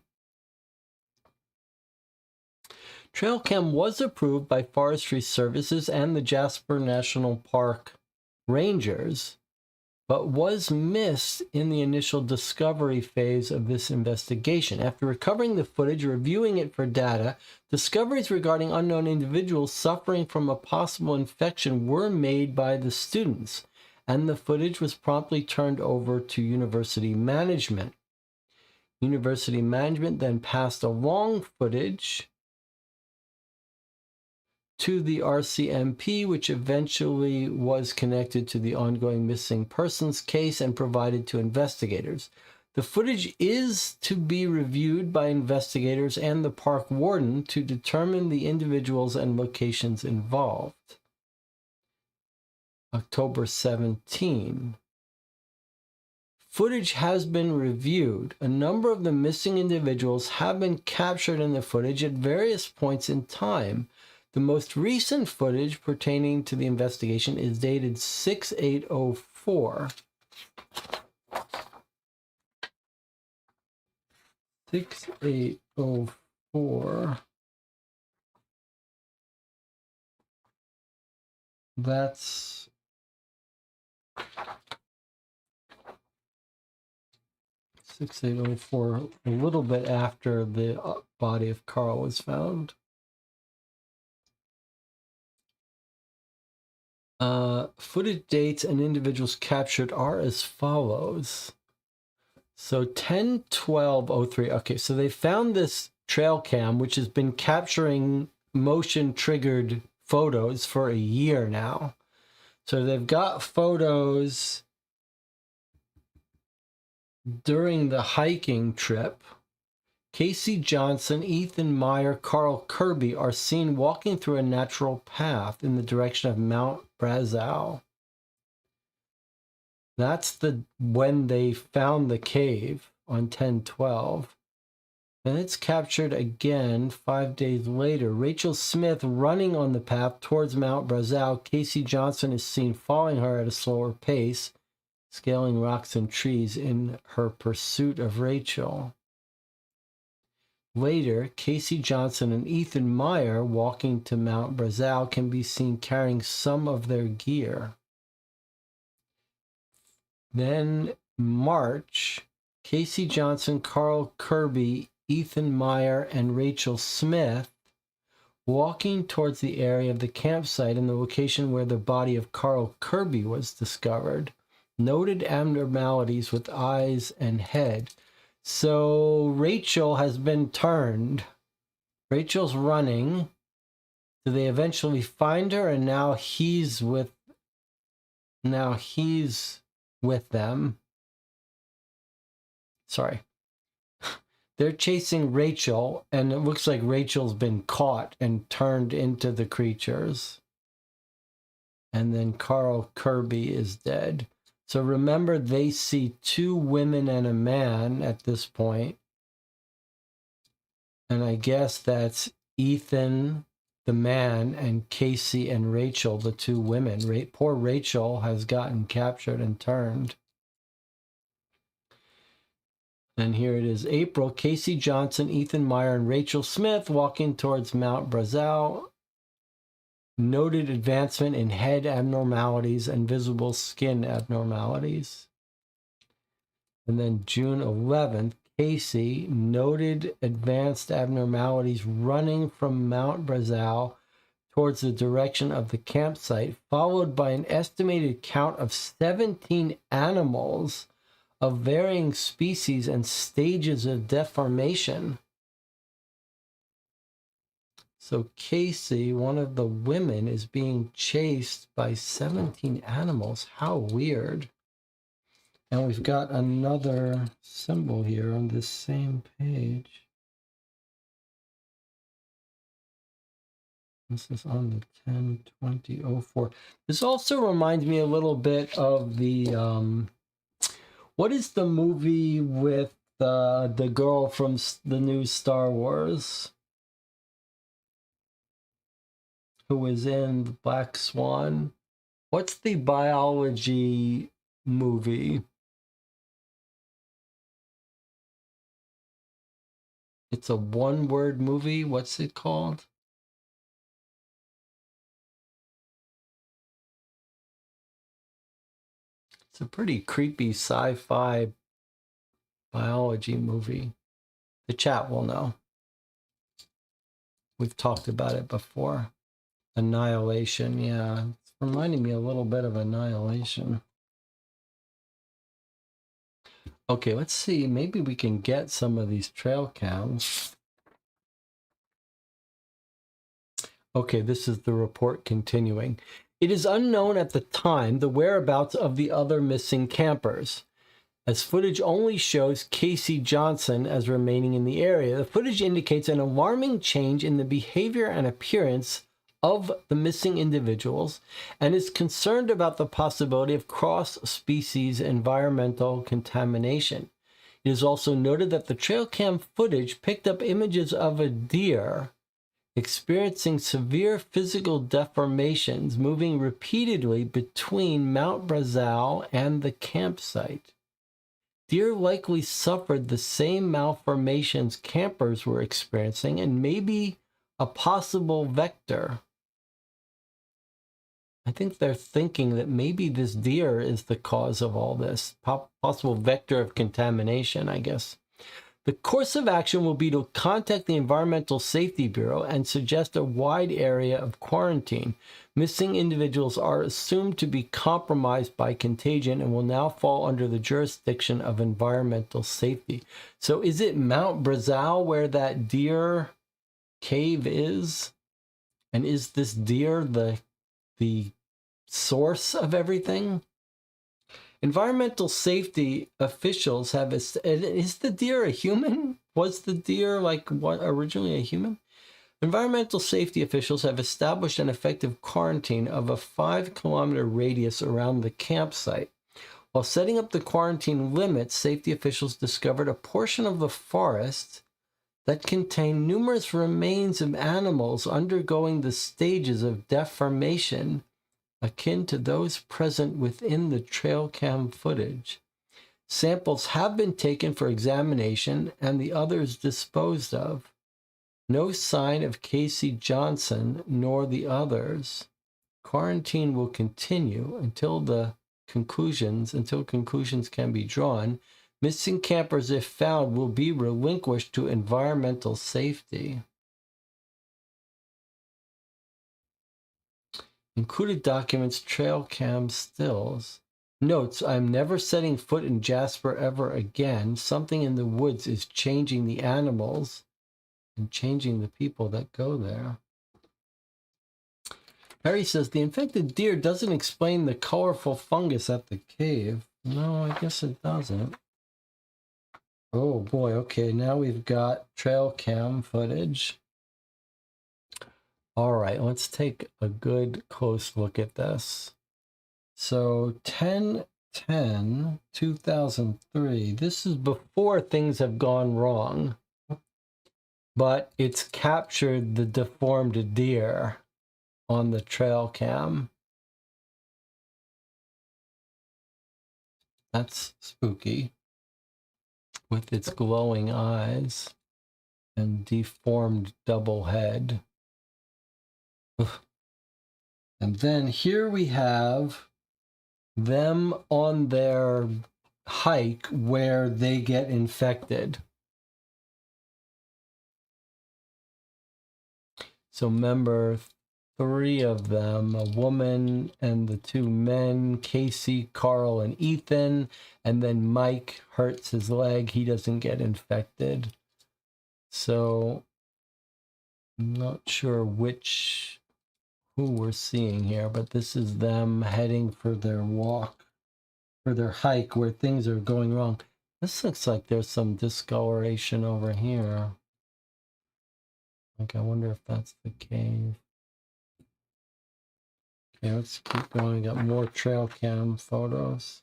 Trail cam was approved by Forestry Services and the Jasper National Park Rangers, but was missed in the initial discovery phase of this investigation. After recovering the footage, reviewing it for data, discoveries regarding unknown individuals suffering from a possible infection were made by the students, and the footage was promptly turned over to university management. University management then passed along footage to the RCMP, which eventually was connected to the ongoing missing persons case and provided to investigators. The footage is to be reviewed by investigators and the park warden to determine the individuals and locations involved. October 17. Footage has been reviewed. A number of the missing individuals have been captured in the footage at various points in time. The most recent footage pertaining to the investigation is dated 6/8/04. 6804. That's 6804, a little bit after the body of Carl was found. Footage dates and individuals captured are as follows. So 10/12/03. Okay, so they found this trail cam, which has been capturing motion triggered photos for a year now. So they've got photos during the hiking trip. Casey Johnson, Ethan Meyer, Carl Kirby are seen walking through a natural path in the direction of Mount Brazau. That's when they found the cave on 10/12. And it's captured again 5 days later. Rachel Smith running on the path towards Mount Brazau. Casey Johnson is seen following her at a slower pace, scaling rocks and trees in her pursuit of Rachel. Later, Casey Johnson and Ethan Meyer walking to Mount Brazau can be seen carrying some of their gear. Then March, Casey Johnson, Carl Kirby, Ethan Meyer, and Rachel Smith walking towards the area of the campsite and the location where the body of Carl Kirby was discovered. Noted abnormalities with eyes and head. So Rachel has been turned. Rachel's running. So they eventually find her, and now he's with them. Sorry. They're chasing Rachel, and it looks like Rachel's been caught and turned into the creatures. And then Carl Kirby is dead. So remember, they see 2 women and a man at this point. And I guess that's Ethan, the man, and Casey and Rachel, the 2 women. Poor Rachel has gotten captured and turned. And here it is, April, Casey Johnson, Ethan Meyer, and Rachel Smith walking towards Mount Brazau. Noted advancement in head abnormalities and visible skin abnormalities. And then June 11th, Casey noted advanced abnormalities running from Mount Brazau towards the direction of the campsite, followed by an estimated count of 17 animals of varying species and stages of deformation. So Casey, one of the women, is being chased by 17 animals. How weird. And we've got another symbol here on this same page. This is on the 10/20/04. This also reminds me a little bit of the, what is the movie with the girl from the new Star Wars? Who was in the Black Swan? What's the biology movie? It's a one-word movie. What's it called? It's a pretty creepy sci-fi biology movie. The chat will know. We've talked about it before. Annihilation, yeah. It's reminding me a little bit of Annihilation. Okay, let's see. Maybe we can get some of these trail cams. Okay, this is the report continuing. It is unknown at the time the whereabouts of the other missing campers, as footage only shows Casey Johnson as remaining in the area. The footage indicates an alarming change in the behavior and appearance of the missing individuals and is concerned about the possibility of cross-species environmental contamination. It is also noted that the trail cam footage picked up images of a deer experiencing severe physical deformations, moving repeatedly between Mount Brazau and the campsite. Deer likely suffered the same malformations campers were experiencing and may be a possible vector. I think they're thinking that maybe this deer is the cause of all this, possible vector of contamination, I guess. The course of action will be to contact the Environmental Safety Bureau and suggest a wide area of quarantine. Missing individuals are assumed to be compromised by contagion and will now fall under the jurisdiction of environmental safety. So is it Mount Brazil where that deer cave is? And is this deer the source of everything? Environmental safety officials have... Is the deer a human? Was the deer originally a human? Environmental safety officials have established an effective quarantine of a 5-kilometer radius around the campsite. While setting up the quarantine limits, safety officials discovered a portion of the forest that contained numerous remains of animals undergoing the stages of deformation akin to those present within the trail cam footage. Samples have been taken for examination and the others disposed of. No sign of Casey Johnson nor the others. Quarantine will continue until conclusions can be drawn. Missing campers, if found, will be relinquished to environmental safety. Included documents, trail cam stills. Notes, I'm never setting foot in Jasper ever again. Something in the woods is changing the animals and changing the people that go there. Harry says, the infected deer doesn't explain the colorful fungus at the cave. No, I guess it doesn't. Oh boy, okay, now we've got trail cam footage. All right, let's take a good close look at this. So 10/10/2003, this is before things have gone wrong, but it's captured the deformed deer on the trail cam. That's spooky, with its glowing eyes and deformed double head. And then here we have them on their hike where they get infected. So remember, 3 of them, a woman and the 2 men, Casey, Carl, and Ethan, and then Mike hurts his leg. He doesn't get infected. So I'm not sure who we're seeing here, but this is them heading for their walk, for their hike where things are going wrong. This looks like there's some discoloration over here. Like, I wonder if that's the cave. Okay, let's keep going. We got more trail cam photos.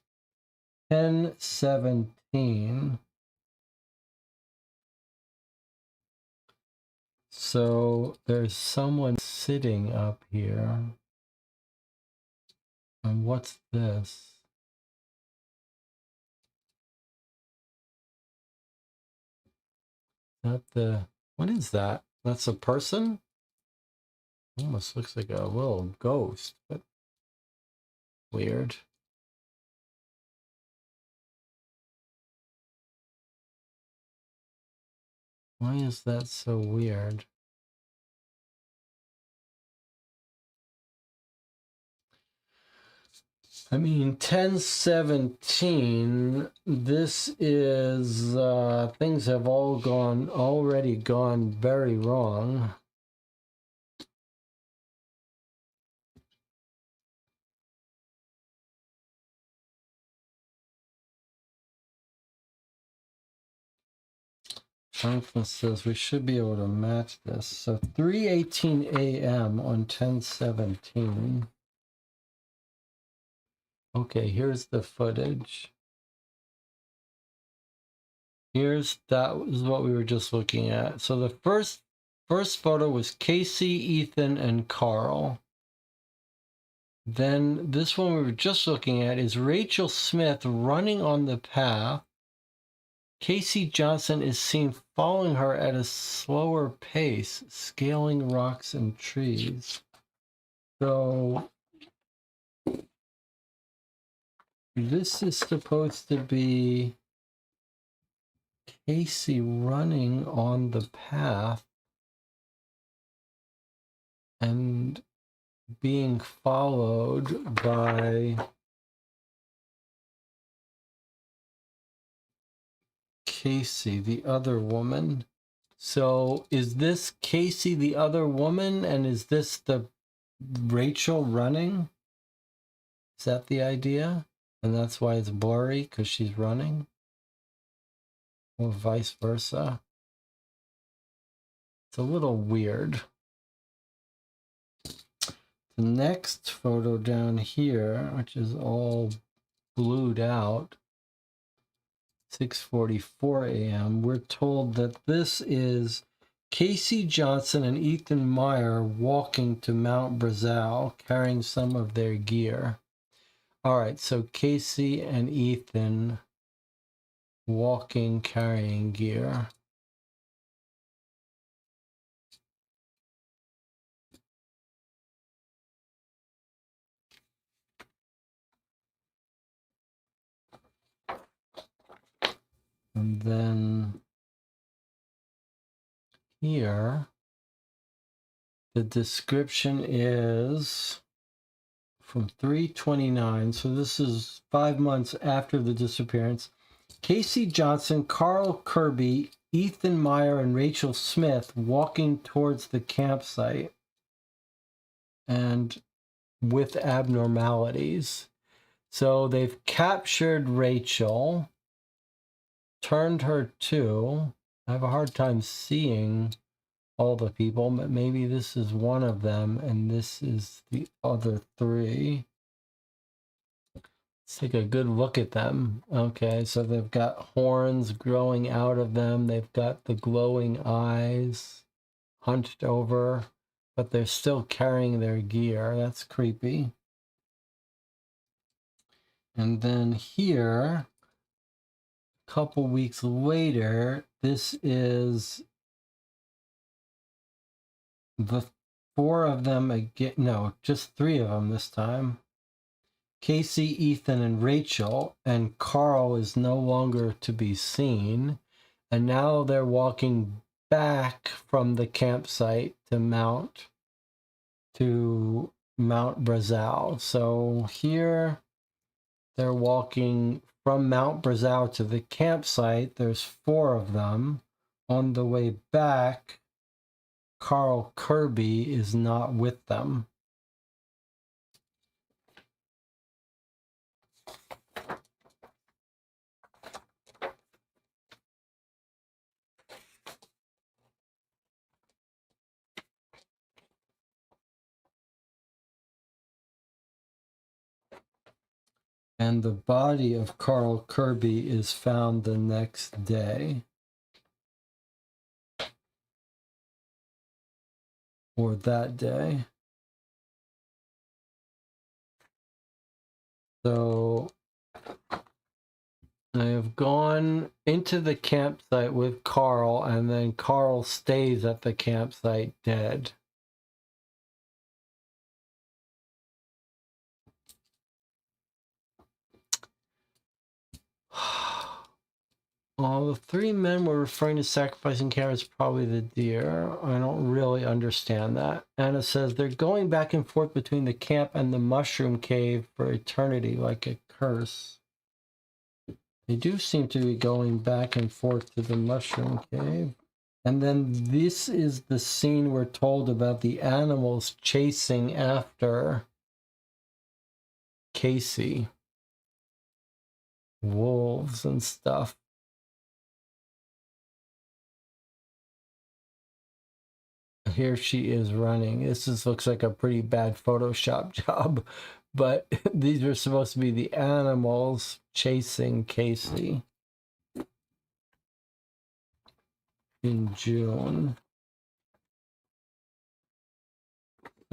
10/17. So there's someone sitting up here. And what's this? What is that? That's a person? Almost looks like a little ghost, but weird. Why is that so weird? I mean, 10/17, this is, things have already gone very wrong. Jonathan says we should be able to match this. So 3:18 a.m. on 10/17. Okay, here's the footage. That was what we were just looking at. So the first photo was Casey, Ethan, and Carl. Then this one we were just looking at is Rachel Smith running on the path. Casey Johnson is seen following her at a slower pace, scaling rocks and trees. So this is supposed to be Casey running on the path and being followed by Casey, the other woman. So is this Casey, the other woman, and is this the Rachel running? Is that the idea? And that's why it's blurry, because she's running? Or vice versa? It's a little weird. The next photo down here, which is all blued out, 6:44 a.m., we're told that this is Casey Johnson and Ethan Meyer walking to Mount Brazil, carrying some of their gear. All right, so Casey and Ethan walking, carrying gear. And then here, the description is from 3/29. So this is 5 months after the disappearance. Casey Johnson, Carl Kirby, Ethan Meyer, and Rachel Smith walking towards the campsite and with abnormalities. So they've captured Rachel, turned her to. I have a hard time seeing all the people, but maybe this is one of them and this is the other three. Let's take a good look at them. Okay, so they've got horns growing out of them. They've got the glowing eyes, hunched over, but they're still carrying their gear. That's creepy. And then here, a couple weeks later, this is the four of them again. No, just three of them this time. Casey, Ethan, and Rachel, and Carl is no longer to be seen. And now they're walking back from the campsite to Mount Brazil. So here they're walking from Mount Brazil to the campsite. There's four of them. On the way back, Carl Kirby is not with them. And the body of Carl Kirby is found the next day. Or that day. So I have gone into the campsite with Carl, and then Carl stays at the campsite dead. The three men were referring to sacrificing carrots, probably the deer. I don't really understand that. Anna says they're going back and forth between the camp and the mushroom cave for eternity, like a curse. They do seem to be going back and forth to the mushroom cave. And then this is the scene we're told about the animals chasing after Casey. Wolves and stuff. Here she is running. Looks like a pretty bad Photoshop job, but these are supposed to be the animals chasing Casey in June.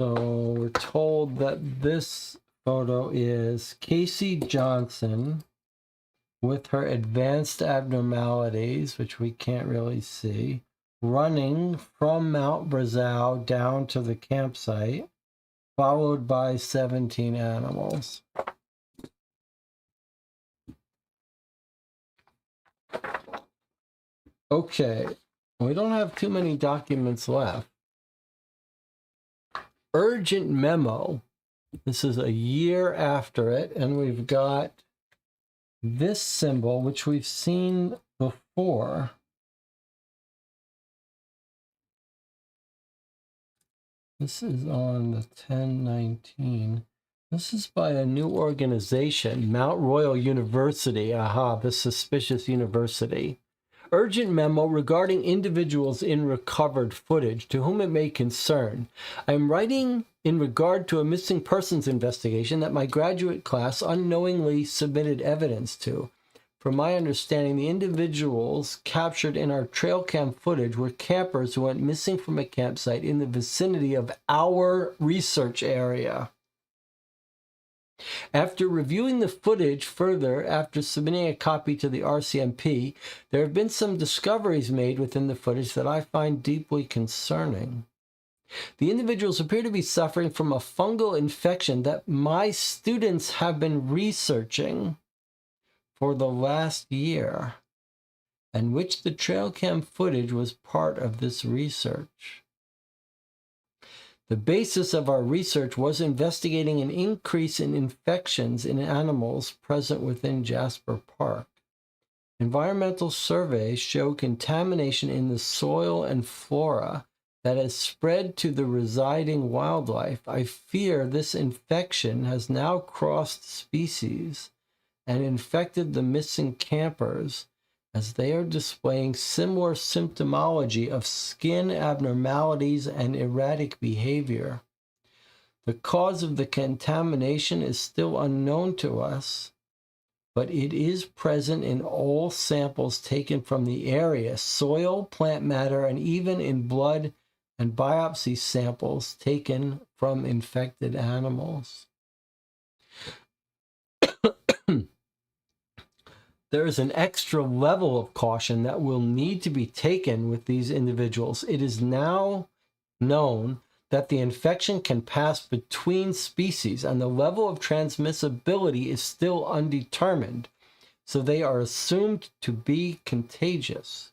So we're told that this photo is Casey Johnson with her advanced abnormalities, which we can't really see, running from Mount Brazil down to the campsite, followed by 17 animals. Okay, we don't have too many documents left. Urgent memo. This is a year after it, and we've got this symbol, which we've seen before. This is on the 10/19. This is by a new organization, Mount Royal University. Aha, the suspicious university. Urgent memo regarding individuals in recovered footage to whom it may concern. I am writing in regard to a missing persons investigation that my graduate class unknowingly submitted evidence to. From my understanding, the individuals captured in our trail cam footage were campers who went missing from a campsite in the vicinity of our research area. After reviewing the footage further, after submitting a copy to the RCMP, there have been some discoveries made within the footage that I find deeply concerning. The individuals appear to be suffering from a fungal infection that my students have been researching for the last year, and which the trail cam footage was part of this research. The basis of our research was investigating an increase in infections in animals present within Jasper Park. Environmental surveys show contamination in the soil and flora that has spread to the residing wildlife. I fear this infection has now crossed species and infected the missing campers, as they are displaying similar symptomology of skin abnormalities and erratic behavior. The cause of the contamination is still unknown to us, but it is present in all samples taken from the area, soil, plant matter, and even in blood and biopsy samples taken from infected animals. There is an extra level of caution that will need to be taken with these individuals. It is now known that the infection can pass between species, and the level of transmissibility is still undetermined, so they are assumed to be contagious.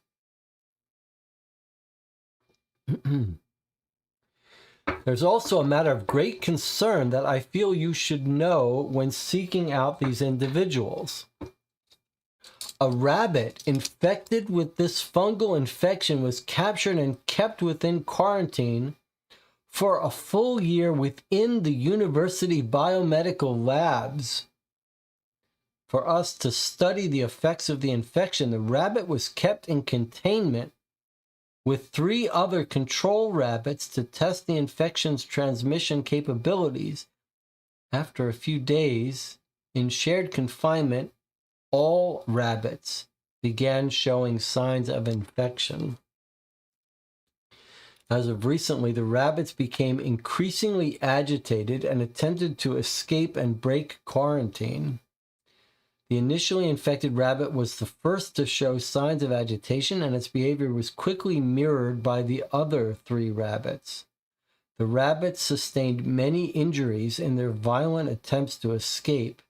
There's also a matter of great concern that I feel you should know when seeking out these individuals. A rabbit infected with this fungal infection was captured and kept within quarantine for a full year within the university biomedical labs. For us to study the effects of the infection, the rabbit was kept in containment with 3 other control rabbits to test the infection's transmission capabilities. After a few days in shared confinement, all rabbits began showing signs of infection. As of recently, the rabbits became increasingly agitated and attempted to escape and break quarantine. The initially infected rabbit was the first to show signs of agitation, and its behavior was quickly mirrored by the other 3 rabbits. The rabbits sustained many injuries in their violent attempts to escape,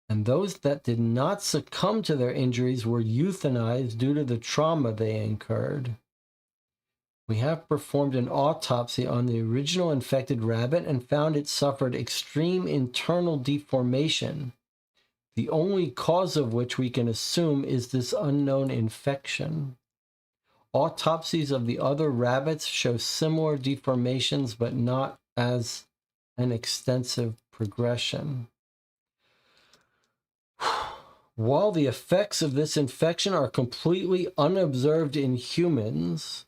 and those that did not succumb to their injuries were euthanized due to the trauma they incurred. We have performed an autopsy on the original infected rabbit and found it suffered extreme internal deformation, the only cause of which we can assume is this unknown infection. Autopsies of the other rabbits show similar deformations, but not as an extensive progression. While the effects of this infection are completely unobserved in humans,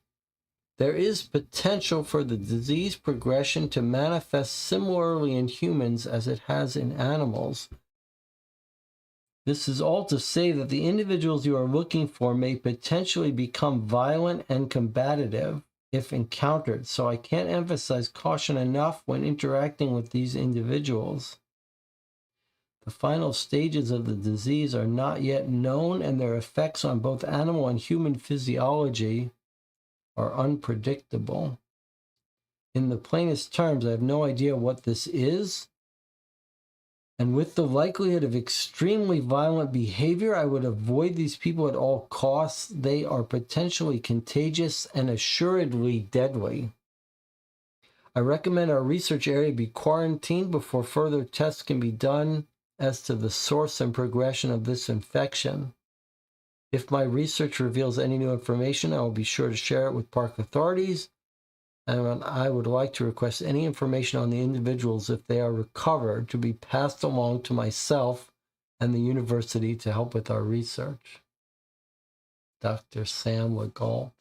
there is potential for the disease progression to manifest similarly in humans as it has in animals. This is all to say that the individuals you are looking for may potentially become violent and combative if encountered, so I can't emphasize caution enough when interacting with these individuals. The final stages of the disease are not yet known, and their effects on both animal and human physiology are unpredictable. In the plainest terms, I have no idea what this is, and with the likelihood of extremely violent behavior, I would avoid these people at all costs. They are potentially contagious and assuredly deadly. I recommend our research area be quarantined before further tests can be done as to the source and progression of this infection. If my research reveals any new information, I will be sure to share it with park authorities, and I would like to request any information on the individuals, if they are recovered, to be passed along to myself and the university to help with our research. Dr. Sam Legault.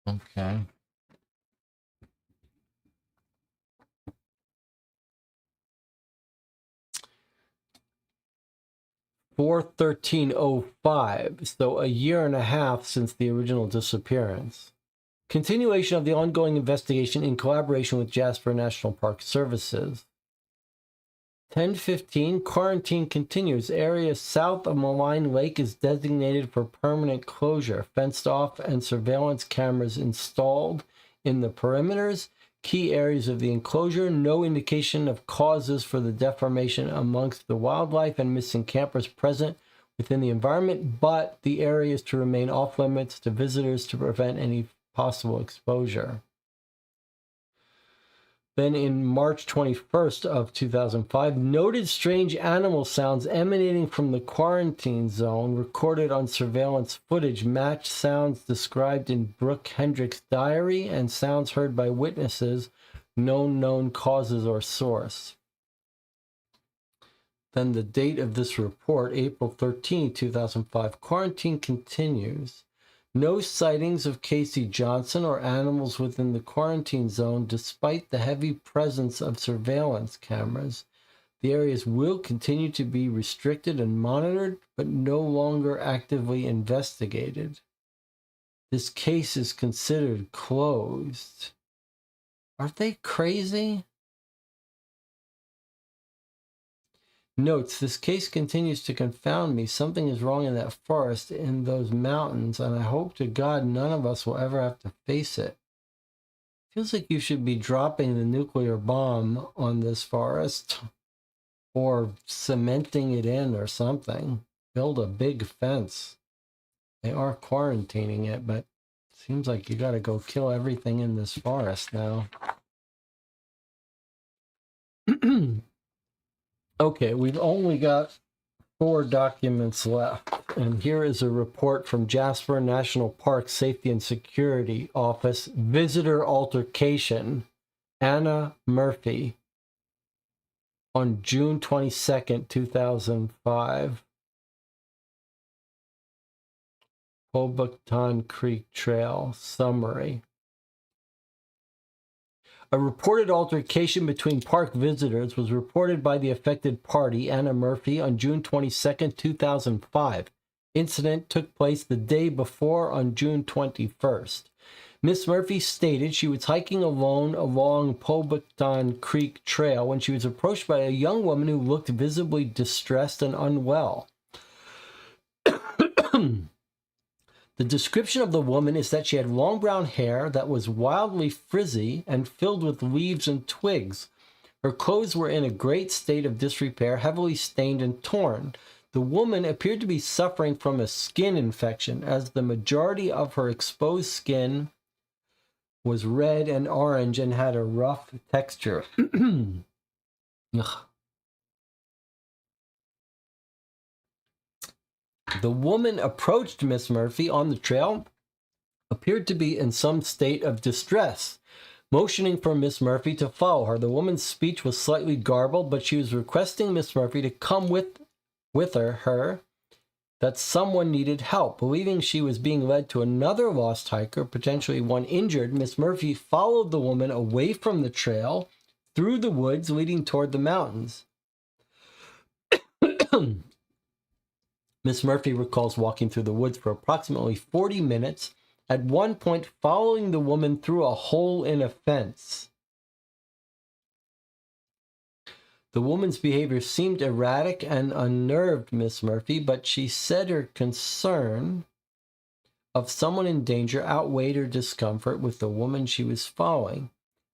Okay. 4/13/05, so a year and a half since the original disappearance. Continuation of the ongoing investigation in collaboration with Jasper National Park Services. 10:15, quarantine continues. Area south of Malign Lake is designated for permanent closure. Fenced off and surveillance cameras installed in the perimeters. Key areas of the enclosure. No indication of causes for the deformation amongst the wildlife and missing campers present within the environment, but the area is to remain off limits to visitors to prevent any possible exposure. Then in March 21st of 2005, noted strange animal sounds emanating from the quarantine zone recorded on surveillance footage matched sounds described in Brooke Hendrick's diary and sounds heard by witnesses, known causes or source. Then the date of this report, April 13, 2005, quarantine continues. No sightings of Casey Johnson or animals within the quarantine zone, despite the heavy presence of surveillance cameras. The areas will continue to be restricted and monitored, but no longer actively investigated. This case is considered closed. Are they crazy? Notes, this case continues to confound me. Something is wrong in that forest, in those mountains, and I hope to God none of us will ever have to face it. Feels like you should be dropping the nuclear bomb on this forest, or cementing it in or something. Build a big fence. They are quarantining it, but it seems like you gotta go kill everything in this forest now. Okay, we've only got 4 documents left, and here is a report from Jasper National Park Safety and Security Office. Visitor altercation. Anna Murphy on June 22nd, 2005. Hoboken Creek Trail. Summary. A reported altercation between park visitors was reported by the affected party, Anna Murphy, on June 22, 2005. Incident took place the day before on June 21st. Miss Murphy stated she was hiking alone along Hoboken Creek Trail when she was approached by a young woman who looked visibly distressed and unwell. The description of the woman is that she had long brown hair that was wildly frizzy and filled with leaves and twigs. Her clothes were in a great state of disrepair, heavily stained and torn. The woman appeared to be suffering from a skin infection, as the majority of her exposed skin was red and orange and had a rough texture. The woman approached Miss Murphy on the trail, appeared to be in some state of distress, motioning for Miss Murphy to follow her. The woman's speech was slightly garbled, but she was requesting Miss Murphy to come with her that someone needed help. Believing she was being led to another lost hiker, potentially one injured, Miss Murphy followed the woman away from the trail through the woods leading toward the mountains. Miss Murphy recalls walking through the woods for approximately 40 minutes, at one point following the woman through a hole in a fence. The woman's behavior seemed erratic and unnerved Miss Murphy, but she said her concern of someone in danger outweighed her discomfort with the woman she was following.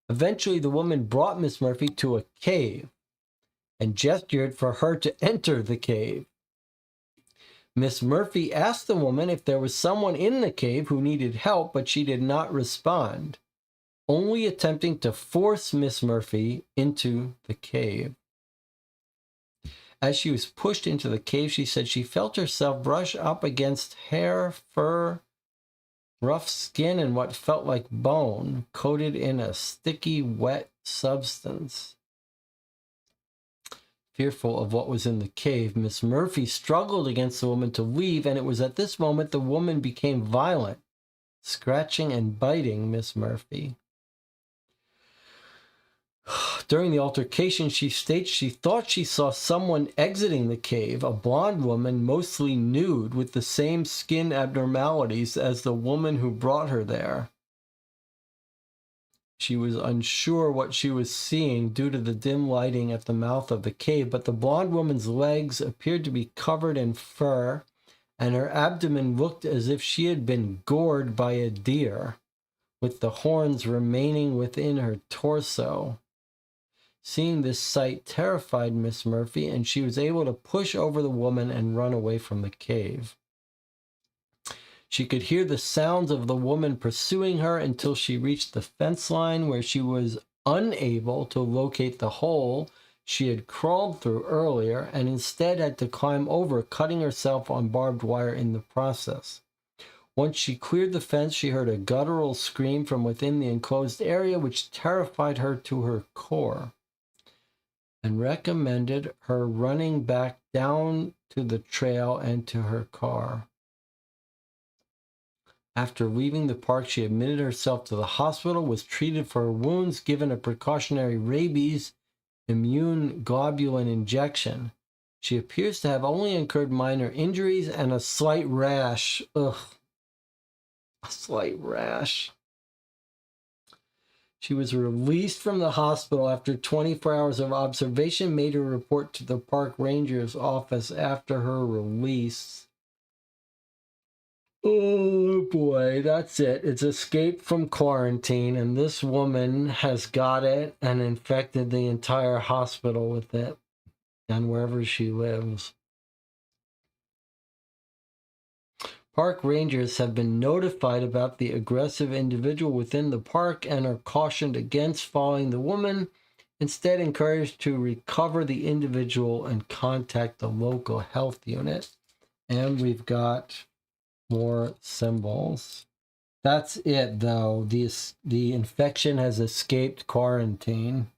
Eventually, the woman brought Miss Murphy to a cave and gestured for her to enter the cave. Miss Murphy asked the woman if there was someone in the cave who needed help, but she did not respond, only attempting to force Miss Murphy into the cave. As she was pushed into the cave, she said she felt herself brush up against hair, fur, rough skin, and what felt like bone, coated in a sticky, wet substance. Fearful of what was in the cave, Miss Murphy struggled against the woman to leave, and it was at this moment the woman became violent, scratching and biting Miss Murphy. During the altercation, she states she thought she saw someone exiting the cave, a blonde woman, mostly nude, with the same skin abnormalities as the woman who brought her there. She was unsure what she was seeing due to the dim lighting at the mouth of the cave, but the blonde woman's legs appeared to be covered in fur, and her abdomen looked as if she had been gored by a deer, with the horns remaining within her torso. Seeing this sight terrified Miss Murphy, and she was able to push over the woman and run away from the cave. She could hear the sounds of the woman pursuing her until she reached the fence line, where she was unable to locate the hole she had crawled through earlier, and instead had to climb over, cutting herself on barbed wire in the process. Once she cleared the fence, she heard a guttural scream from within the enclosed area, which terrified her to her core, and recommended her running back down to the trail and to her car. After leaving the park, she admitted herself to the hospital, was treated for her wounds, given a precautionary rabies immune globulin injection. She appears to have only incurred minor injuries and a slight rash. Ugh. A slight rash. She was released from the hospital after 24 hours of observation, made her report to the park ranger's office after her release. Oh boy, that's it. It's escape from quarantine, and this woman has got it and infected the entire hospital with it and wherever she lives. Park rangers have been notified about the aggressive individual within the park and are cautioned against following the woman, instead encouraged to recover the individual and contact the local health unit. And we've got more symbols. That's it, though. The infection has escaped quarantine.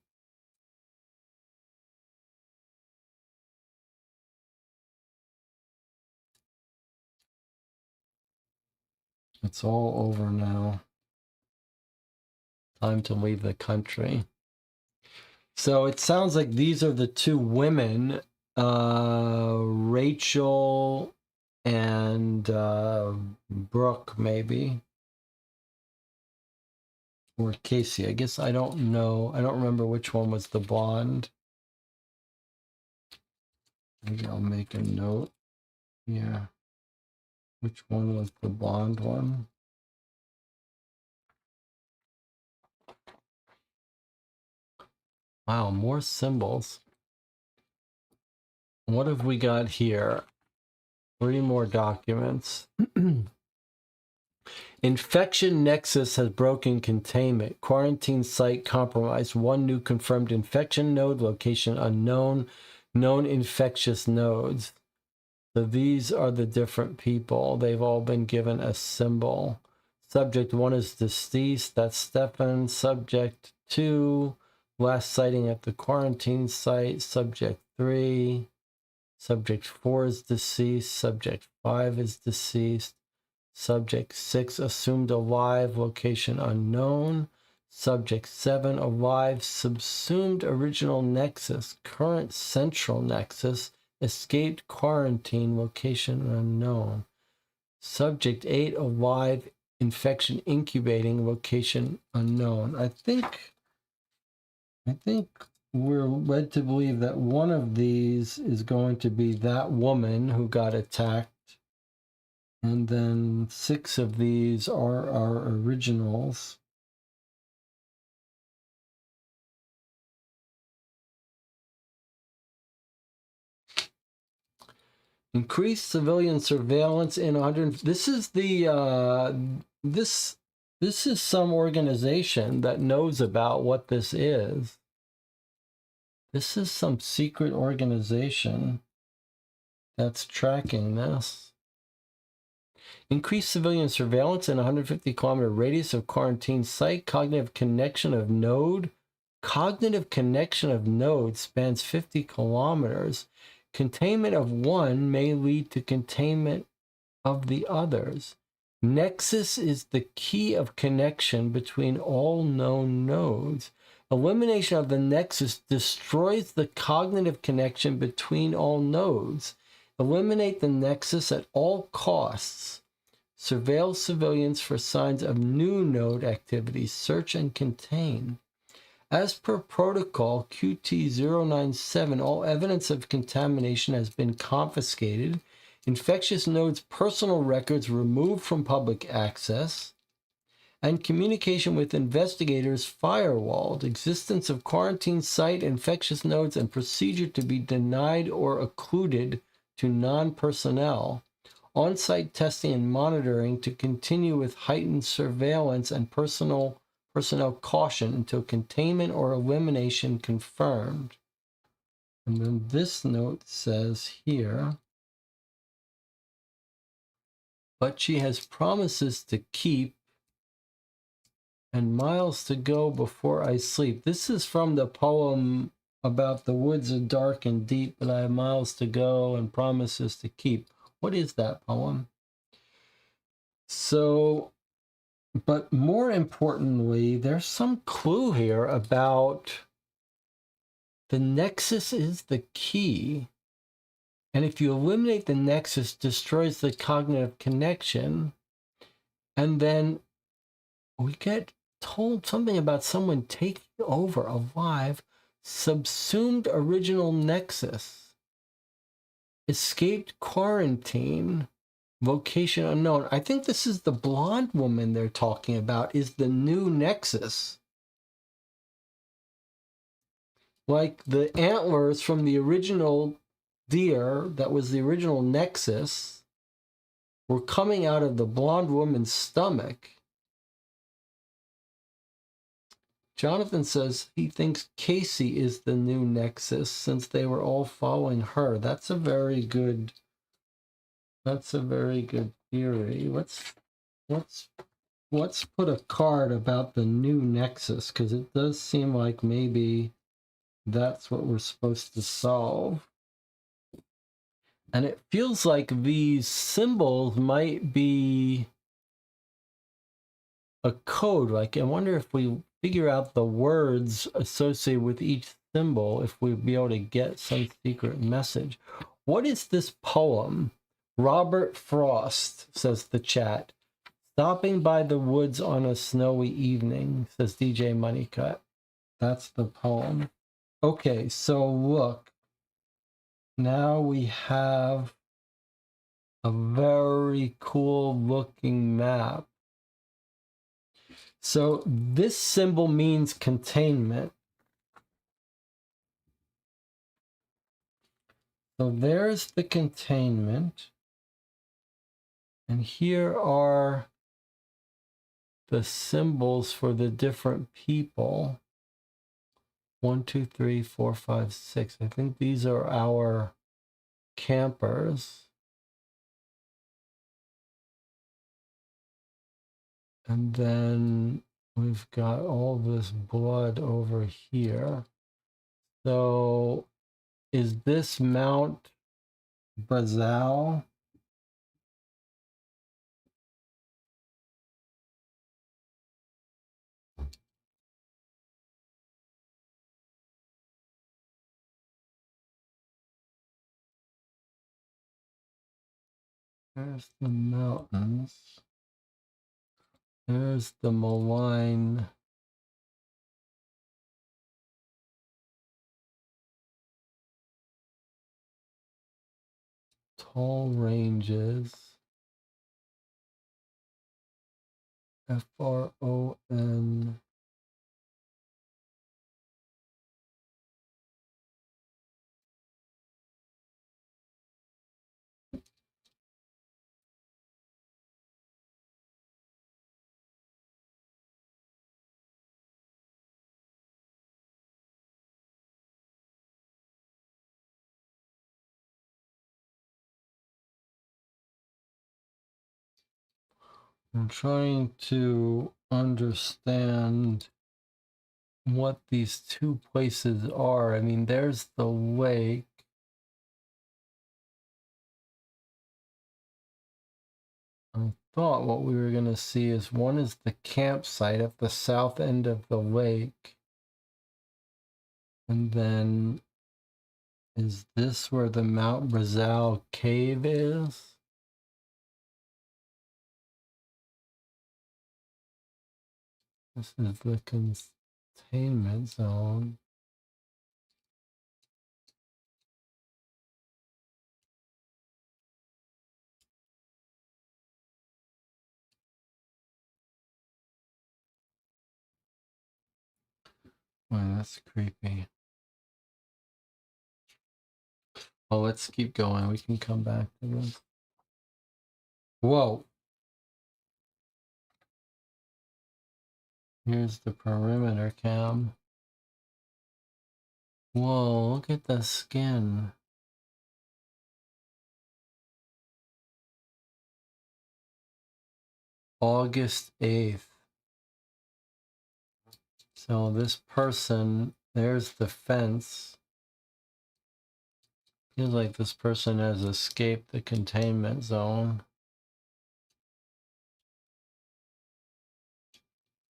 It's all over now. Time to leave the country. So it sounds like these are the two women, Rachel and Brooke, maybe. Or Casey. I guess I don't know. I don't remember which one was the blonde. Maybe I'll make a note. Yeah. Which one was the blonde one? Wow, more symbols. What have we got here? 3 more documents. Infection nexus has broken containment. Quarantine site compromised. 1 new confirmed infection node. Location unknown. Known infectious nodes. So these are the different people. They've all been given a symbol. Subject 1 is deceased. That's Stefan. Subject 2, last sighting at the quarantine site. Subject 3, Subject 4 is deceased. Subject 5 is deceased. Subject 6 assumed alive, location unknown. Subject 7 alive, subsumed original nexus, current central nexus, escaped quarantine, location unknown. Subject 8 alive, infection incubating, location unknown. I think we're led to believe that one of these is going to be that woman who got attacked, and then 6 of these are our originals. Increased civilian surveillance in 100. This is the this is some organization that knows about what this is. This is some secret organization that's tracking this. Increased civilian surveillance in 150-kilometer radius of quarantine site. Cognitive connection of node. Cognitive connection of node spans 50 kilometers. Containment of one may lead to containment of the others. Nexus is the key of connection between all known nodes. Elimination of the nexus destroys the cognitive connection between all nodes. Eliminate the nexus at all costs. Surveil civilians for signs of new node activity. Search and contain. As per protocol QT097, all evidence of contamination has been confiscated. Infectious nodes' personal records removed from public access, and communication with investigators firewalled. Existence of quarantine site, infectious nodes, and procedure to be denied or occluded to non-personnel. On-site testing and monitoring to continue with heightened surveillance and personnel caution until containment or elimination confirmed. And then this note says here, but she has promises to keep and miles to go before I sleep. This is from the poem about the woods are dark and deep, but I have miles to go and promises to keep. What is that poem? So, but more importantly, there's some clue here about the nexus is the key. And if you eliminate the nexus, destroys the cognitive connection. And then we get told something about someone taking over alive, subsumed original nexus, escaped quarantine, location unknown. I think this is the blonde woman they're talking about, is the new nexus. Like the antlers from the original deer, that was the original nexus, were coming out of the blonde woman's stomach. Jonathan says he thinks Casey is the new nexus since they were all following her. That's a very good theory. Let's put a card about the new nexus, because it does seem like maybe that's what we're supposed to solve. And it feels like these symbols might be a code. Like, I wonder if we figure out the words associated with each symbol, if we'd be able to get some secret message. What is this poem? Robert Frost, says the chat. Stopping by the woods on a snowy evening, says DJ Moneycut. That's the poem. Okay, so look. Now we have a very cool looking map. So this symbol means containment. So there's the containment. And here are the symbols for the different people. 1, 2, 3, 4, 5, 6. I think these are our campers. And then we've got all this blood over here. So is this Mount Brazil. There's the mountains. There's the malign. Tall ranges. FRON. I'm trying to understand what these two places are. I mean, there's the lake. I thought what we were going to see is one is the campsite at the south end of the lake. And then is this where the Mount Brazil cave is? This is the containment zone. Oh, that's creepy. Oh, let's keep going. We can come back to this. Whoa. Here's the perimeter cam. Whoa, look at the skin. August 8th. So this person, there's the fence. Feels like this person has escaped the containment zone.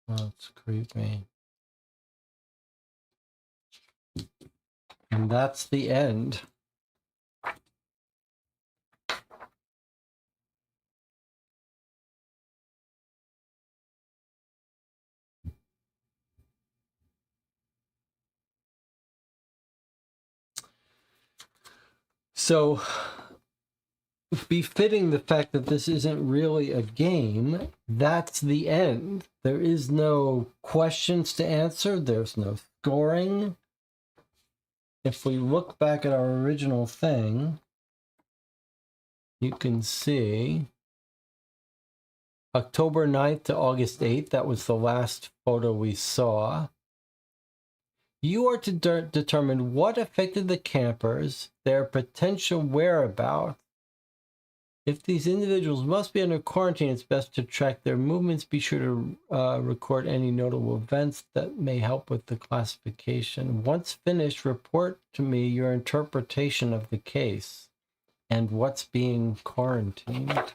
That's creepy. And that's the end. So, befitting the fact that this isn't really a game, that's the end. There is no questions to answer. There's no scoring. If we look back at our original thing, you can see October 9th to August 8th. That was the last photo we saw. You are to determine what affected the campers, their potential whereabouts. If these individuals must be under quarantine, it's best to track their movements. Be sure to record any notable events that may help with the classification. Once finished, report to me your interpretation of the case and what's being quarantined.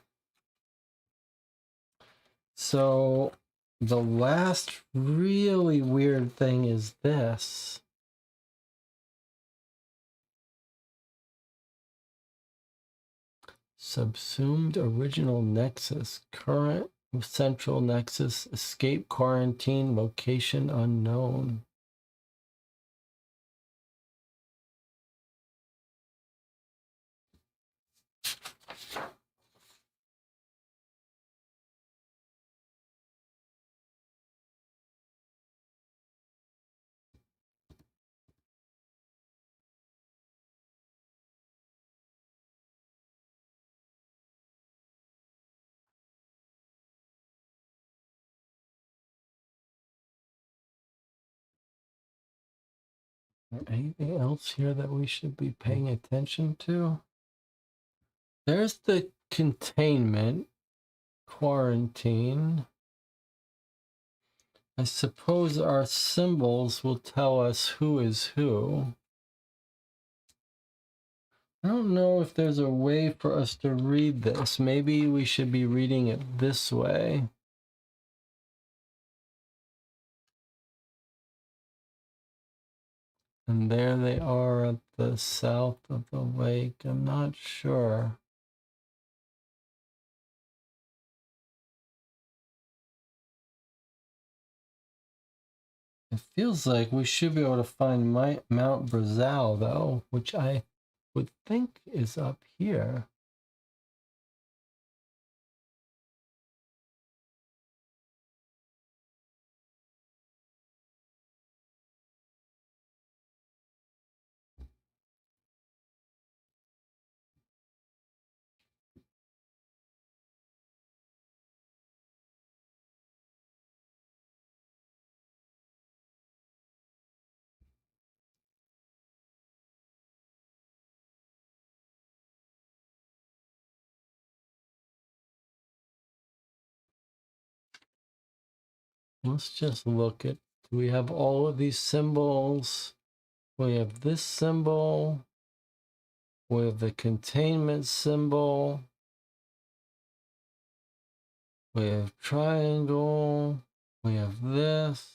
So the last really weird thing is this. Subsumed original nexus, current central nexus, escape quarantine, location unknown. Anything else here that we should be paying attention to? There's the containment, quarantine. I suppose our symbols will tell us who is who. I don't know if there's a way for us to read this. Maybe we should be reading it this way. And there they are at the south of the lake. I'm not sure. It feels like we should be able to find Mount Brazil, though, which I would think is up here. Let's just look at, do we have all of these symbols? We have this symbol. We have the containment symbol. We have triangle. We have this.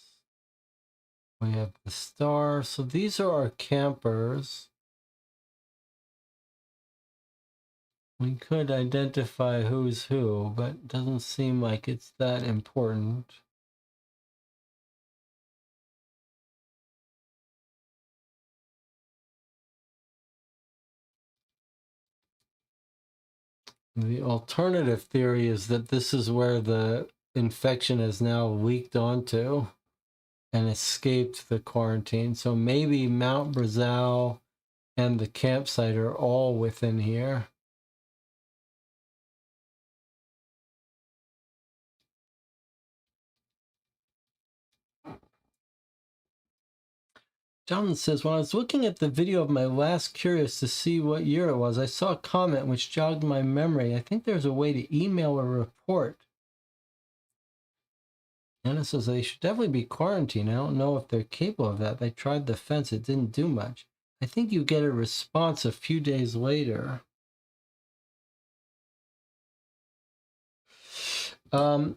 We have the star. So these are our campers. We could identify who's who, but it doesn't seem like it's that important. The alternative theory is that this is where the infection has now leaked onto and escaped the quarantine. So maybe Mount Brazil and the campsite are all within here. Jonathan says, when I was looking at the video of my last Curious to see what year it was, I saw a comment which jogged my memory. I think there's a way to email a report. Anna says they should definitely be quarantined. I don't know if they're capable of that. They tried the fence. It didn't do much. I think you get a response a few days later. Well,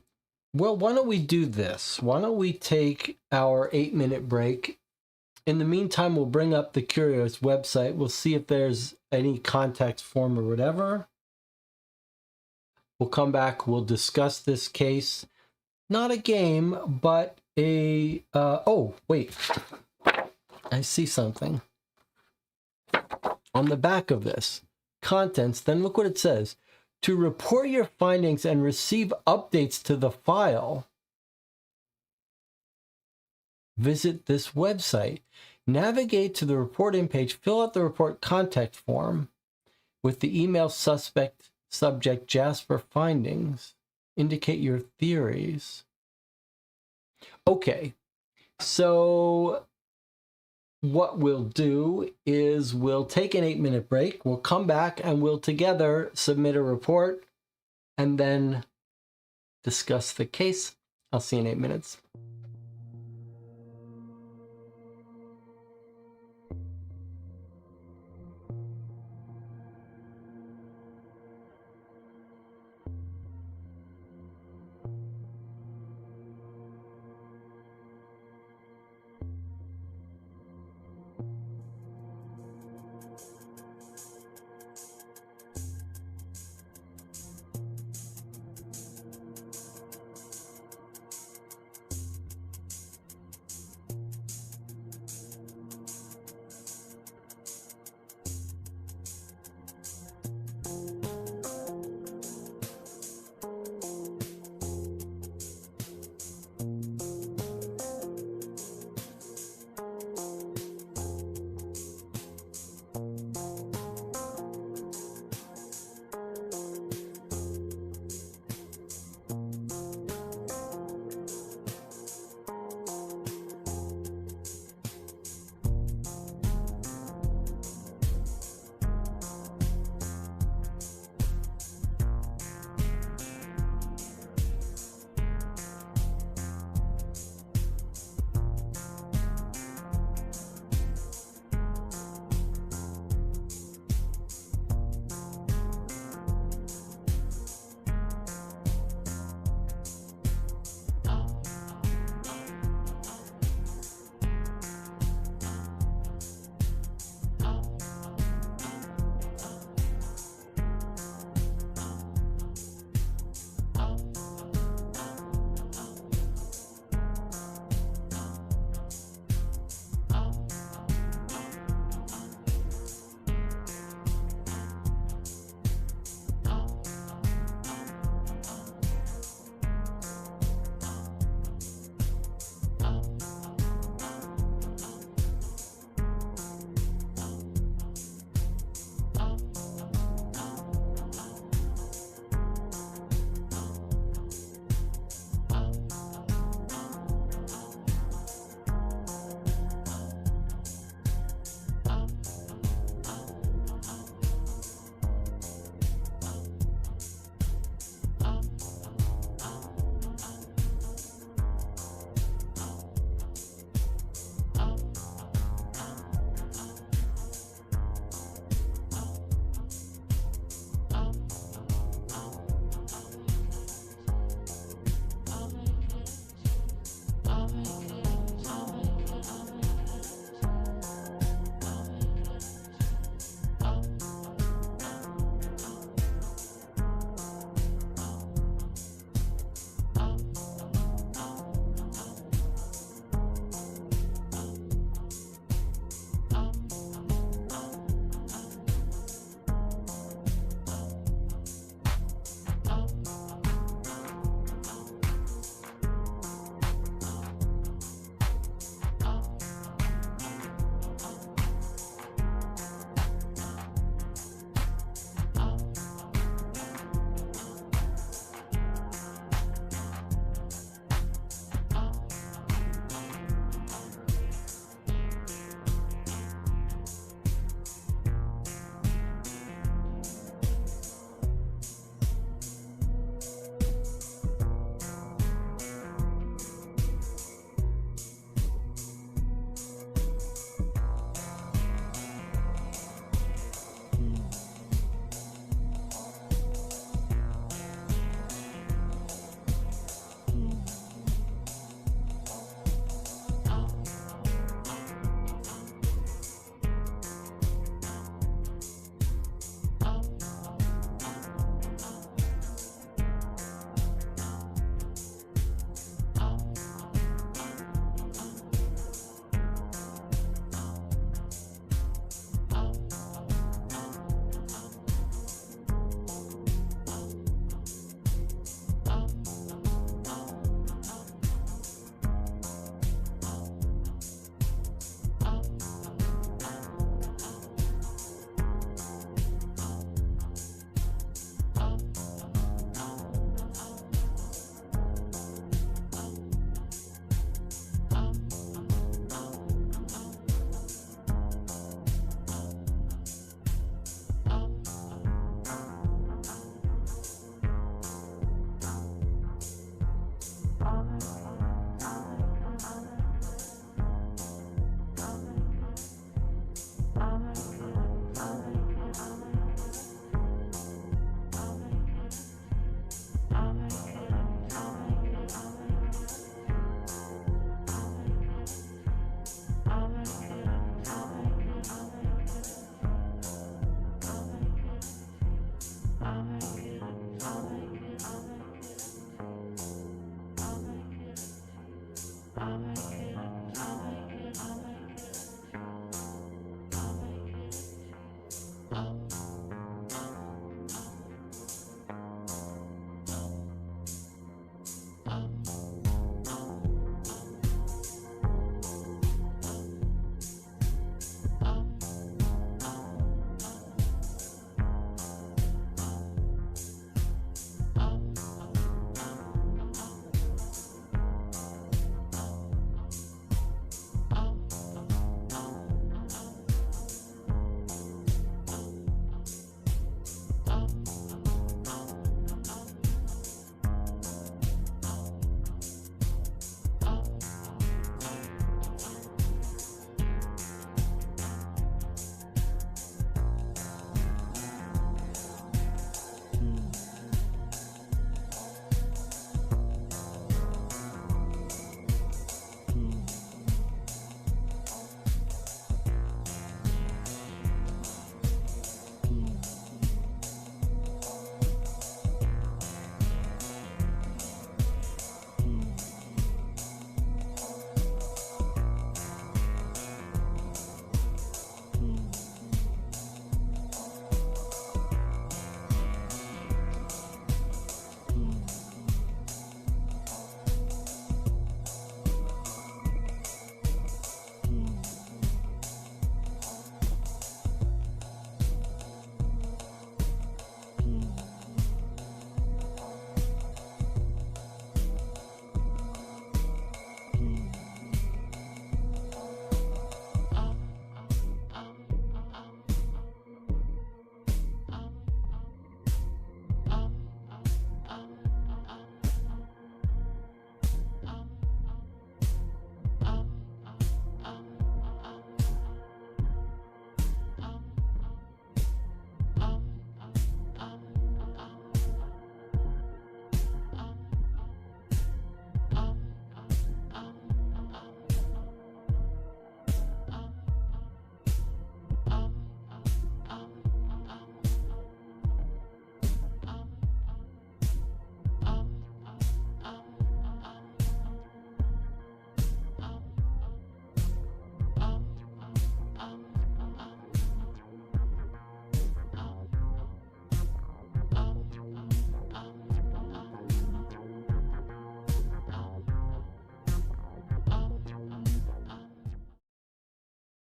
why don't we do this? Why don't we take our 8-minute break? In the meantime, we'll bring up the Curious website. We'll see if there's any contact form or whatever. We'll come back. We'll discuss this case. Not a game, but a... oh, wait. I see something. On the back of this, contents, then look what it says. To report your findings and receive updates to the file, visit this website. Navigate to the reporting page, fill out the report contact form with the email subject Jasper findings. Indicate your theories. Okay, so what we'll do is we'll take an 8-minute break. We'll come back and we'll together submit a report and then discuss the case. I'll see you in 8 minutes.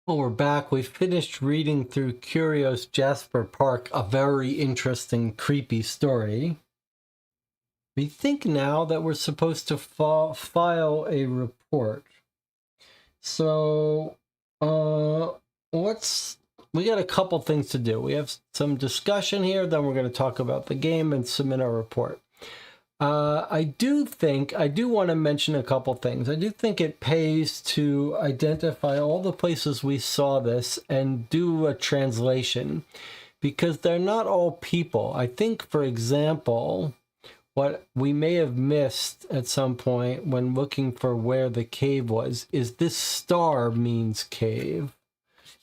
Well, we're back. We finished reading through Curious Jasper Park, a very interesting, creepy story. We think now that we're supposed to file a report. So, we got a couple things to do. We have some discussion here, then we're going to talk about the game and submit our report. I do want to mention a couple things. I do think it pays to identify all the places we saw this and do a translation, because they're not all people. I think, for example, what we may have missed at some point when looking for where the cave was is this star means cave.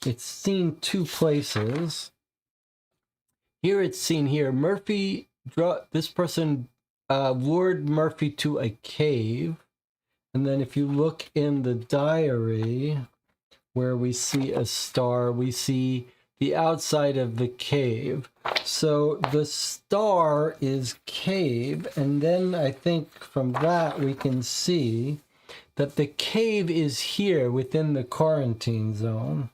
It's seen two places. Here it's seen here. Murphy, this person lured Murphy to a cave. And then if you look in the diary where we see a star, we see the outside of the cave. So the star is cave. And then I think from that we can see that the cave is here within the quarantine zone.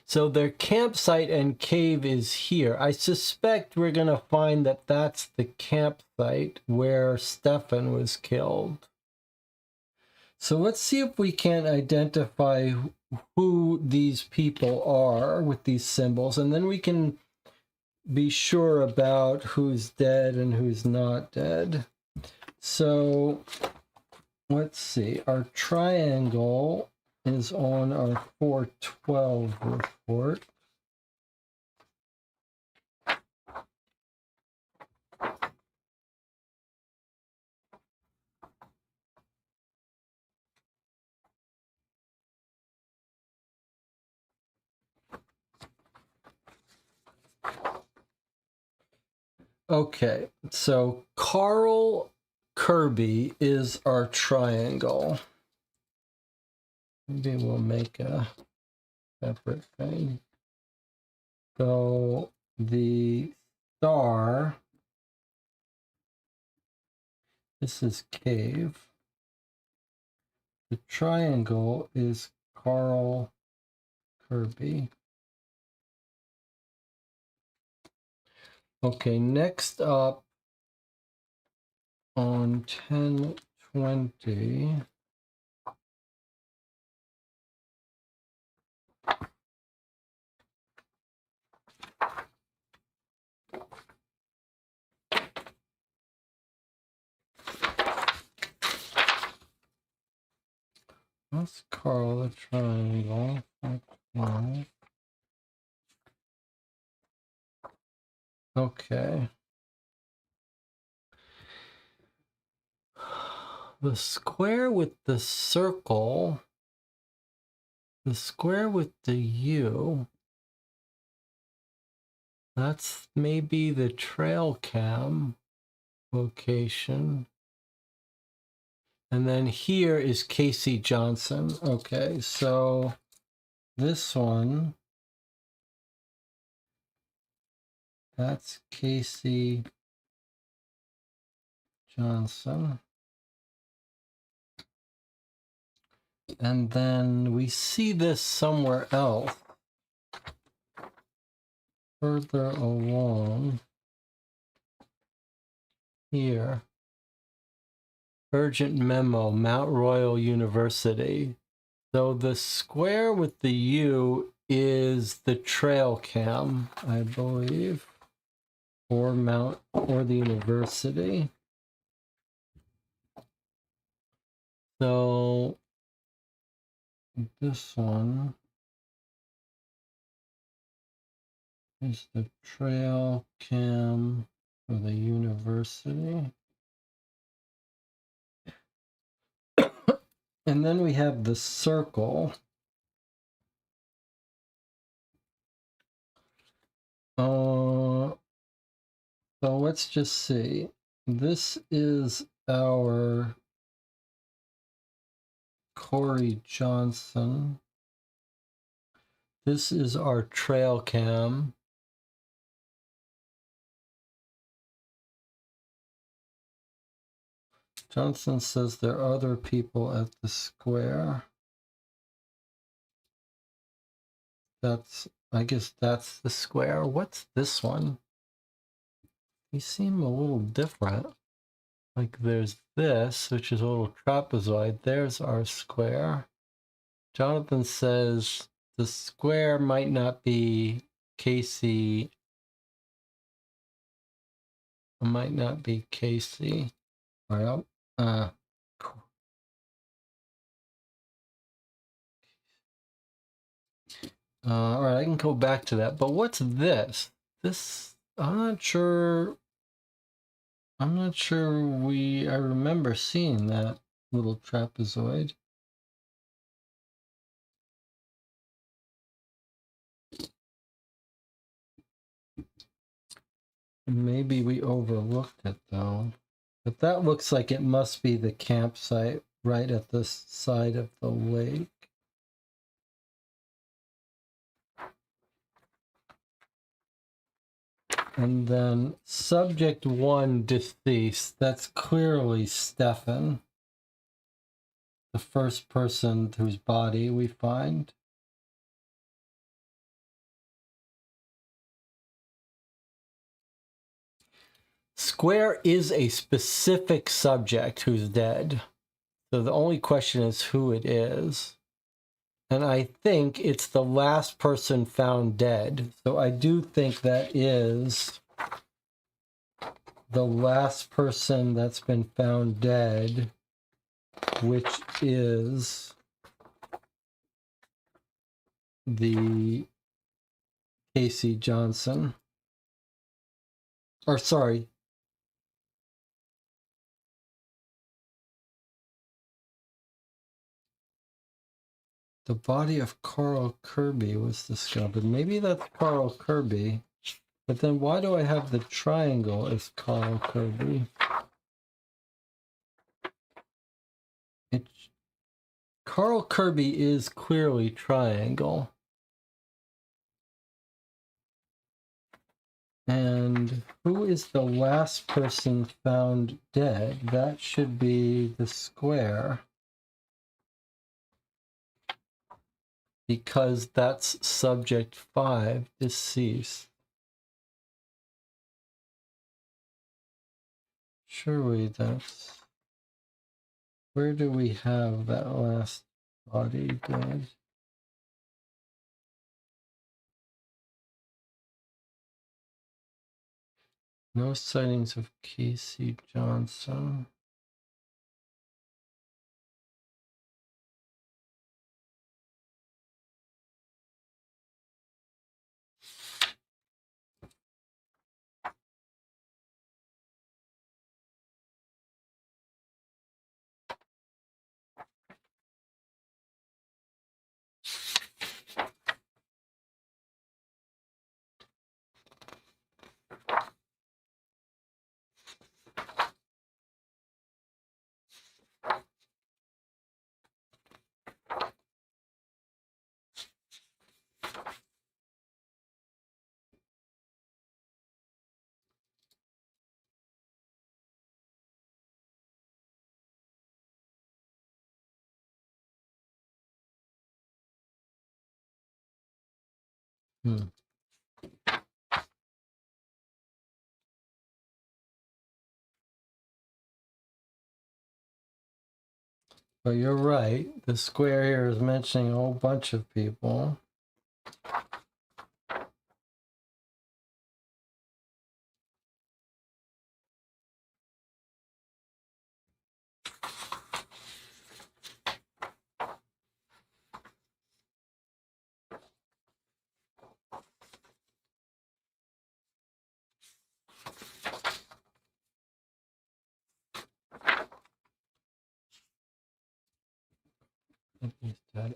So their campsite and cave is here. I suspect we're going to find that that's the campsite where Stefan was killed. So let's see if we can identify who these people are with these symbols, and then we can be sure about who's dead and who's not dead. So let's see. Our triangle is on our 412 report. Okay, so Carl Kirby is our triangle. Maybe we'll make a separate thing. So the star, this is cave. The triangle is Carl Kirby. Okay, next up on 1020. Let's call the triangle. Okay. The square with the circle, the square with the U, that's maybe the trail cam location. And then here is Casey Johnson. Okay, so this one, that's Casey Johnson. And then we see this somewhere else, further along here. Urgent memo, Mount Royal University. So the square with the U is the trail cam, I believe, or the university. So this one is the trail cam for the university. And then we have the circle. So let's just see. This is our Corey Johnson. This is our trail cam. Johnson says there are other people at the square. I guess that's the square. What's this one? They seem a little different. Like there's this, which is a little trapezoid. There's our square. Jonathan says the square might not be Casey. It might not be Casey. Well, all right, I can go back to that. But what's this? This, I'm not sure. I remember seeing that little trapezoid. Maybe we overlooked it though. But that looks like it must be the campsite right at the side of the lake. And then subject 1 deceased. That's clearly Stefan, the first person whose body we find. Square is a specific subject who's dead. So the only question is who it is. And I think it's the last person found dead. So I do think that is the last person that's been found dead, which is the Casey Johnson. Or sorry. The body of Carl Kirby was discovered. Maybe that's Carl Kirby. But then why do I have the triangle as Carl Kirby? Carl Kirby is clearly triangle. And who is the last person found dead? That should be the square, because that's subject 5, deceased. Surely that's... Where do we have that last body dead? No sightings of Casey Johnson. But you're right. The square here is mentioning a whole bunch of people.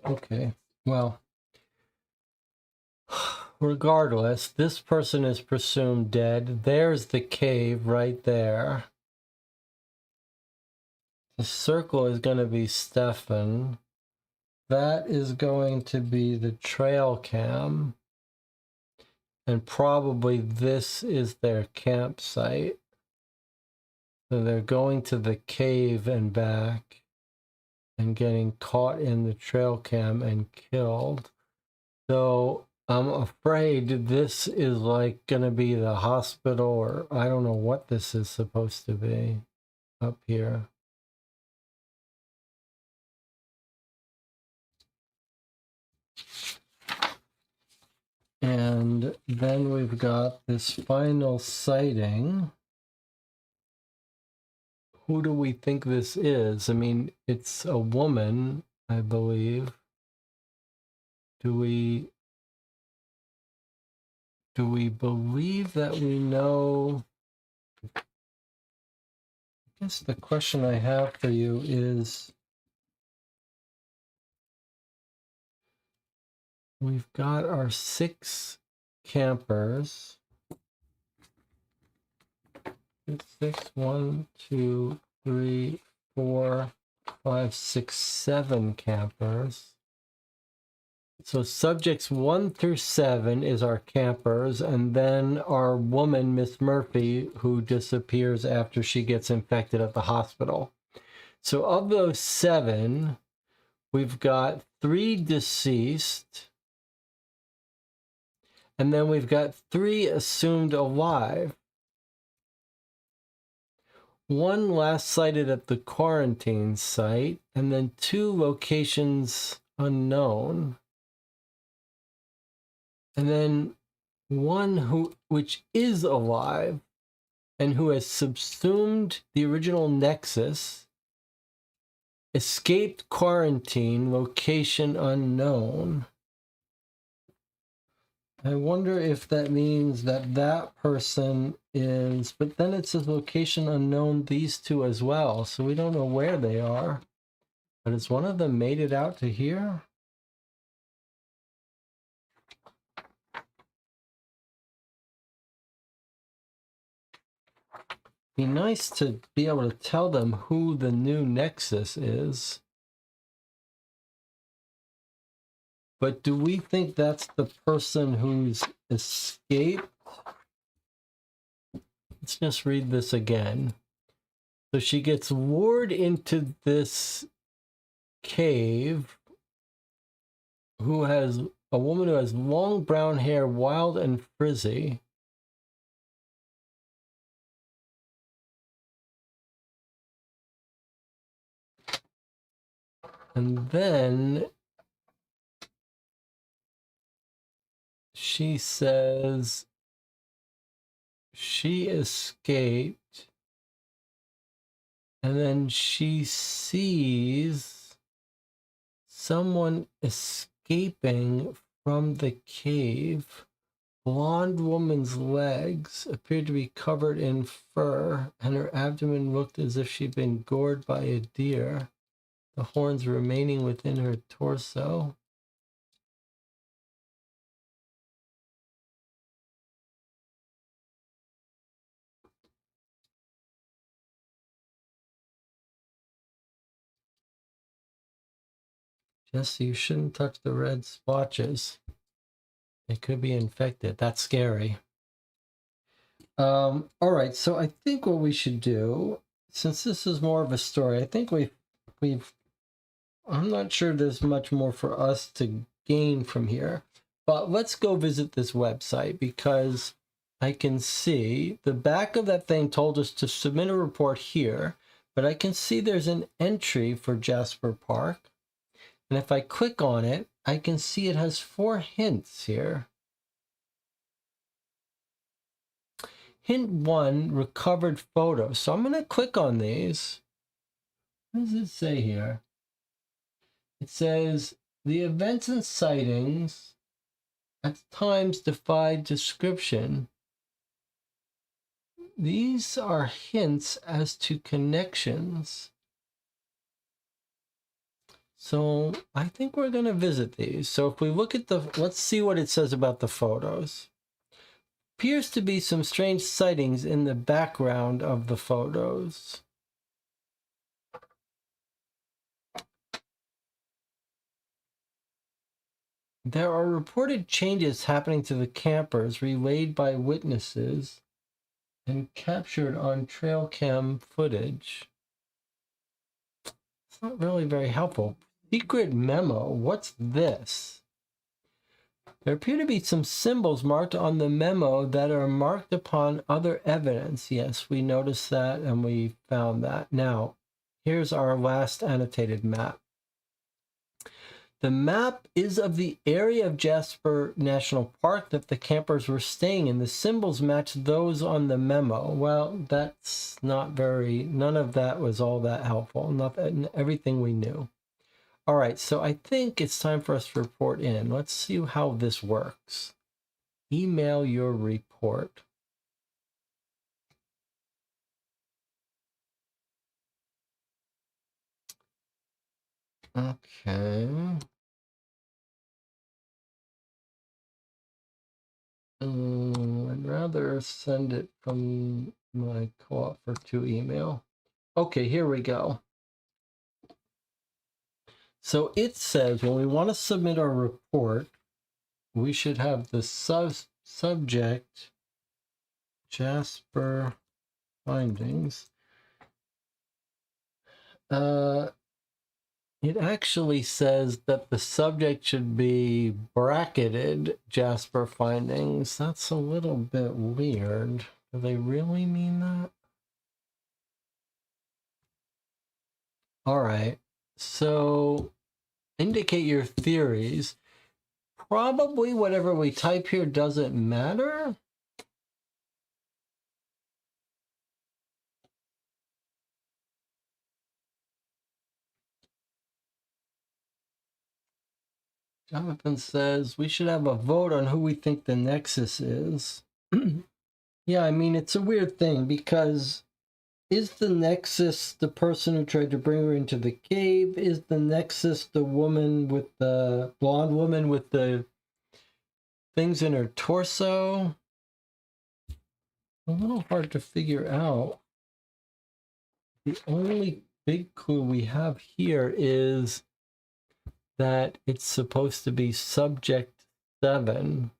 Okay, well, regardless, this person is presumed dead. There's the cave right there. The circle is going to be Stefan. That is going to be the trail cam. And probably this is their campsite. So they're going to the cave and back and getting caught in the trail cam and killed. So I'm afraid this is like going to be the hospital, or I don't know what this is supposed to be up here. And then we've got this final sighting. Who do we think this is? I mean, it's a woman, I believe. Do we believe that we know? I guess the question I have for you is, we've got our 6 campers. It's 6, 1, 2, 3, 4, 5, 6, 7 campers. So subjects 1 through 7 is our campers, and then our woman, Miss Murphy, who disappears after she gets infected at the hospital. So of those 7, we've got 3 deceased, and then we've got 3 assumed alive. 1 last sighted at the quarantine site, and then 2 locations unknown. And then 1 which is alive and who has subsumed the original Nexus, escaped quarantine, location unknown. I wonder if that means that that person is, but then it says location unknown, these 2 as well, so we don't know where they are. But has one of them made it out to here? Be nice to be able to tell them who the new Nexus is. But do we think that's the person who's escaped? Let's just read this again. So she gets lured into this cave, who has a woman who has long brown hair, wild and frizzy. And then she says she escaped, and then she sees someone escaping from the cave. Blonde woman's legs appeared to be covered in fur, and her abdomen looked as if she'd been gored by a deer, the horns remaining within her torso. Jesse, you shouldn't touch the red splotches. They could be infected. That's scary. All right, so I think what we should do, since this is more of a story, I think we've I'm not sure there's much more for us to gain from here, but let's go visit this website, because I can see the back of that thing told us to submit a report here, but I can see there's an entry for Jasper Park. And if I click on it, I can see it has 4 hints here. Hint 1, recovered photos. So I'm going to click on these. What does it say here? It says, the events and sightings at times defied description. These are hints as to connections. So I think we're going to visit these. So if we look at let's see what it says about the photos. Appears to be some strange sightings in the background of the photos. There are reported changes happening to the campers relayed by witnesses and captured on trail cam footage. It's not really very helpful. Secret memo. What's this? There appear to be some symbols marked on the memo that are marked upon other evidence. Yes, we noticed that and we found that. Now, here's our last annotated map. The map is of the area of Jasper National Park that the campers were staying in. The symbols match those on the memo. Well, that's not none of that was all that helpful. Not everything we knew. All right, so I think it's time for us to report in. Let's see how this works. Email your report. Okay. I'd rather send it from my co-op for 2 email. Okay, here we go. So it says when we want to submit our report, we should have the subject Jasper findings. It actually says that the subject should be bracketed Jasper findings. That's a little bit weird. Do they really mean that? All right. So indicate your theories. Probably whatever we type here doesn't matter. Jonathan says we should have a vote on who we think the Nexus is. Yeah, I mean, it's a weird thing, because is the Nexus the person who tried to bring her into the cave? Is the Nexus the woman with the blonde woman with the things in her torso? A little hard to figure out. The only big clue we have here is that it's supposed to be subject 7.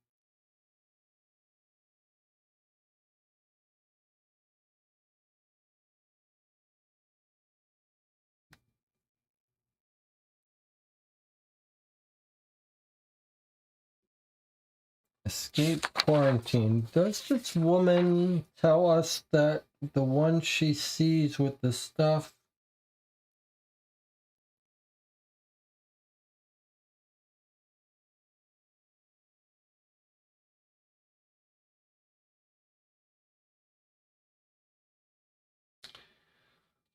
Escape quarantine. Does this woman tell us that the one she sees with the stuff?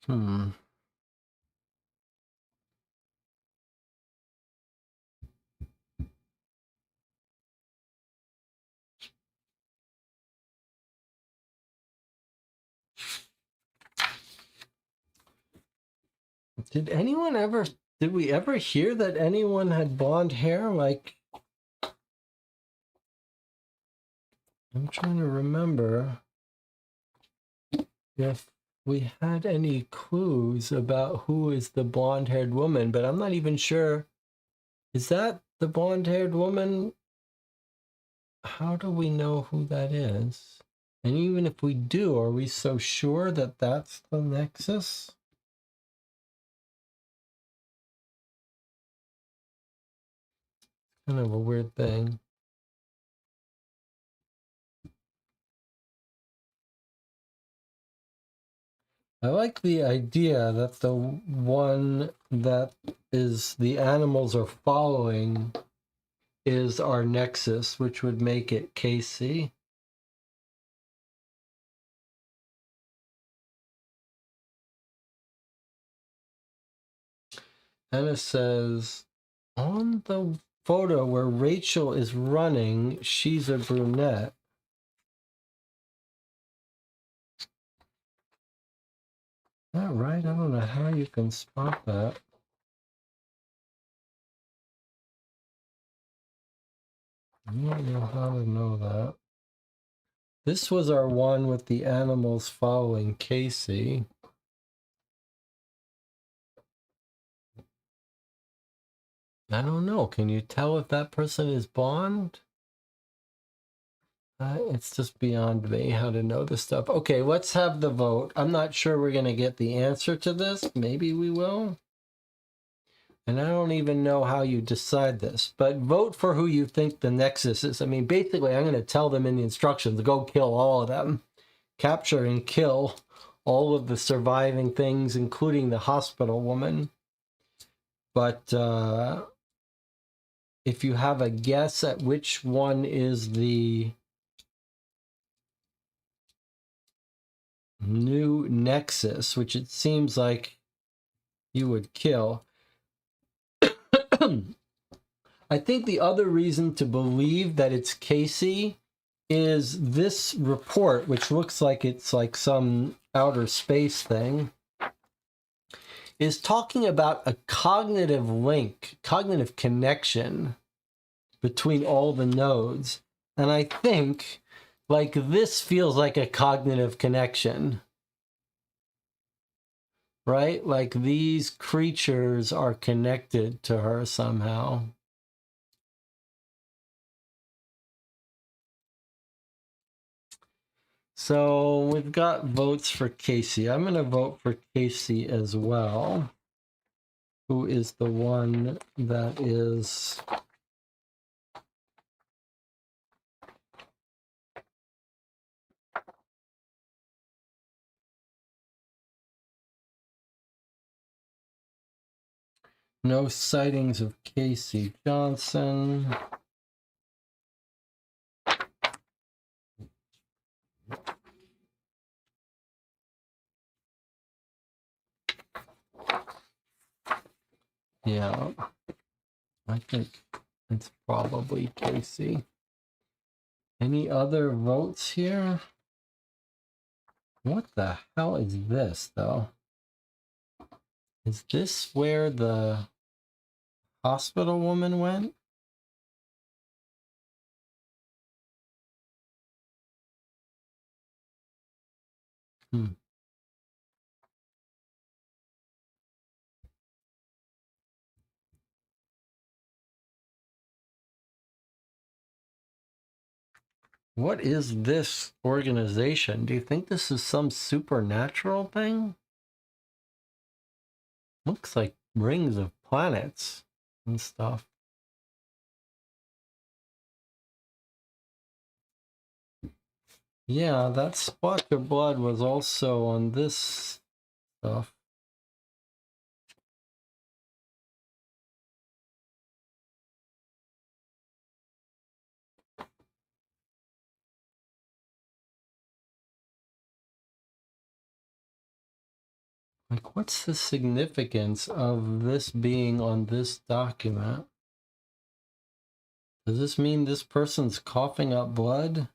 Hmm. Did we ever hear that anyone had blonde hair? Like, I'm trying to remember if we had any clues about who is the blonde-haired woman, but I'm not even sure. Is that the blonde-haired woman? How do we know who that is? And even if we do, are we so sure that that's the Nexus? Kind of a weird thing. I like the idea that the one that is the animals are following is our Nexus, which would make it Casey. Anna says, on the photo where Rachel is running, she's a brunette. Is that right? I don't know how you can spot that. I don't know how to know that. This was our one with the animals following Casey. I don't know. Can you tell if that person is blonde? It's just beyond me how to know this stuff. Okay, let's have the vote. I'm not sure we're going to get the answer to this. Maybe we will. And I don't even know how you decide this, but vote for who you think the Nexus is. I mean, basically, I'm going to tell them in the instructions, go kill all of them. Capture and kill all of the surviving things, including the hospital woman. But if you have a guess at which one is the new Nexus, which it seems like you would kill. I think the other reason to believe that it's Casey is this report, which looks like it's like some outer space thing, is talking about a cognitive link, cognitive connection between all the nodes. And I think like this feels like a cognitive connection, right? Like these creatures are connected to her somehow. So we've got votes for Casey. I'm going to vote for Casey as well, who is the one that is no sightings of Casey Johnson. Yeah, I think it's probably Casey. Any other votes here? What the hell is this, though? Is this where the hospital woman went? Hmm. What is this organization? Do you think this is some supernatural thing? Looks like rings of planets and stuff. Yeah, that spot of blood was also on this stuff. Like, what's the significance of this being on this document? Does this mean this person's coughing up blood?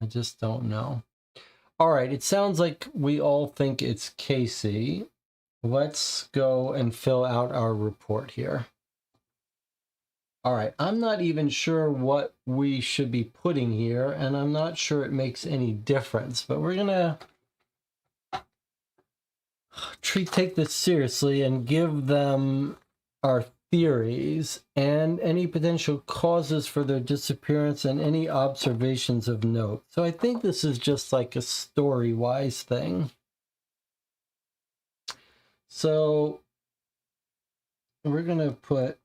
I just don't know. All right, it sounds like we all think it's Casey. Let's go and fill out our report here. All right, I'm not even sure what we should be putting here, and I'm not sure it makes any difference, but we're gonna take this seriously and give them our theories and any potential causes for their disappearance and any observations of note. So I think this is just like a story-wise thing. So we're gonna put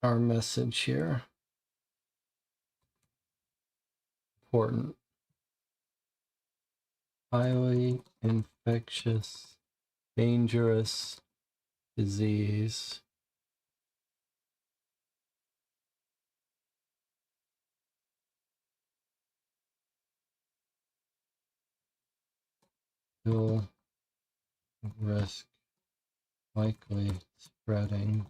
our message here. Important. Highly infectious, dangerous disease. Still risk likely spreading.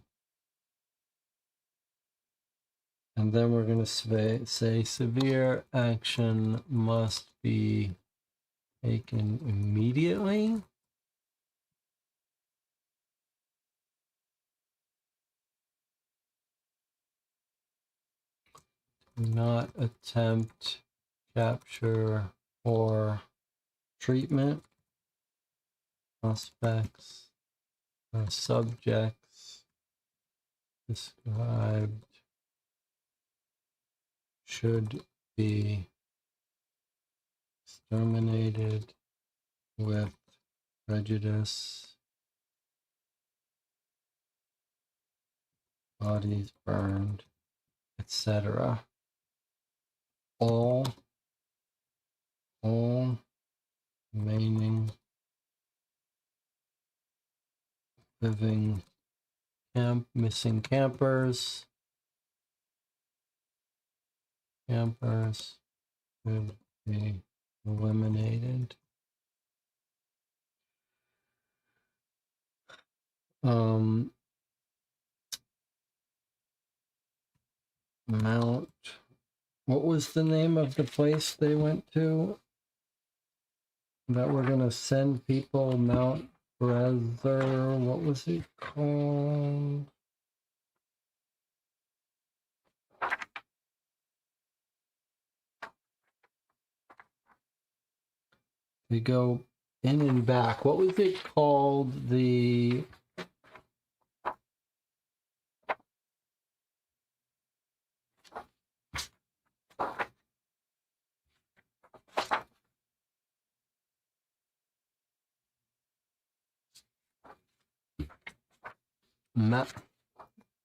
And then we're going to say severe action must be taken immediately. Do not attempt capture or treatment. Suspects or subjects described should be exterminated with prejudice, bodies burned, etc. All remaining living missing campers should be eliminated. Mount, what was the name of the place they went to that we're gonna send people? Mount Brother, what was it called? They go in and back. What was it called? The map.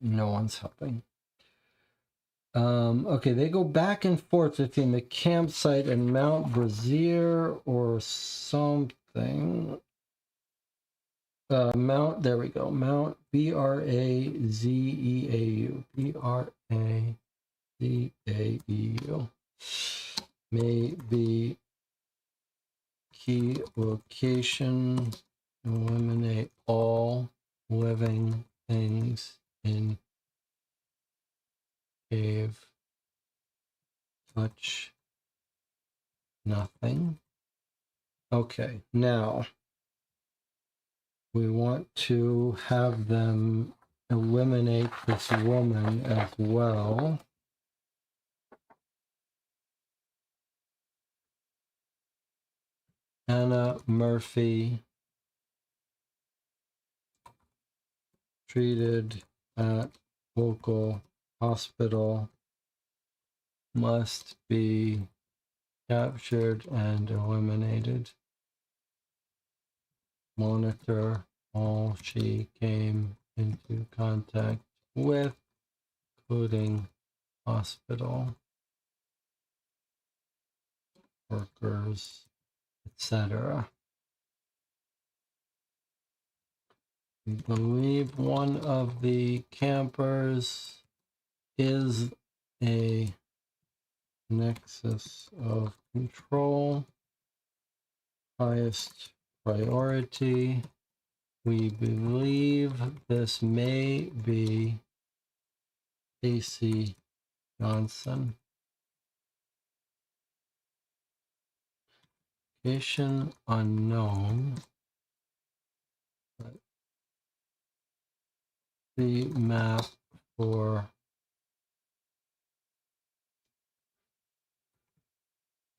No one's helping. Okay, they go back and forth between the campsite and Mount Brazier or something. Mount, there we go. Mount Brazeau. Brazeau. May be key location. Eliminate all living things in cave. Touch nothing. Okay, now we want to have them eliminate this woman as well. Anna Murphy, treated at local hospital, must be captured and eliminated. Monitor all she came into contact with, including hospital workers, etc. We believe one of the campers is a nexus of control, highest priority. We believe this may be AC Johnson. Location unknown. The map for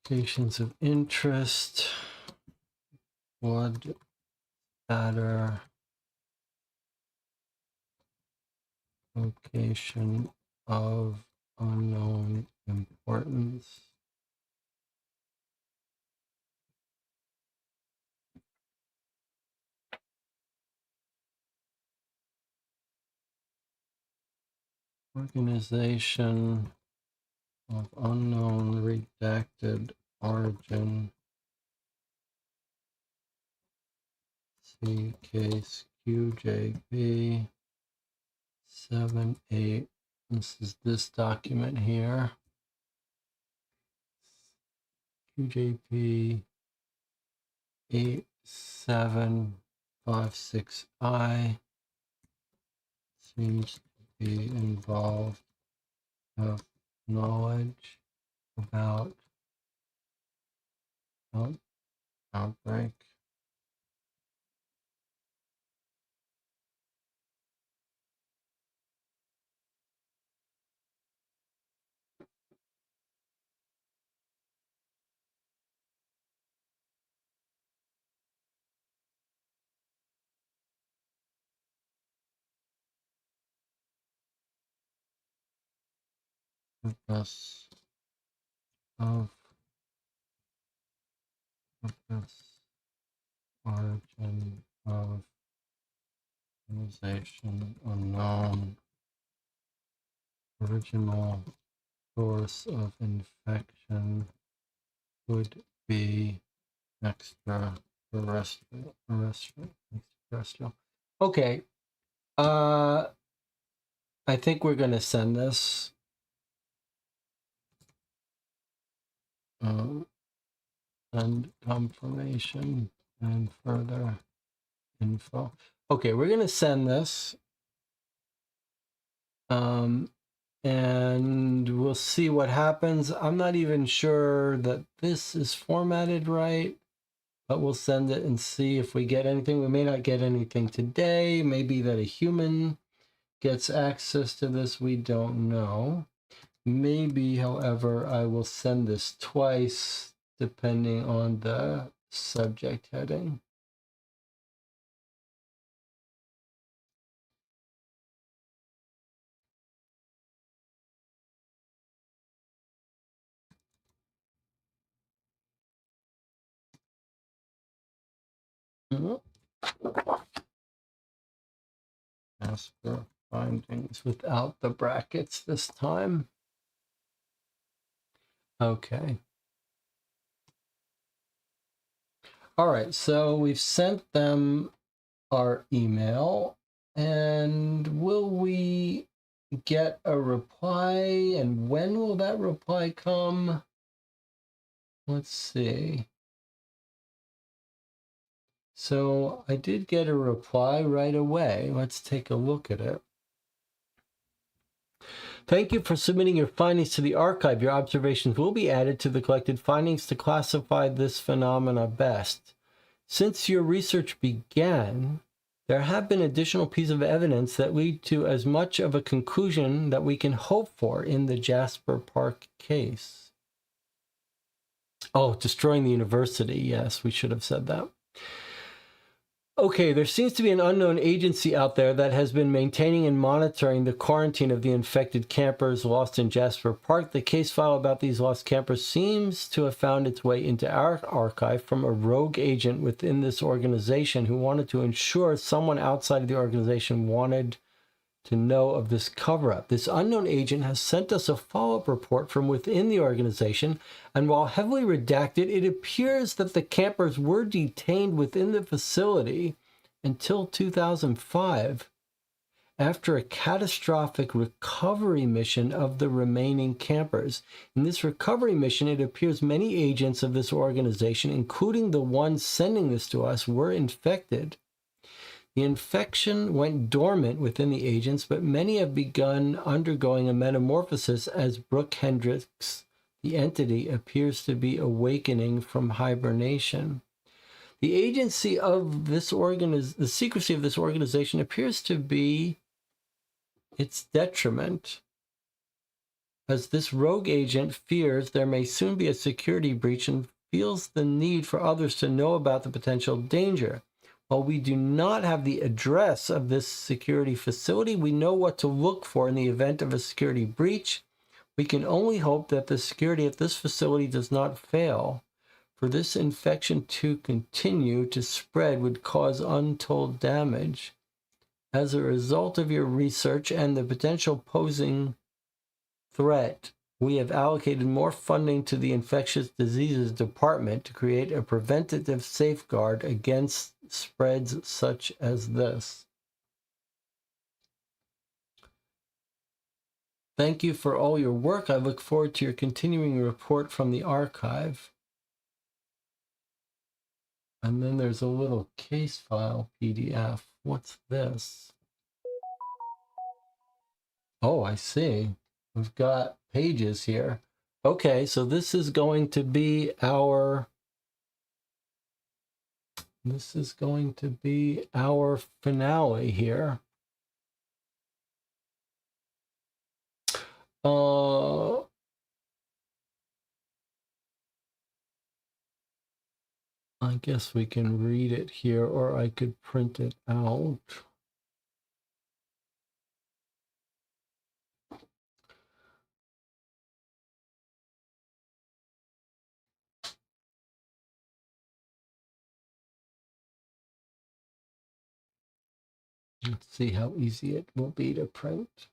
locations of interest, blood spatter, location of unknown importance. Organization of unknown redacted origin. See case QJB 78. This is this document here. QJB 8756I seems to be involved, have knowledge about outbreak. Purpose of origin of organization unknown, original source of infection would be extraterrestrial. Okay. I think we're going to send this. And confirmation and further info. Okay, we're going to send this. And we'll see what happens. I'm not even sure that this is formatted right, but we'll send it and see if we get anything. We may not get anything today. Maybe that a human gets access to this. We don't know. Maybe, however, I will send this twice depending on the subject heading. Jasper findings without the brackets this time. Okay. All right, so we've sent them our email, and will we get a reply, and when will that reply come? Let's see. So I did get a reply right away. Let's take a look at it. Thank you for submitting your findings to the archive. Your observations will be added to the collected findings to classify this phenomena best. Since your research began, there have been additional pieces of evidence that lead to as much of a conclusion that we can hope for in the Jasper Park case. Oh, destroying the university. Yes, we should have said that. Okay, there seems to be an unknown agency out there that has been maintaining and monitoring the quarantine of the infected campers lost in Jasper Park. The case file about these lost campers seems to have found its way into our archive from a rogue agent within this organization who wanted to ensure someone outside of the organization wanted to know of this cover-up. This unknown agent has sent us a follow-up report from within the organization, and while heavily redacted, it appears that the campers were detained within the facility until 2005 after a catastrophic recovery mission of the remaining campers. In this recovery mission, it appears many agents of this organization, including the ones sending this to us, were infected. The infection went dormant within the agents, but many have begun undergoing a metamorphosis as Brooke Hendricks, the entity, appears to be awakening from hibernation. The agency of this the secrecy of this organization appears to be its detriment, as this rogue agent fears there may soon be a security breach and feels the need for others to know about the potential danger. While we do not have the address of this security facility, we know what to look for in the event of a security breach. We can only hope that the security at this facility does not fail. For this infection to continue to spread would cause untold damage. As a result of your research and the potential posing threat, we have allocated more funding to the infectious diseases department to create a preventative safeguard against spreads such as this. Thank you for all your work. I look forward to your continuing report from the archive. And then there's a little case file PDF. What's this? Oh, I see. We've got pages here. Okay, so this is going to be our finale here. I guess we can read it here, or I could print it out. Let's see how easy it will be to print.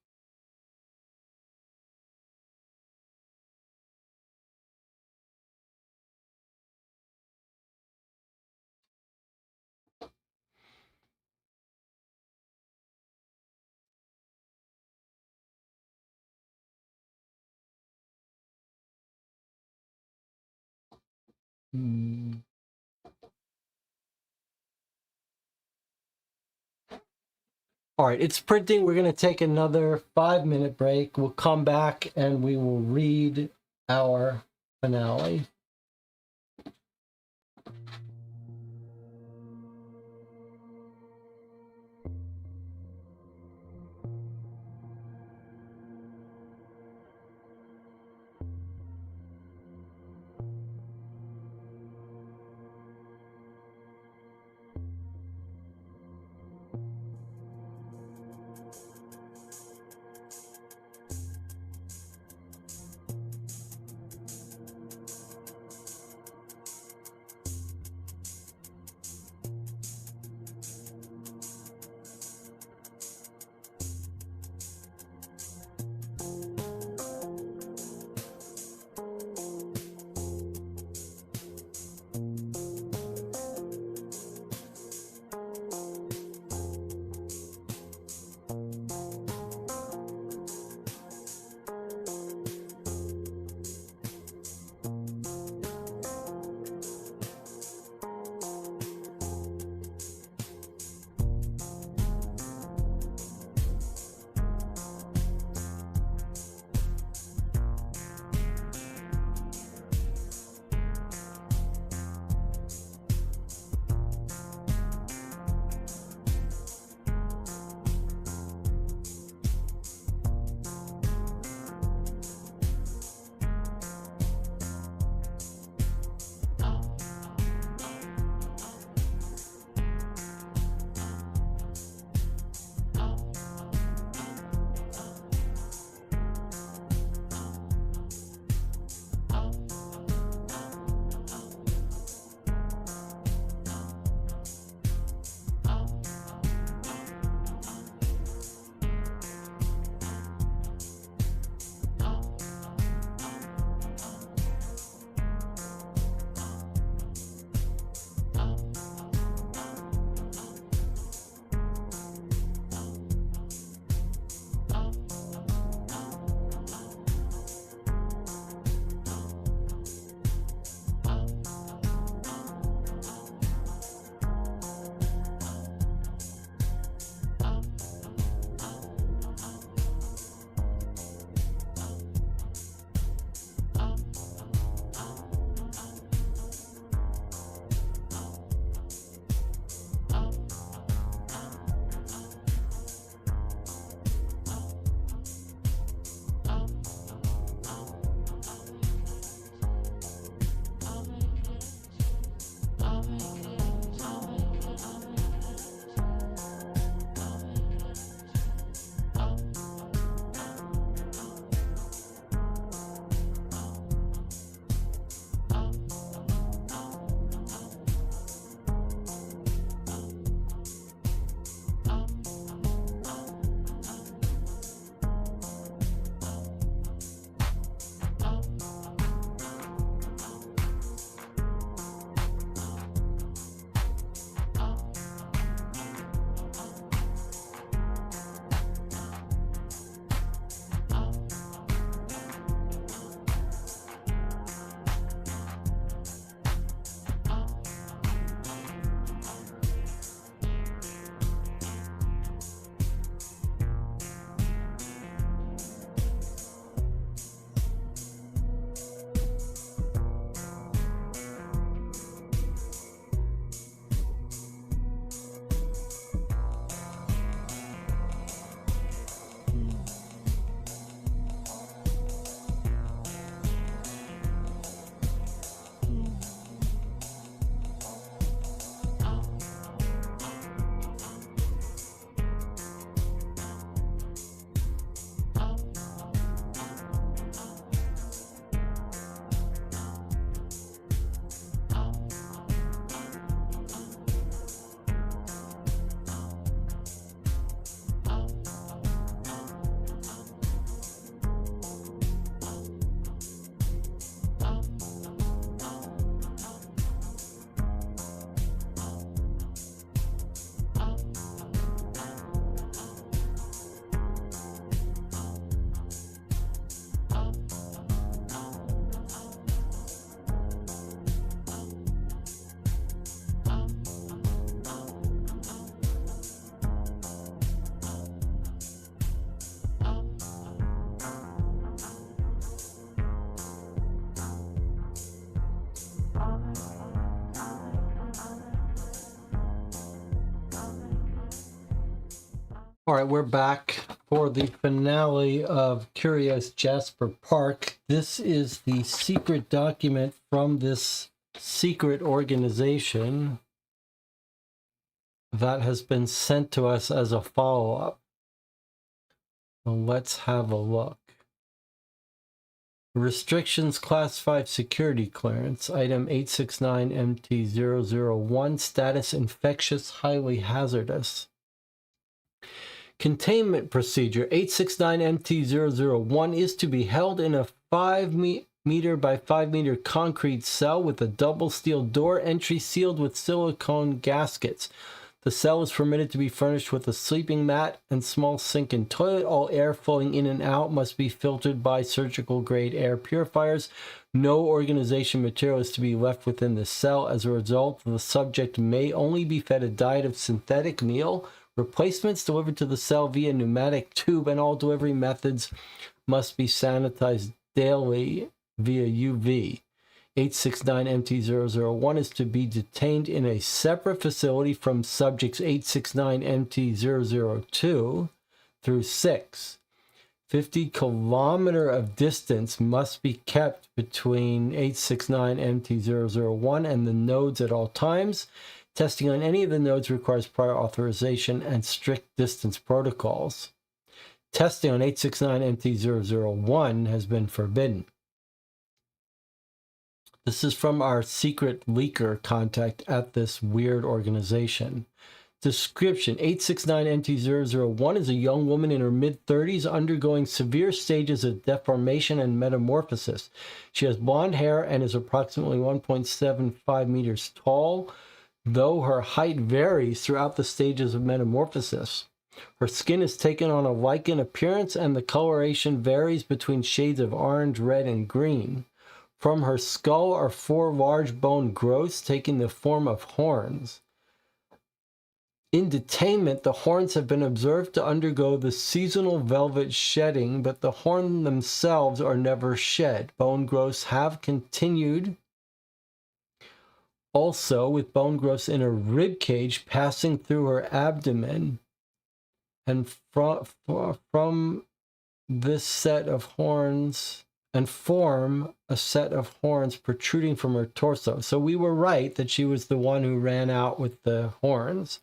All right, it's printing. We're going to take another 5-minute break. We'll come back and we will read our finale. All right, we're back for the finale of Curious Jasper Park. This is the secret document from this secret organization that has been sent to us as a follow-up. Well, let's have a look. Restrictions Class 5 Security Clearance, Item 869MT001, Status Infectious, Highly Hazardous. Containment Procedure 869MT001 is to be held in a 5 meter by 5 meter concrete cell with a double steel door entry sealed with silicone gaskets. The cell is permitted to be furnished with a sleeping mat and small sink and toilet. All air flowing in and out must be filtered by surgical grade air purifiers. No organization material is to be left within the cell. As a result, the subject may only be fed a diet of synthetic meal. Replacements delivered to the cell via pneumatic tube, and all delivery methods must be sanitized daily via UV. 869MT001 is to be detained in a separate facility from subjects 869MT002 through 6. 50 kilometer of distance must be kept between 869MT001 and the nodes at all times. Testing on any of the nodes requires prior authorization and strict distance protocols. Testing on 869MT001 has been forbidden. This is from our secret leaker contact at this weird organization. Description: 869MT001 is a young woman in her mid-30s undergoing severe stages of deformation and metamorphosis. She has blonde hair and is approximately 1.75 meters tall, though her height varies throughout the stages of metamorphosis. Her skin is taken on a lichen appearance, and the coloration varies between shades of orange, red, and green. From her skull are 4 large bone growths taking the form of horns. In detainment, the horns have been observed to undergo the seasonal velvet shedding, but the horns themselves are never shed. Bone growths have continued also, with bone growths in her rib cage passing through her abdomen, and from this set of horns, and form a set of horns protruding from her torso. So we were right that she was the one who ran out with the horns.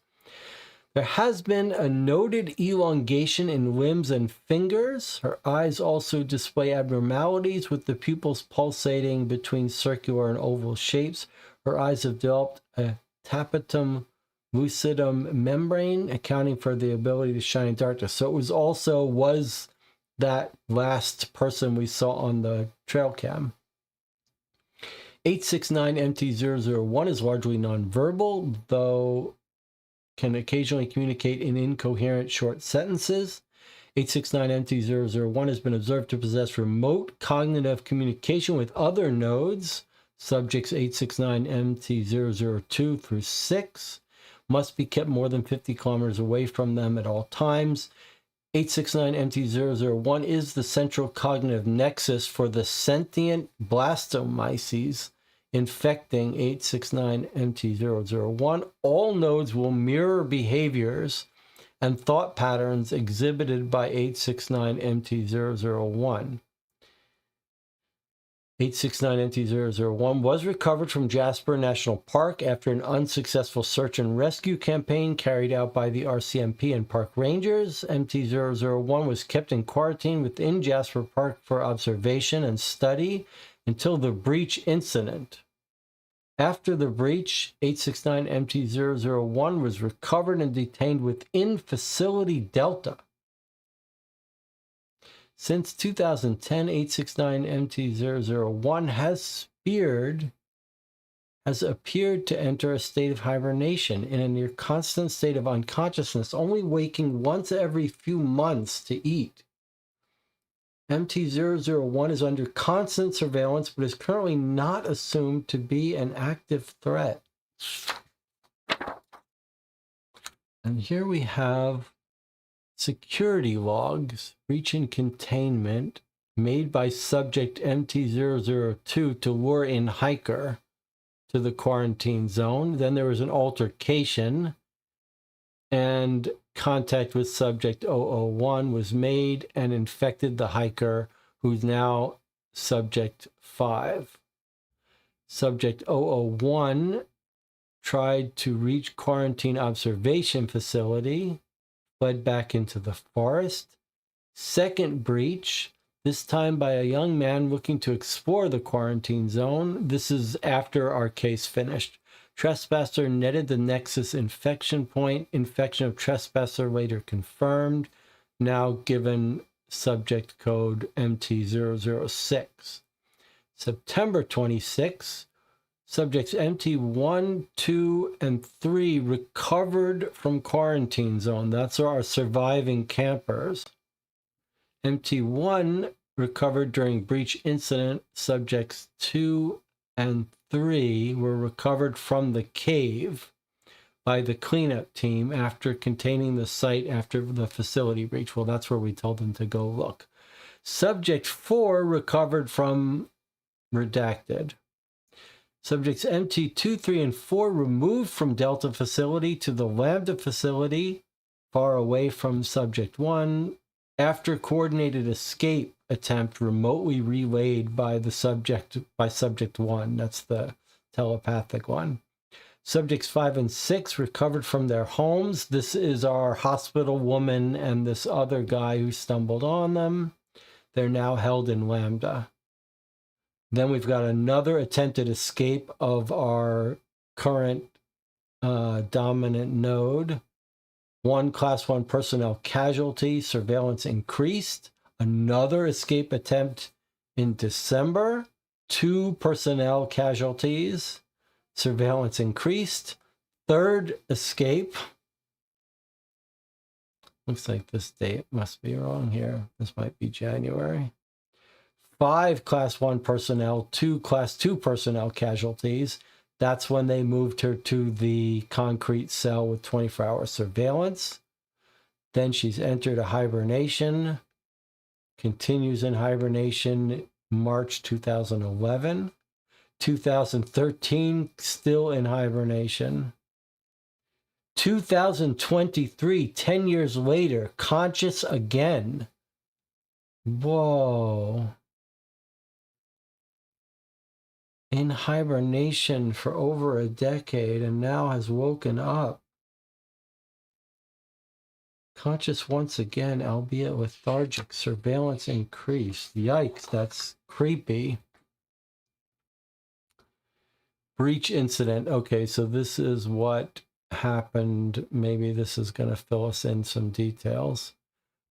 There has been a noted elongation in limbs and fingers. Her eyes also display abnormalities, with the pupils pulsating between circular and oval shapes. Her eyes have developed a tapetum lucidum membrane, accounting for the ability to shine in darkness. So it was that last person we saw on the trail cam. 869MT001 is largely nonverbal, though can occasionally communicate in incoherent short sentences. 869MT001 has been observed to possess remote cognitive communication with other nodes. Subjects 869MT002 through 6 must be kept more than 50 kilometers away from them at all times. 869MT001 is the central cognitive nexus for the sentient blastomyces infecting 869MT001. All nodes will mirror behaviors and thought patterns exhibited by 869MT001. 869MT001 was recovered from Jasper National Park after an unsuccessful search and rescue campaign carried out by the RCMP and park rangers. MT001 was kept in quarantine within Jasper Park for observation and study until the breach incident. After the breach, 869MT001 was recovered and detained within Facility Delta. Since 2010, 869MT001 has appeared to enter a state of hibernation in a near constant state of unconsciousness, only waking once every few months to eat. MT001 is under constant surveillance, but is currently not assumed to be an active threat. And here we have security logs, breach and containment, made by subject MT002 to lure in hiker to the quarantine zone. Then there was an altercation and contact with subject 001 was made and infected the hiker, who's now subject 5. Subject 001 tried to reach quarantine observation facility, fled back into the forest. Second breach, this time by a young man looking to explore the quarantine zone. This is after our case finished. Trespasser netted the nexus infection point. Infection of trespasser later confirmed. Now given subject code MT006. September 26, subjects MT1, 2, and 3 recovered from quarantine zone. That's our surviving campers. MT1 recovered during breach incident. Subjects 2 and 3 were recovered from the cave by the cleanup team after containing the site after the facility breach. Well, that's where we told them to go look. Subject 4 recovered from redacted. Subjects MT2, 3, and 4 removed from Delta facility to the Lambda facility, far away from subject 1, after coordinated escape attempt remotely relayed by subject 1. That's the telepathic one. Subjects 5 and 6 recovered from their homes. This is our hospital woman and this other guy who stumbled on them. They're now held in Lambda. Then we've got another attempted escape of our current dominant node. 1 class 1 personnel casualty, surveillance increased. Another escape attempt in December. 2 personnel casualties, surveillance increased. Third escape. Looks like this date must be wrong here. This might be January. 5 class 1 personnel, 2 class 2 personnel casualties. That's when they moved her to the concrete cell with 24-hour surveillance. Then she's entered a hibernation, continues in hibernation March 2011. 2013, still in hibernation. 2023, 10 years later, conscious again. Whoa. In hibernation for over a decade and now has woken up. Conscious once again, albeit lethargic. Surveillance increased. Yikes, that's creepy. Breach incident. Okay, so this is what happened. Maybe this is going to fill us in some details.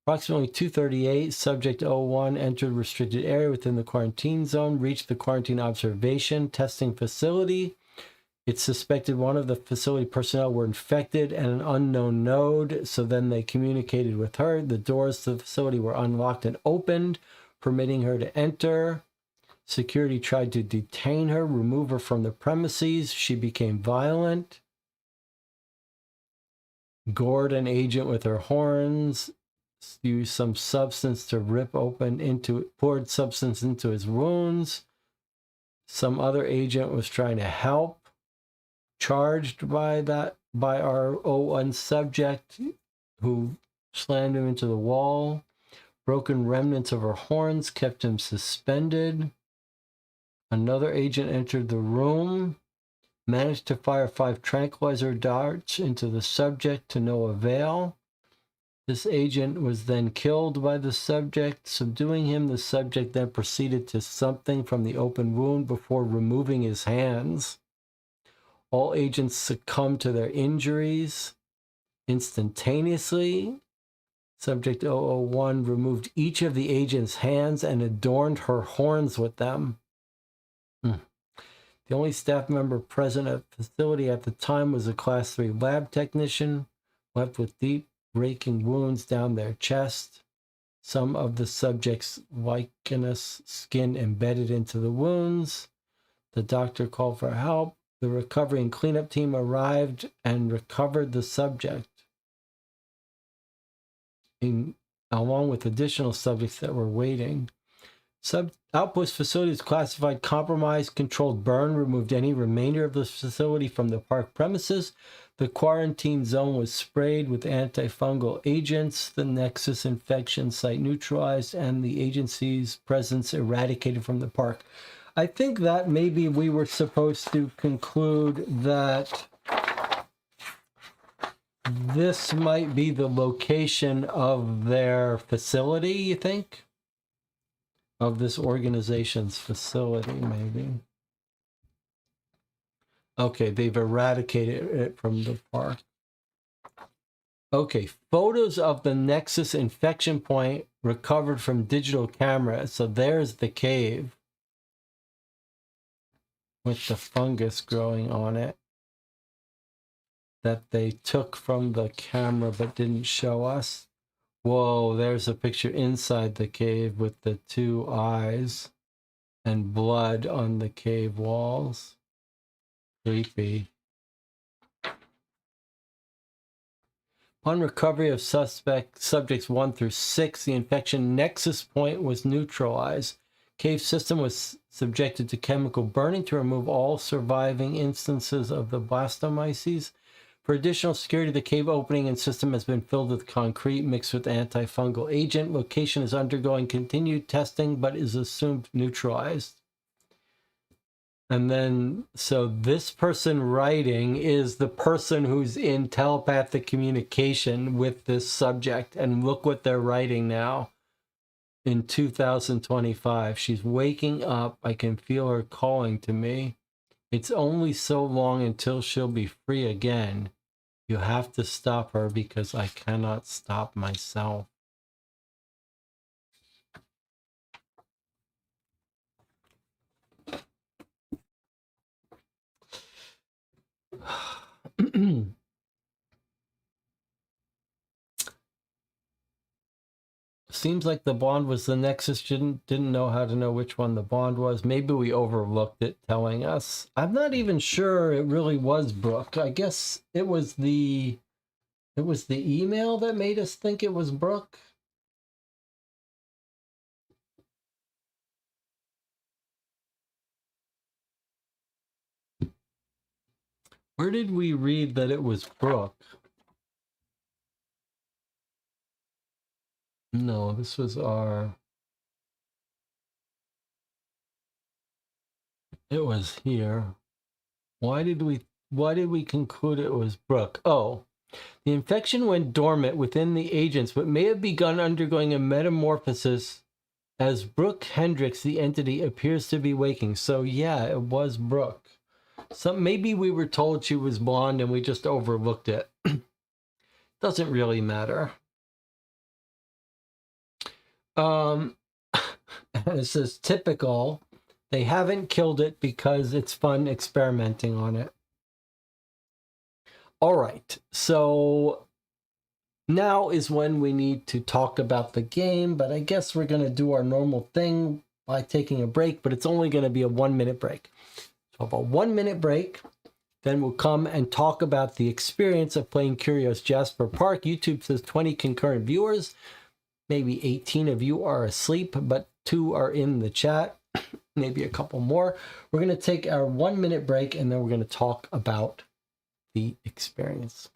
Approximately 2:38, subject 01 entered restricted area within the quarantine zone, reached the quarantine observation testing facility. It's suspected one of the facility personnel were infected and an unknown node, so then they communicated with her. The doors to the facility were unlocked and opened, permitting her to enter. Security tried to detain her, remove her from the premises. She became violent. Gored an agent with her horns. Used some substance to poured substance into his wounds. Some other agent was trying to help. Charged by our 01 subject who slammed him into the wall. Broken remnants of her horns kept him suspended. Another agent entered the room, managed to fire 5 tranquilizer darts into the subject to no avail. This agent was then killed by the subject. Subduing him, the subject then proceeded to something from the open wound before removing his hands. All agents succumbed to their injuries instantaneously. Subject 001 removed each of the agent's hands and adorned her horns with them. The only staff member present at the facility at the time was a Class 3 lab technician, left with deep, raking wounds down their chest. Some of the subject's lichenous skin embedded into the wounds. The doctor called for help. The recovery and cleanup team arrived and recovered the subject, along with additional subjects that were waiting. Outpost facility is classified compromised, controlled burn, removed any remainder of the facility from the park premises. The quarantine zone was sprayed with antifungal agents, the Nexus infection site neutralized, and the agency's presence eradicated from the park. I think that maybe we were supposed to conclude that this might be the location of their facility, you think? Of this organization's facility, maybe. Okay, they've eradicated it from the park. Okay, photos of the Nexus infection point recovered from digital cameras. So there's the cave with the fungus growing on it that they took from the camera but didn't show us. Whoa, there's a picture inside the cave with the two eyes and blood on the cave walls. Creepy. Upon recovery of subjects 1 through 6, the infection nexus point was neutralized. Cave system was subjected to chemical burning to remove all surviving instances of the blastomyces. For additional security, the cave opening and system has been filled with concrete mixed with antifungal agent. Location is undergoing continued testing but is assumed neutralized. And then, so this person writing is the person who's in telepathic communication with this subject. And look what they're writing now in 2025. She's waking up. I can feel her calling to me. It's only so long until she'll be free again. You have to stop her because I cannot stop myself. Seems like the bond was the Nexus. Didn't know how to know which one the bond was. Maybe we overlooked it telling us. I'm not even sure it really was Brooke. I guess it was the email that made us think it was Brooke. Where did we read that it was Brooke? No, this was our... It was here. Why did we conclude it was Brooke? Oh, the infection went dormant within the agents, but may have begun undergoing a metamorphosis as Brooke Hendricks, the entity, appears to be waking. So yeah, it was Brooke. So maybe we were told she was blonde and we just overlooked it. Doesn't really matter. It says typical. They haven't killed it because it's fun experimenting on it. All right, so now is when we need to talk about the game, but I guess we're going to do our normal thing by taking a break, but it's only going to be a 1-minute break. So about a 1-minute break, then we'll come and talk about the experience of playing Curious Jasper Park. YouTube says 20 concurrent viewers. Maybe 18 of you are asleep, but 2 are in the chat. Maybe a couple more. We're going to take our 1-minute break, and then we're going to talk about the experience.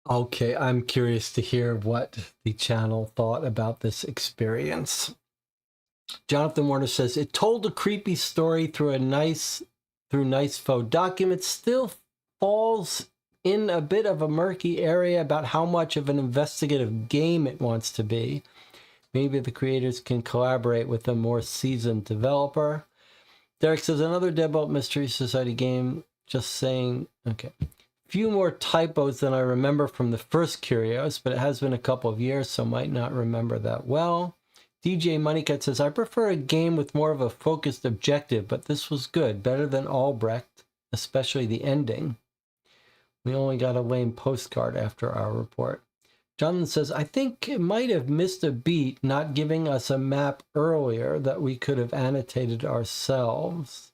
Okay, I'm curious to hear what the channel thought about this experience. Jonathan Warner says, it told a creepy story through nice faux documents, still falls in a bit of a murky area about how much of an investigative game it wants to be. Maybe the creators can collaborate with a more seasoned developer. Derek says, another Deadbolt Mystery Society game, just saying, okay. Few more typos than I remember from the first Curios, but it has been a couple of years, so might not remember that well. DJ Moneycut says, I prefer a game with more of a focused objective, but this was good, better than Albrecht, especially the ending. We only got a lame postcard after our report. Jonathan says, I think it might have missed a beat not giving us a map earlier that we could have annotated ourselves.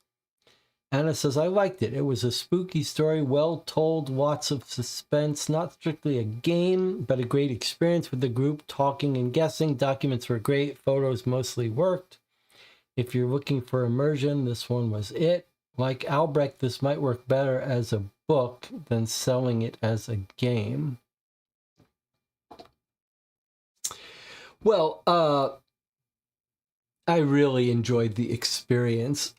Anna says, I liked it. It was a spooky story, well told, lots of suspense, not strictly a game, but a great experience with the group talking and guessing. Documents were great. Photos mostly worked. If you're looking for immersion, this one was it. Like Albrecht, this might work better as a book than selling it as a game. Well, I really enjoyed the experience.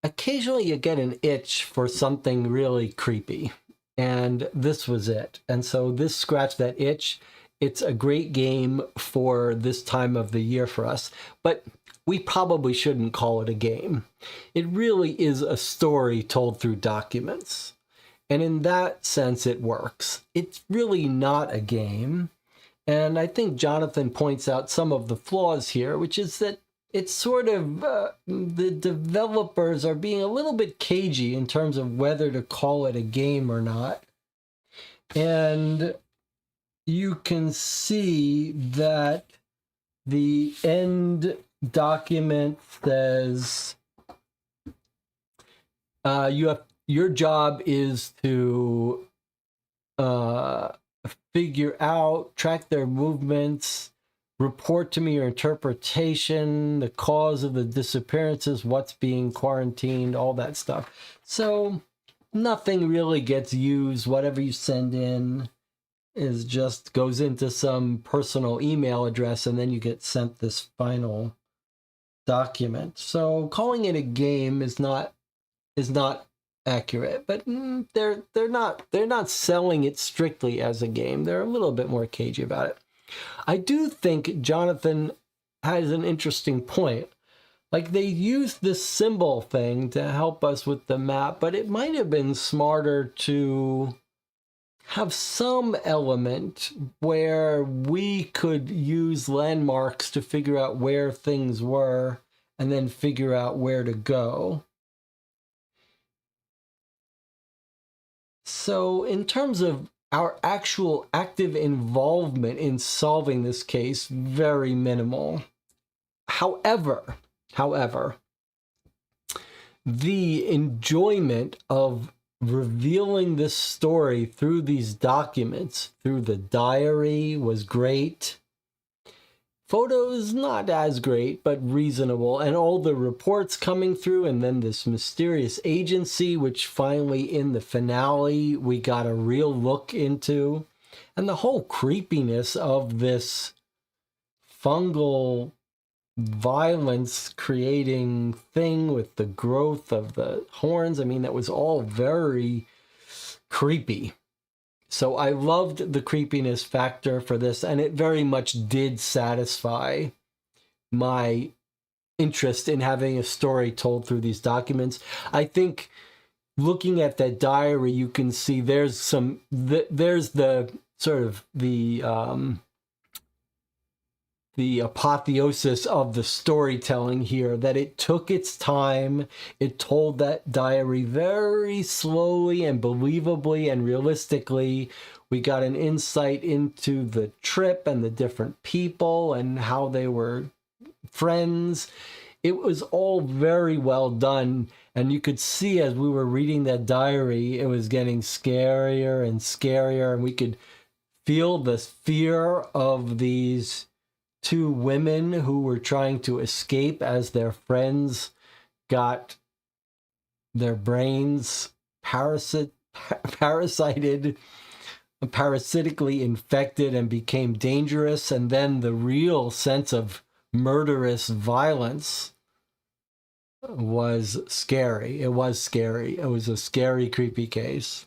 Occasionally you get an itch for something really creepy, and this was it. And so this scratched that itch. It's a great game for this time of the year for us, but we probably shouldn't call it a game. It really is a story told through documents. And in that sense, it works. It's really not a game. And I think Jonathan points out some of the flaws here, which is that it's sort of, the developers are being a little bit cagey in terms of whether to call it a game or not. And you can see that the end document says, your job is to figure out, track their movements, report to me your interpretation, the cause of the disappearances, what's being quarantined, all that stuff. So nothing really gets used. Whatever you send in is just goes into some personal email address, and then you get sent this final document. So calling it a game is not accurate, but they're not selling it strictly as a game. They're a little bit more cagey about it. I do think Jonathan has an interesting point. Like, they used this symbol thing to help us with the map, but it might have been smarter to have some element where we could use landmarks to figure out where things were and then figure out where to go. So in terms of our actual active involvement in solving this case, very minimal. However, the enjoyment of revealing this story through these documents, through the diary, was great. Photos, not as great, but reasonable. And all the reports coming through, and then this mysterious agency, which finally in the finale, we got a real look into. And the whole creepiness of this fungal violence creating thing with the growth of the horns. I mean, that was all very creepy. So I loved the creepiness factor for this, and it very much did satisfy my interest in having a story told through these documents. I think looking at that diary, you can see there's the sort of the apotheosis of the storytelling here, that it took its time. It told that diary very slowly and believably and realistically. We got an insight into the trip and the different people and how they were friends. It was all very well done. And you could see as we were reading that diary, it was getting scarier and scarier. And we could feel the fear of these two women who were trying to escape as their friends got their brains parasited parasitically infected and became dangerous, and then the real sense of murderous violence was scary. It was scary. It was a scary, creepy case.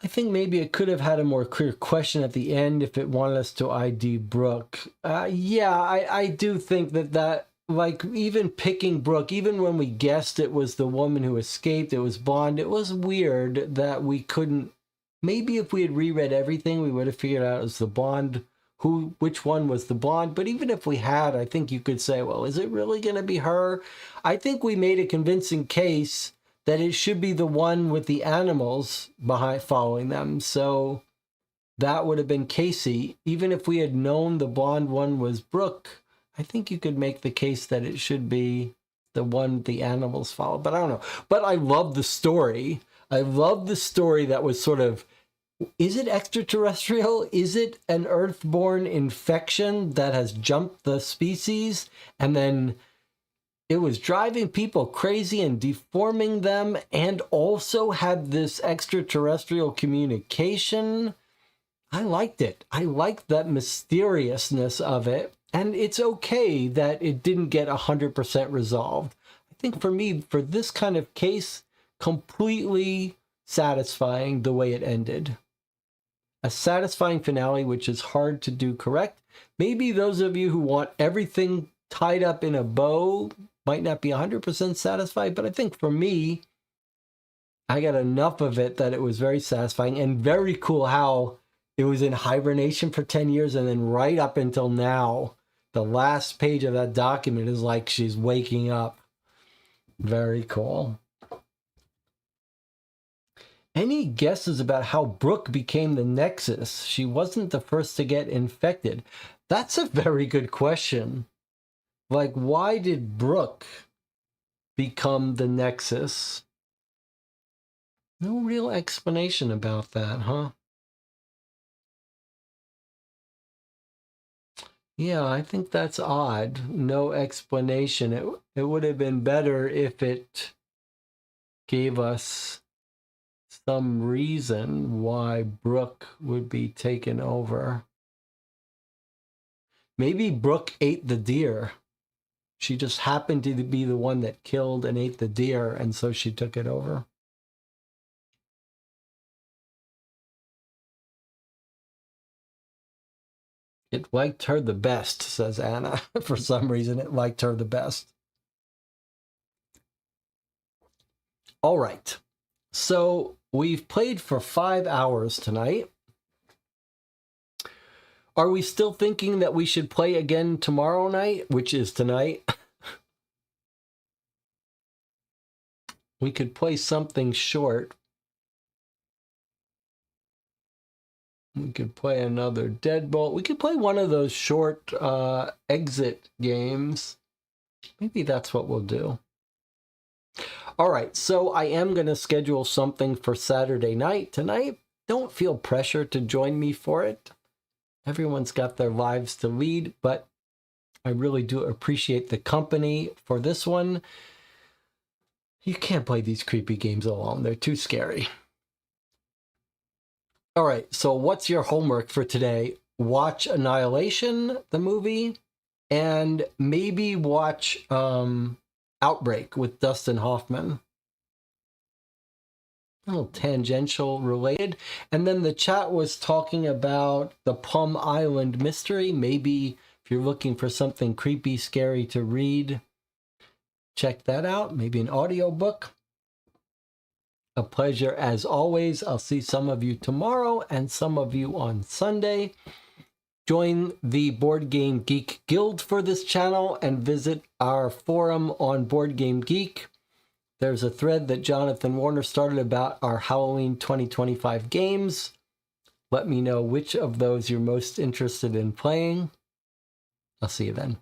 I think maybe it could have had a more clear question at the end if it wanted us to ID Brooke. Yeah, I do think that like, even picking Brooke, even when we guessed it was the woman who escaped, it was Bond, it was weird that we couldn't. Maybe if we had reread everything, we would have figured out it was the Bond, which one was the Bond. But even if we had, I think you could say, well, is it really going to be her? I think we made a convincing case that it should be the one with the animals behind following them. So that would have been Casey. Even if we had known the Bond one was Brooke, I think you could make the case that it should be the one the animals follow. But I don't know. But I love the story. I love the story that was sort of, is it extraterrestrial? Is it an Earthborn infection that has jumped the species? And then it was driving people crazy and deforming them, and also had this extraterrestrial communication. I liked it. I liked that mysteriousness of it. And it's okay that it didn't get 100% resolved. I think for me, for this kind of case, completely satisfying the way it ended. A satisfying finale, which is hard to do correct. Maybe those of you who want everything tied up in a bow might not be 100% satisfied, but I think for me, I got enough of it that it was very satisfying, and very cool how it was in hibernation for 10 years, and then right up until now, the last page of that document is like she's waking up. Very cool. Any guesses about how Brooke became the Nexus? She wasn't the first to get infected. That's a very good question. Like, why did Brooke become the Nexus? No real explanation about that, huh? Yeah, I think that's odd. No explanation. It would have been better if it gave us some reason why Brooke would be taken over. Maybe Brooke ate the deer. She just happened to be the one that killed and ate the deer, and so she took it over. It liked her the best, says Anna. For some reason, it liked her the best. All right. So we've played for 5 hours tonight. Are we still thinking that we should play again tomorrow night, which is tonight? We could play something short. We could play another Deadbolt. We could play one of those short exit games. Maybe that's what we'll do. All right, so I am going to schedule something for Saturday night tonight. Don't feel pressure to join me for it. Everyone's got their lives to lead, but I really do appreciate the company for this one. You can't play these creepy games alone. They're too scary. All right, so what's your homework for today? Watch Annihilation, the movie, and maybe watch Outbreak with Dustin Hoffman. A little tangential related. And then the chat was talking about the Plum Island mystery. Maybe if you're looking for something creepy, scary to read, check that out. Maybe an audiobook. A pleasure as always. I'll see some of you tomorrow and some of you on Sunday. Join the Board Game Geek Guild for this channel and visit our forum on Board Game Geek. There's a thread that Jonathan Warner started about our Halloween 2025 games. Let me know which of those you're most interested in playing. I'll see you then.